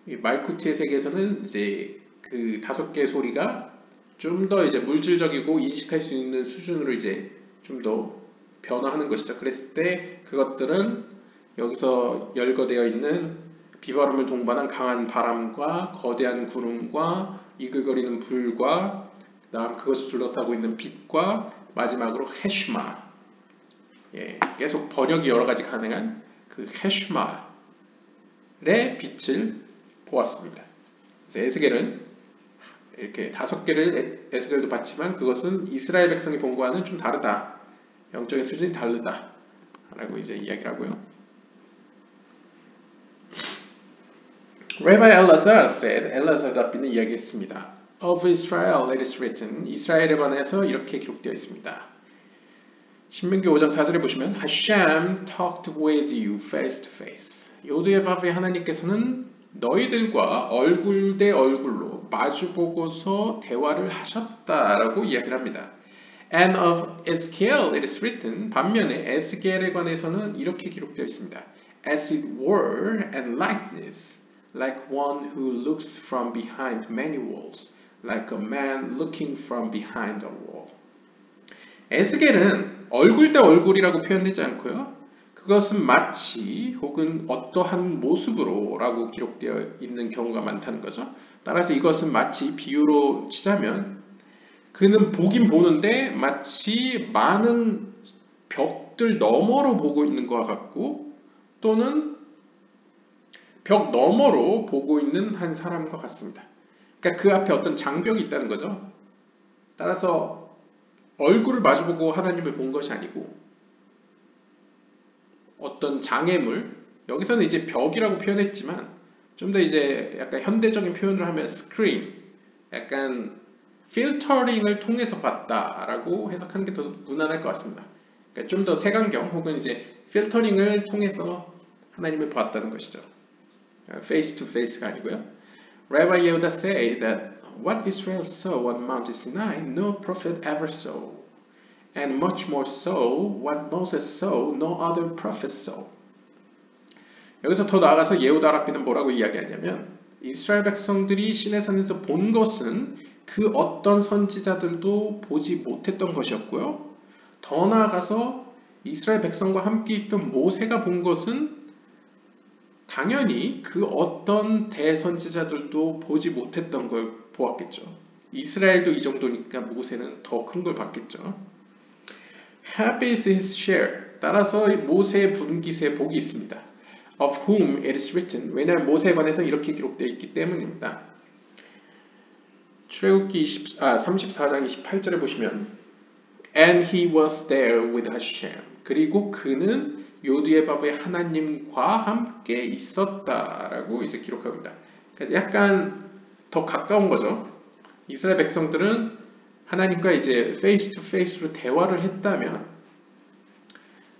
A: 이 말쿠트의 세계에서는 이제 그 5개의 소리가 좀 더 이제 물질적이고 인식할 수 있는 수준으로 이제 좀 더 변화하는 것이죠. 그랬을 때 그것들은 여기서 열거되어 있는 비바람을 동반한 강한 바람과 거대한 구름과 이글거리는 불과 그다음 그것을 둘러싸고 있는 빛과 마지막으로 헤슈마. 예, 계속 번역이 여러 가지 가능한 그 헤슈마의 빛을 보았습니다. 그래서 에스겔은 이렇게 5개를 에스겔도 봤지만 그것은 이스라엘 백성이 본 거와는 좀 다르다. 영적인 수준이 다르다. 라고 이제 이야기를 하고요. Rabbi Elazar said, 엘라जार 랍비는 이야기했습니다. Of Israel it is written, 이스라엘에 관해서 이렇게 기록되어 있습니다. 신명기 5장 4절에 보시면 Hashem talked with you face to face. 요드에바브의 하나님께서는 너희들과 얼굴 대 얼굴로 마주보고서 대화를 하셨다라고 이야기를 합니다. And of Ezekiel it is written, 반면에 에스겔에 관해서는 이렇게 기록되어 있습니다. As it were and likeness, like one who looks from behind many walls, like a man looking from behind a wall. 에스겔은 얼굴 대 얼굴이라고 표현되지 않고요. 그것은 마치 혹은 어떠한 모습으로 라고 기록되어 있는 경우가 많다는 거죠. 따라서 이것은 마치 비유로 치자면 그는 보긴 보는데 마치 많은 벽들 너머로 보고 있는 것 같고 또는 벽 너머로 보고 있는 한 사람과 같습니다. 그러니까 그 앞에 어떤 장벽이 있다는 거죠. 따라서 얼굴을 마주보고 하나님을 본 것이 아니고 어떤 장애물, 여기서는 이제 벽이라고 표현했지만 좀 더 이제 약간 현대적인 표현을 하면 스크린, 약간 필터링을 통해서 봤다라고 해석하는 게 더 무난할 것 같습니다. 그러니까 좀 더 색안경 혹은 이제 필터링을 통해서 하나님을 봤다는 것이죠. Face to face가 아니고요. Rabbi Yehuda said that what Israel saw on Mount Sinai, no prophet ever saw, and much more so what Moses saw, no other prophet saw. 여기서 더 나아가서 예후다 랍비는 뭐라고 이야기하냐면 이스라엘 백성들이 시내산에서 본 것은 그 어떤 선지자들도 보지 못했던 것이었고요. 더 나아가서 이스라엘 백성과 함께 있던 모세가 본 것은 당연히 그 어떤 대선지자들도 보지 못했던 걸 보았겠죠. 이스라엘도 이 정도니까 모세는 더 큰 걸 봤겠죠. Happy is his share. 따라서 모세의 분깃에 복이 있습니다. Of whom it is written. 왜냐하면 모세에 관해서 이렇게 기록되어 있기 때문입니다. 출애굽기 34장 28절에 보시면 And he was there with Hashem. 그리고 그는 요드에바브의 하나님과 함께 있었다라고 이제 기록합니다. 그러니까 약간 더 가까운 거죠. 이스라엘 백성들은 하나님과 이제 페이스 투 페이스로 대화를 했다면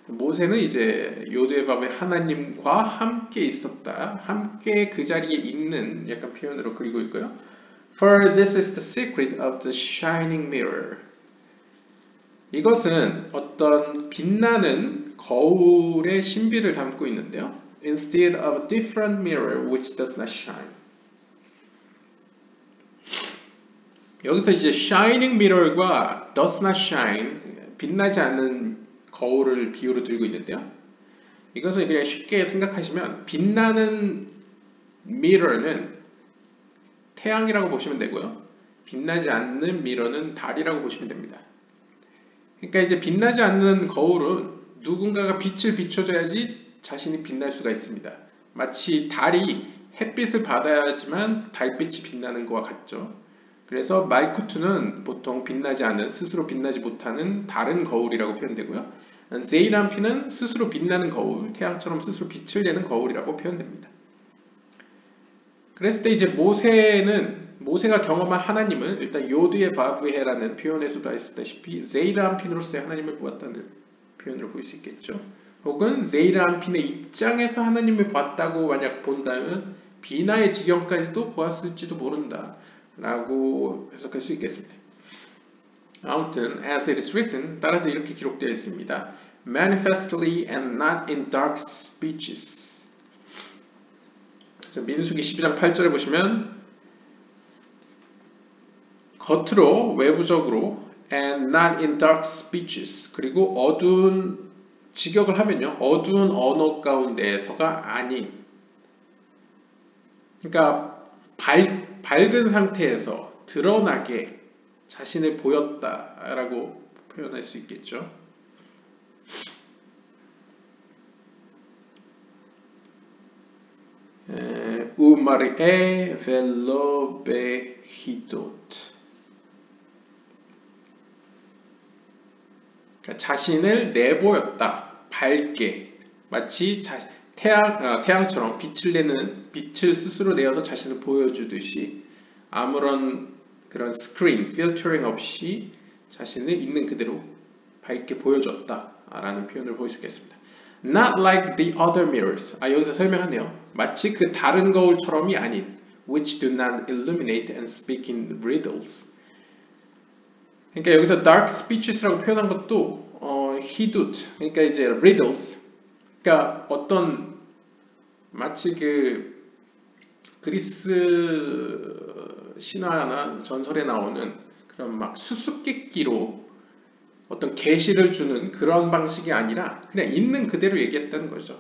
A: 모세는 이제 요드에바브의 하나님과 함께 있었다. 함께 그 자리에 있는 약간 표현으로 그리고 있고요. For this is the secret of the shining mirror. 이것은 어떤 빛나는 거울의 신비를 담고 있는데요. Instead of a different mirror which does not shine. 여기서 이제 shining mirror과 does not shine, 빛나지 않는 거울을 비유로 들고 있는데요. 이것을 그냥 쉽게 생각하시면 빛나는 mirror는 태양이라고 보시면 되고요. 빛나지 않는 mirror는 달이라고 보시면 됩니다. 그러니까 이제 빛나지 않는 거울은 누군가가 빛을 비춰줘야지 자신이 빛날 수가 있습니다. 마치 달이 햇빛을 받아야지만 달빛이 빛나는 것과 같죠. 그래서 말쿠트는 보통 빛나지 않은, 스스로 빛나지 못하는 다른 거울이라고 표현되고요. 제이람피는 스스로 빛나는 거울, 태양처럼 스스로 빛을 내는 거울이라고 표현됩니다. 그랬을 때 이제 모세가 경험한 하나님은 일단 요드의 바브헤라는 표현에서도 했다시피 제이람핀으로서의 하나님을 보았다는 표현으로 볼 수 있겠죠. 혹은 제이람핀의 입장에서 하나님을 봤다고 만약 본다면 비나의 지경까지도 보았을지도 모른다 라고 해석할 수 있겠습니다. 아무튼 as it is written, 따라서 이렇게 기록되어 있습니다. Manifestly and not in dark speeches. 그래서 민수기 12장 8절에 보시면 겉으로 외부적으로 and not in dark speeches. 그리고 어두운 직역을 하면요. 어두운 언어 가운데에서가 아닌. 그러니까 밝은 상태에서 드러나게 자신을 보였다라고 표현할 수 있겠죠. 우마르에 벨로베히도트. 그러니까 자신을 내보였다. 밝게. 마치 태양처럼 빛을 스스로 내어서 자신을 보여주듯이 아무런 그런 스크린, 필터링 없이 자신을 있는 그대로 밝게 보여줬다라는 표현을 볼 수 있겠습니다. Not like the other mirrors. 여기서 설명하네요. 마치 그 다른 거울처럼이 아닌 which do not illuminate and speak in riddles. 그러니까 여기서 dark speeches라고 표현한 것도 hidut, 그러니까 이제 riddles. 그러니까 어떤 마치 그 그리스 신화나 전설에 나오는 그런 막 수수께끼로 어떤 계시를 주는 그런 방식이 아니라 그냥 있는 그대로 얘기했다는 거죠.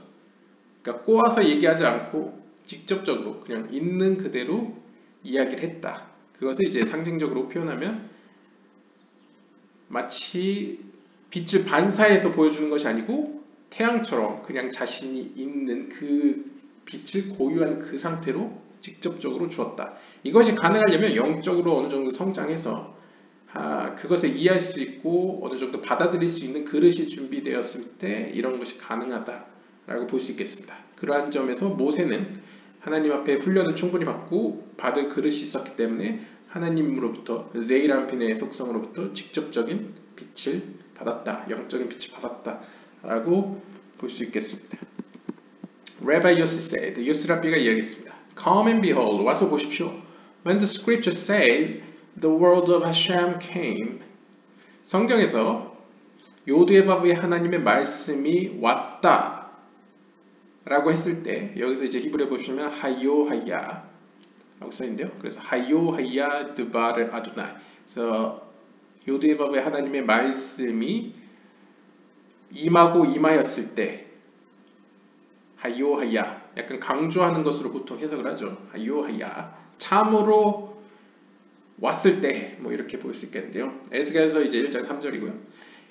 A: 그러니까 꼬아서 얘기하지 않고 직접적으로 그냥 있는 그대로 이야기를 했다. 그것을 이제 상징적으로 표현하면 마치 빛을 반사해서 보여주는 것이 아니고 태양처럼 그냥 자신이 있는 그 빛을 고유한 그 상태로 직접적으로 주었다. 이것이 가능하려면 영적으로 어느 정도 성장해서 그것을 이해할 수 있고 어느 정도 받아들일 수 있는 그릇이 준비되었을 때 이런 것이 가능하다라고 볼 수 있겠습니다. 그러한 점에서 모세는 하나님 앞에 훈련을 충분히 받고 받을 그릇이 있었기 때문에 하나님으로부터 제이람핀의 속성으로부터 직접적인 빛을 받았다. 영적인 빛을 받았다라고 볼 수 있겠습니다. Rabbi Yossi said, 요시 랍비가 이야기했습니다. Come and behold, 와서 보십시오. When the scriptures say the word of Hashem came. 성경에서 요드에바브의 하나님의 말씀이 왔다 라고 했을 때 여기서 이제 히브리어 보시면 하요하야 라고 써있는데요. 그래서 하요하야 드바르 아도나이. 그래서 요드에바브의 하나님의 말씀이 임하고 임하였을 때 하요하야, 약간 강조하는 것으로 보통 해석을 하죠. 하요하야, 참으로 왔을 때, 뭐 이렇게 볼 수 있겠는데요. 에스겔서 이제 1장 3절이고요.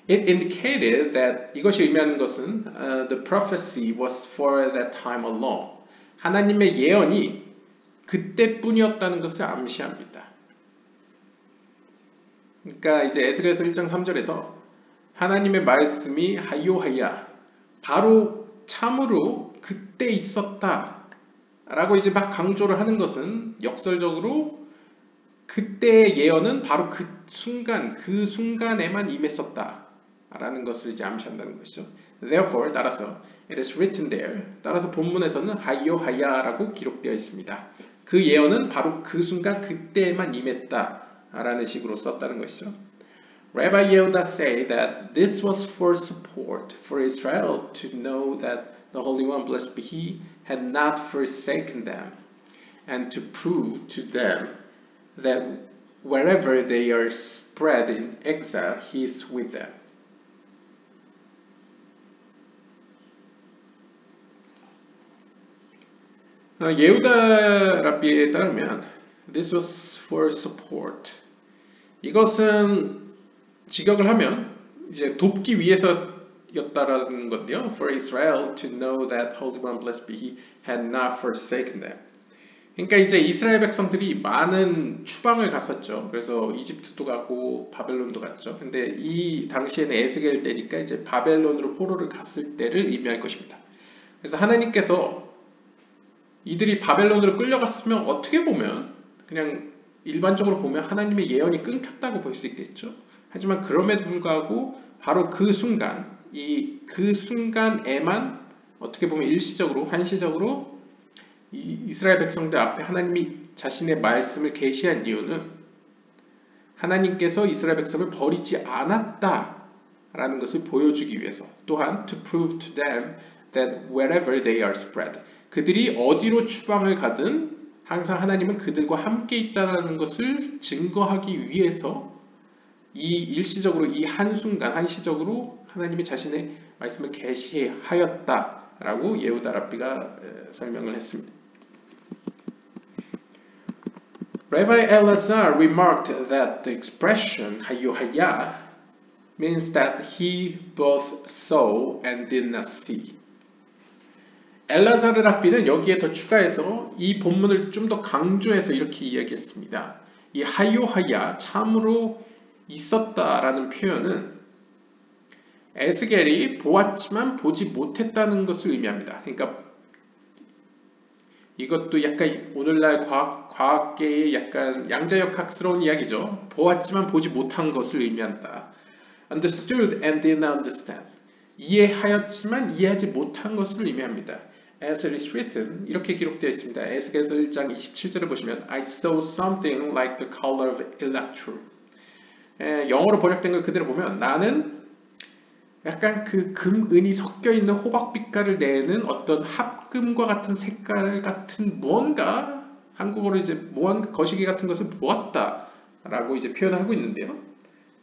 A: It indicated that 이것이 의미하는 것은 the prophecy was for that time alone. 하나님의 예언이 그때뿐이었다는 것을 암시합니다. 그러니까 이제 에스겔서 1장 3절에서 하나님의 말씀이 하요하야, 바로 참으로 그때 있었다 라고 이제 막 강조를 하는 것은 역설적으로 그때의 예언은 바로 그 순간에만 임했었다 라는 것을 이제 암시한다는 것이죠. Therefore, 따라서 it is written there. 따라서 본문에서는 하요하야 라고 기록되어 있습니다. 그 예언은 바로 그 순간 그때에만 임했다 라는 식으로 썼다는 것이죠. Rabbi Yehuda said that this was for support for Israel to know that the Holy One, blessed be He, had not forsaken them, and to prove to them that wherever they are spread in exile, He is with them. 예후다 랍비에 따르면 this was for support. 이것은 직역을 하면 이제 돕기 위해서였다라는 건데요. For Israel to know that Holy One, blessed be He, had not forsaken them. 그러니까 이제 이스라엘 백성들이 많은 추방을 갔었죠. 그래서 이집트도 가고 바벨론도 갔죠. 근데 이 당시에는 에스겔 때니까 이제 바벨론으로 포로를 갔을 때를 의미할 것입니다. 그래서 하나님께서 이들이 바벨론으로 끌려갔으면 어떻게 보면 그냥 일반적으로 보면 하나님의 예언이 끊겼다고 볼 수 있겠죠. 하지만 그럼에도 불구하고 바로 그 순간, 그 순간에만 어떻게 보면 일시적으로, 한시적으로 이스라엘 백성들 앞에 하나님이 자신의 말씀을 계시한 이유는 하나님께서 이스라엘 백성을 버리지 않았다라는 것을 보여주기 위해서, 또한 to prove to them that wherever they are spread, 그들이 어디로 추방을 가든 항상 하나님은 그들과 함께 있다는 것을 증거하기 위해서 이 일시적으로 이 한순간 한시적으로 하나님이 자신의 말씀을 계시하였다라고 예후다 랍비가 설명을 했습니다. Rabbi Elazar remarked that the expression 하유하야 means that he both saw and did not see. 엘라자르 랍비는 여기에 더 추가해서 이 본문을 좀 더 강조해서 이렇게 이야기했습니다. 이 하유하야 참으로 있었다라는 표현은 에스겔이 보았지만 보지 못했다는 것을 의미합니다. 그러니까 이것도 약간 오늘날 과학계의 약간 양자역학스러운 이야기죠. 보았지만 보지 못한 것을 의미한다. Understood and did not understand. 이해하였지만 이해하지 못한 것을 의미합니다. As it is written, 이렇게 기록되어 있습니다. 에스겔서 1장 27절을 보시면 I saw something like the color of electrum. 영어로 번역된 걸 그대로 보면 나는 약간 그 금, 은이 섞여 있는 호박빛깔을 내는 어떤 합금과 같은 색깔 같은 무언가, 한국어로 이제 무언가 거시기 같은 것을 보았다라고 이제 표현을 하고 있는데요.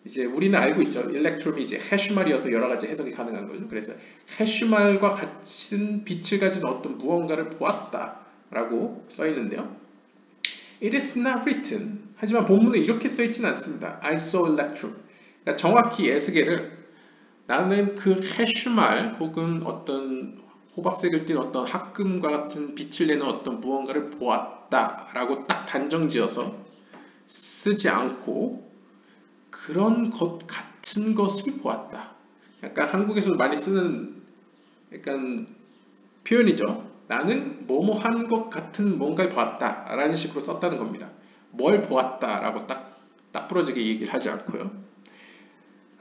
A: 이제 우리는 알고 있죠. 일렉트룸이 이제 해슈말이어서 여러 가지 해석이 가능한 거죠. 그래서 해슈말과 같은 빛을 가진 어떤 무언가를 보았다라고 써 있는데요. It is not written. 하지만 본문에 이렇게 써 있지는 않습니다. I saw electrum. 그러니까 정확히 에스겔을 나는 그 해슈말 혹은 어떤 호박색을 띤 어떤 합금과 같은 빛을 내는 어떤 무언가를 보았다라고 딱 단정지어서 쓰지 않고 그런 것 같은 것을 보았다. 약간 한국에서 많이 쓰는 약간 표현이죠. 나는 뭐뭐한 것 같은 뭔가를 보았다 라는 식으로 썼다는 겁니다. 뭘 보았다 라고 딱 부러지게 얘기를 하지 않고요.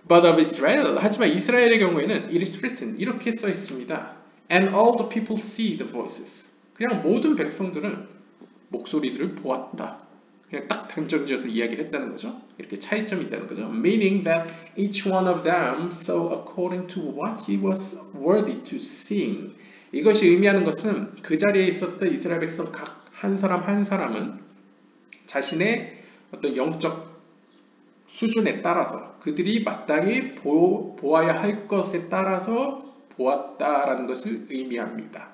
A: But of Israel, 하지만 이스라엘의 경우에는 it is written, 이렇게 써 있습니다. And all the people see the voices. 그냥 모든 백성들은 목소리들을 보았다. 그냥 딱 단정지어서 이야기를 했다는 거죠. 이렇게 차이점이 있다는 거죠. Meaning that each one of them saw according to what he was worthy to seeing. 이것이 의미하는 것은 그 자리에 있었던 이스라엘 백성 각 한 사람 한 사람은 자신의 어떤 영적 수준에 따라서 그들이 마땅히 보아야 할 것에 따라서 보았다라는 것을 의미합니다.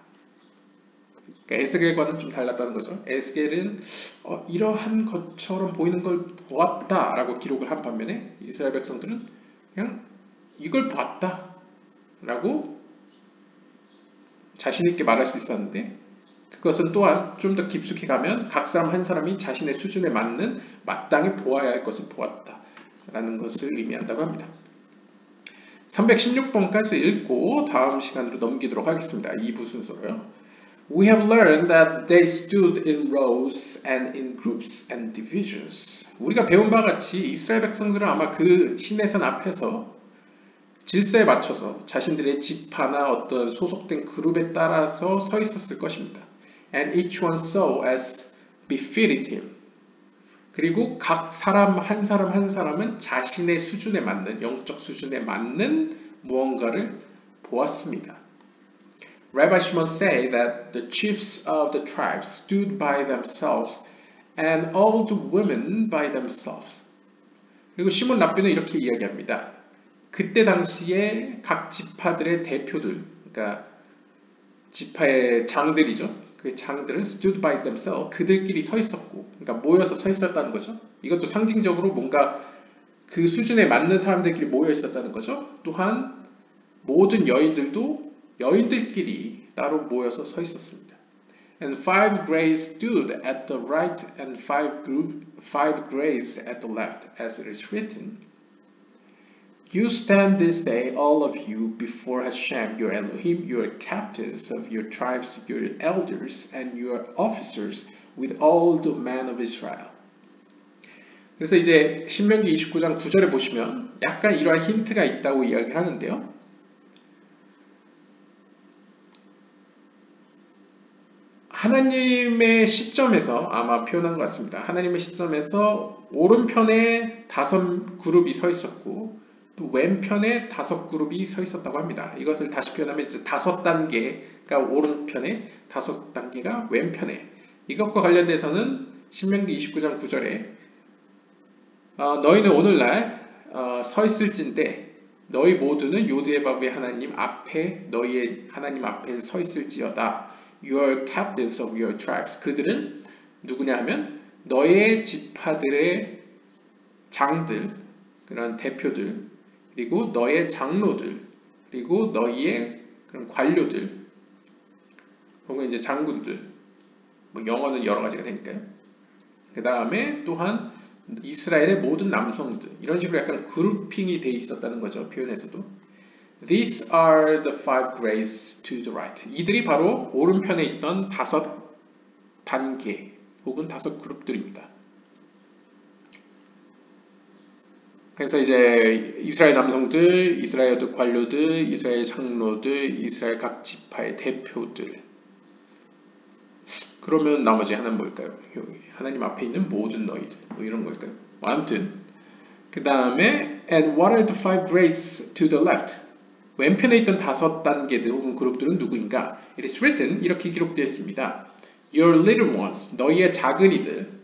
A: 그러니까 에스겔과는 좀 달랐다는 거죠. 에스겔은 이러한 것처럼 보이는 걸 보았다라고 기록을 한 반면에 이스라엘 백성들은 그냥 이걸 보았다라고 자신 있게 말할 수 있었는데 그것은 또한 좀 더 깊숙이 가면 각 사람 한 사람이 자신의 수준에 맞는 마땅히 보아야 할 것을 보았다라는 것을 의미한다고 합니다. 316번까지 읽고 다음 시간으로 넘기도록 하겠습니다. 2부 순서로요. We have learned that they stood in rows and in groups and divisions. 우리가 배운 바와 같이 이스라엘 백성들은 아마 그 시내산 앞에서 질서에 맞춰서 자신들의 지파나 어떤 소속된 그룹에 따라서 서 있었을 것입니다. And each one saw as befitted him. 그리고 각 사람 한 사람은 자신의 수준에 맞는 영적 수준에 맞는 무언가를 보았습니다. Rabbi Shimon say that the chiefs of the tribes stood by themselves and all the women by themselves. 그리고 시몬 랍비는 이렇게 이야기합니다. 그때 당시에 각 지파들의 대표들, 그러니까 지파의 장들이죠. 그 장들은 stood by themselves, 그들끼리 서 있었고, 그러니까 모여서 서 있었다는 거죠. 이것도 상징적으로 뭔가 그 수준에 맞는 사람들끼리 모여 있었다는 거죠. 또한 모든 여인들도 여인들끼리 따로 모여서 서 있었습니다. And five grays stood at the right and five grays at the left, as it is written. You stand this day, all of you, before Hashem, your Elohim, your captains of your tribes, your elders, and your officers, with all the men of Israel. 그래서 이제 신명기 29장 9절에 보시면 약간 이러한 힌트가 있다고 이야기를 하는데요. 하나님의 시점에서 아마 표현한 것 같습니다. 하나님의 시점에서 오른편에 5그룹이 서 있었고 또 왼편에 5그룹이 서 있었다고 합니다. 이것을 다시 표현하면 이제 5단계가 오른편에 5단계가 왼편에. 이것과 관련돼서는 신명기 29장 9절에 너희는 오늘날 서 있을진데 너희 모두는 요드에바브의 하나님 앞에 너희의 하나님 앞에 서 있을지어다. Your captains of your tribes. 그들은 누구냐 하면 너의 지파들의 장들, 그런 대표들, 그리고 너의 장로들, 그리고 너희의 그런 관료들, 혹은 이제 장군들, 뭐 영어는 여러 가지가 되니까요. 그 다음에 또한 이스라엘의 모든 남성들, 이런 식으로 약간 그룹핑이 돼 있었다는 거죠. 표현에서도. These are the five grades to the right. 이들이 바로 오른편에 있던 5단계 혹은 5그룹들입니다. 그래서 이제 이스라엘 남성들, 이스라엘 관료들, 이스라엘 장로들, 이스라엘 각 지파의 대표들. 그러면 나머지 하나는 뭘까요? 하나님 앞에 있는 모든 너희들. 뭐 이런 걸까요? 아무튼 그 다음에 And what are the five grades to the left? 왼편에 있던 5단계들 혹은 그룹들은 누구인가? It is written, 이렇게 기록되어 있습니다. Your little ones, 너희의 작은이들.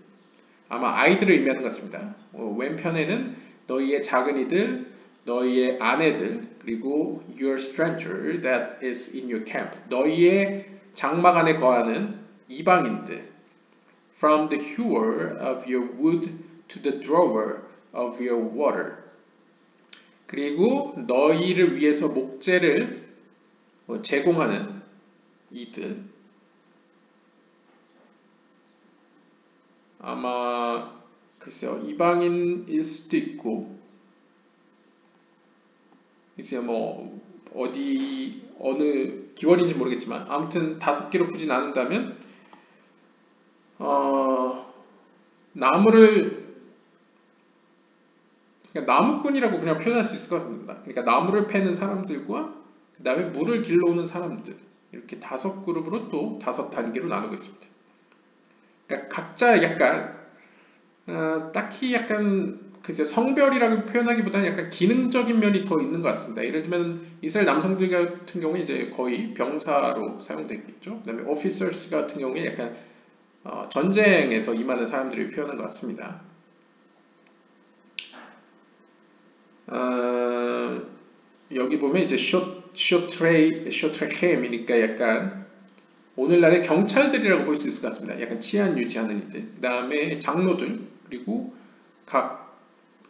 A: 아마 아이들을 의미하는 것 같습니다. 왼편에는 너희의 작은이들, 너희의 아내들, 그리고 your stranger that is in your camp. 너희의 장막 안에 거하는 이방인들. From the hewer of your wood to the drawer of your water. 그리고 너희를 위해서 목재를 제공하는 이들. 아마 글쎄요, 이방인일 수도 있고, 글쎄요, 뭐 어느 기원인지 모르겠지만 아무튼 5개로 굳이 나눈다면 나무를 그러니까 나무꾼이라고 그냥 표현할 수 있을 것 같습니다. 그러니까 나무를 패는 사람들과 그 다음에 물을 길러오는 사람들, 이렇게 5그룹으로 또 5단계로 나누고 있습니다. 그러니까 각자 약간 딱히 약간 글쎄 성별이라고 표현하기보다는 약간 기능적인 면이 더 있는 것 같습니다. 예를 들면 이스라엘 남성들 같은 경우에 이제 거의 병사로 사용되겠죠. 그다음에 officers 같은 경우에 약간 전쟁에서 임하는 사람들을 표현한 것 같습니다. 여기 보면 이제 쇼트레햄이니까 약간 오늘날의 경찰들이라고 볼 수 있을 것 같습니다. 약간 치안 유지하는 이들. 그 다음에 장로들, 그리고 각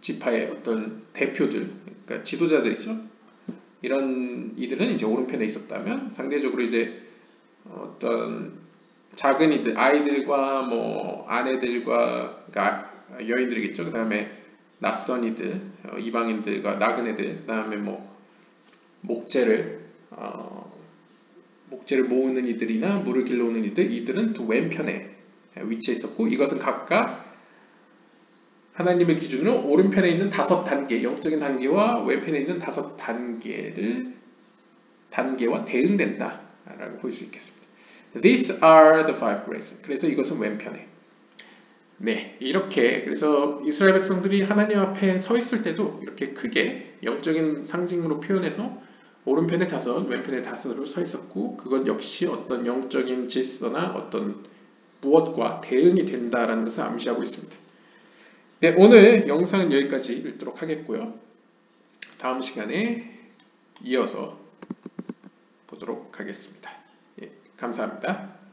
A: 지파의 어떤 대표들, 그러니까 지도자들이죠. 이런 이들은 이제 오른편에 있었다면 상대적으로 이제 어떤 작은 이들, 아이들과 뭐 아내들과 그러니까 여인들이겠죠. 그 다음에 낯선 이들, 이방인들과 나그네들, 그 다음에 뭐 목재를 모으는 이들이나 물을 길러오는 이들은 또 왼편에 위치해 있었고 이것은 각각 하나님의 기준으로 오른편에 있는 5단계, 영적인 단계와 왼편에 있는 5단계와 대응된다 라고 볼 수 있겠습니다. These are the five grades. 그래서 이것은 왼편에. 네, 이렇게 그래서 이스라엘 백성들이 하나님 앞에 서 있을 때도 이렇게 크게 영적인 상징으로 표현해서 오른편에 5, 왼편에 5로 서 있었고 그것 역시 어떤 영적인 질서나 어떤 무엇과 대응이 된다라는 것을 암시하고 있습니다. 네, 오늘 영상은 여기까지 읽도록 하겠고요. 다음 시간에 이어서 보도록 하겠습니다. 예, 감사합니다.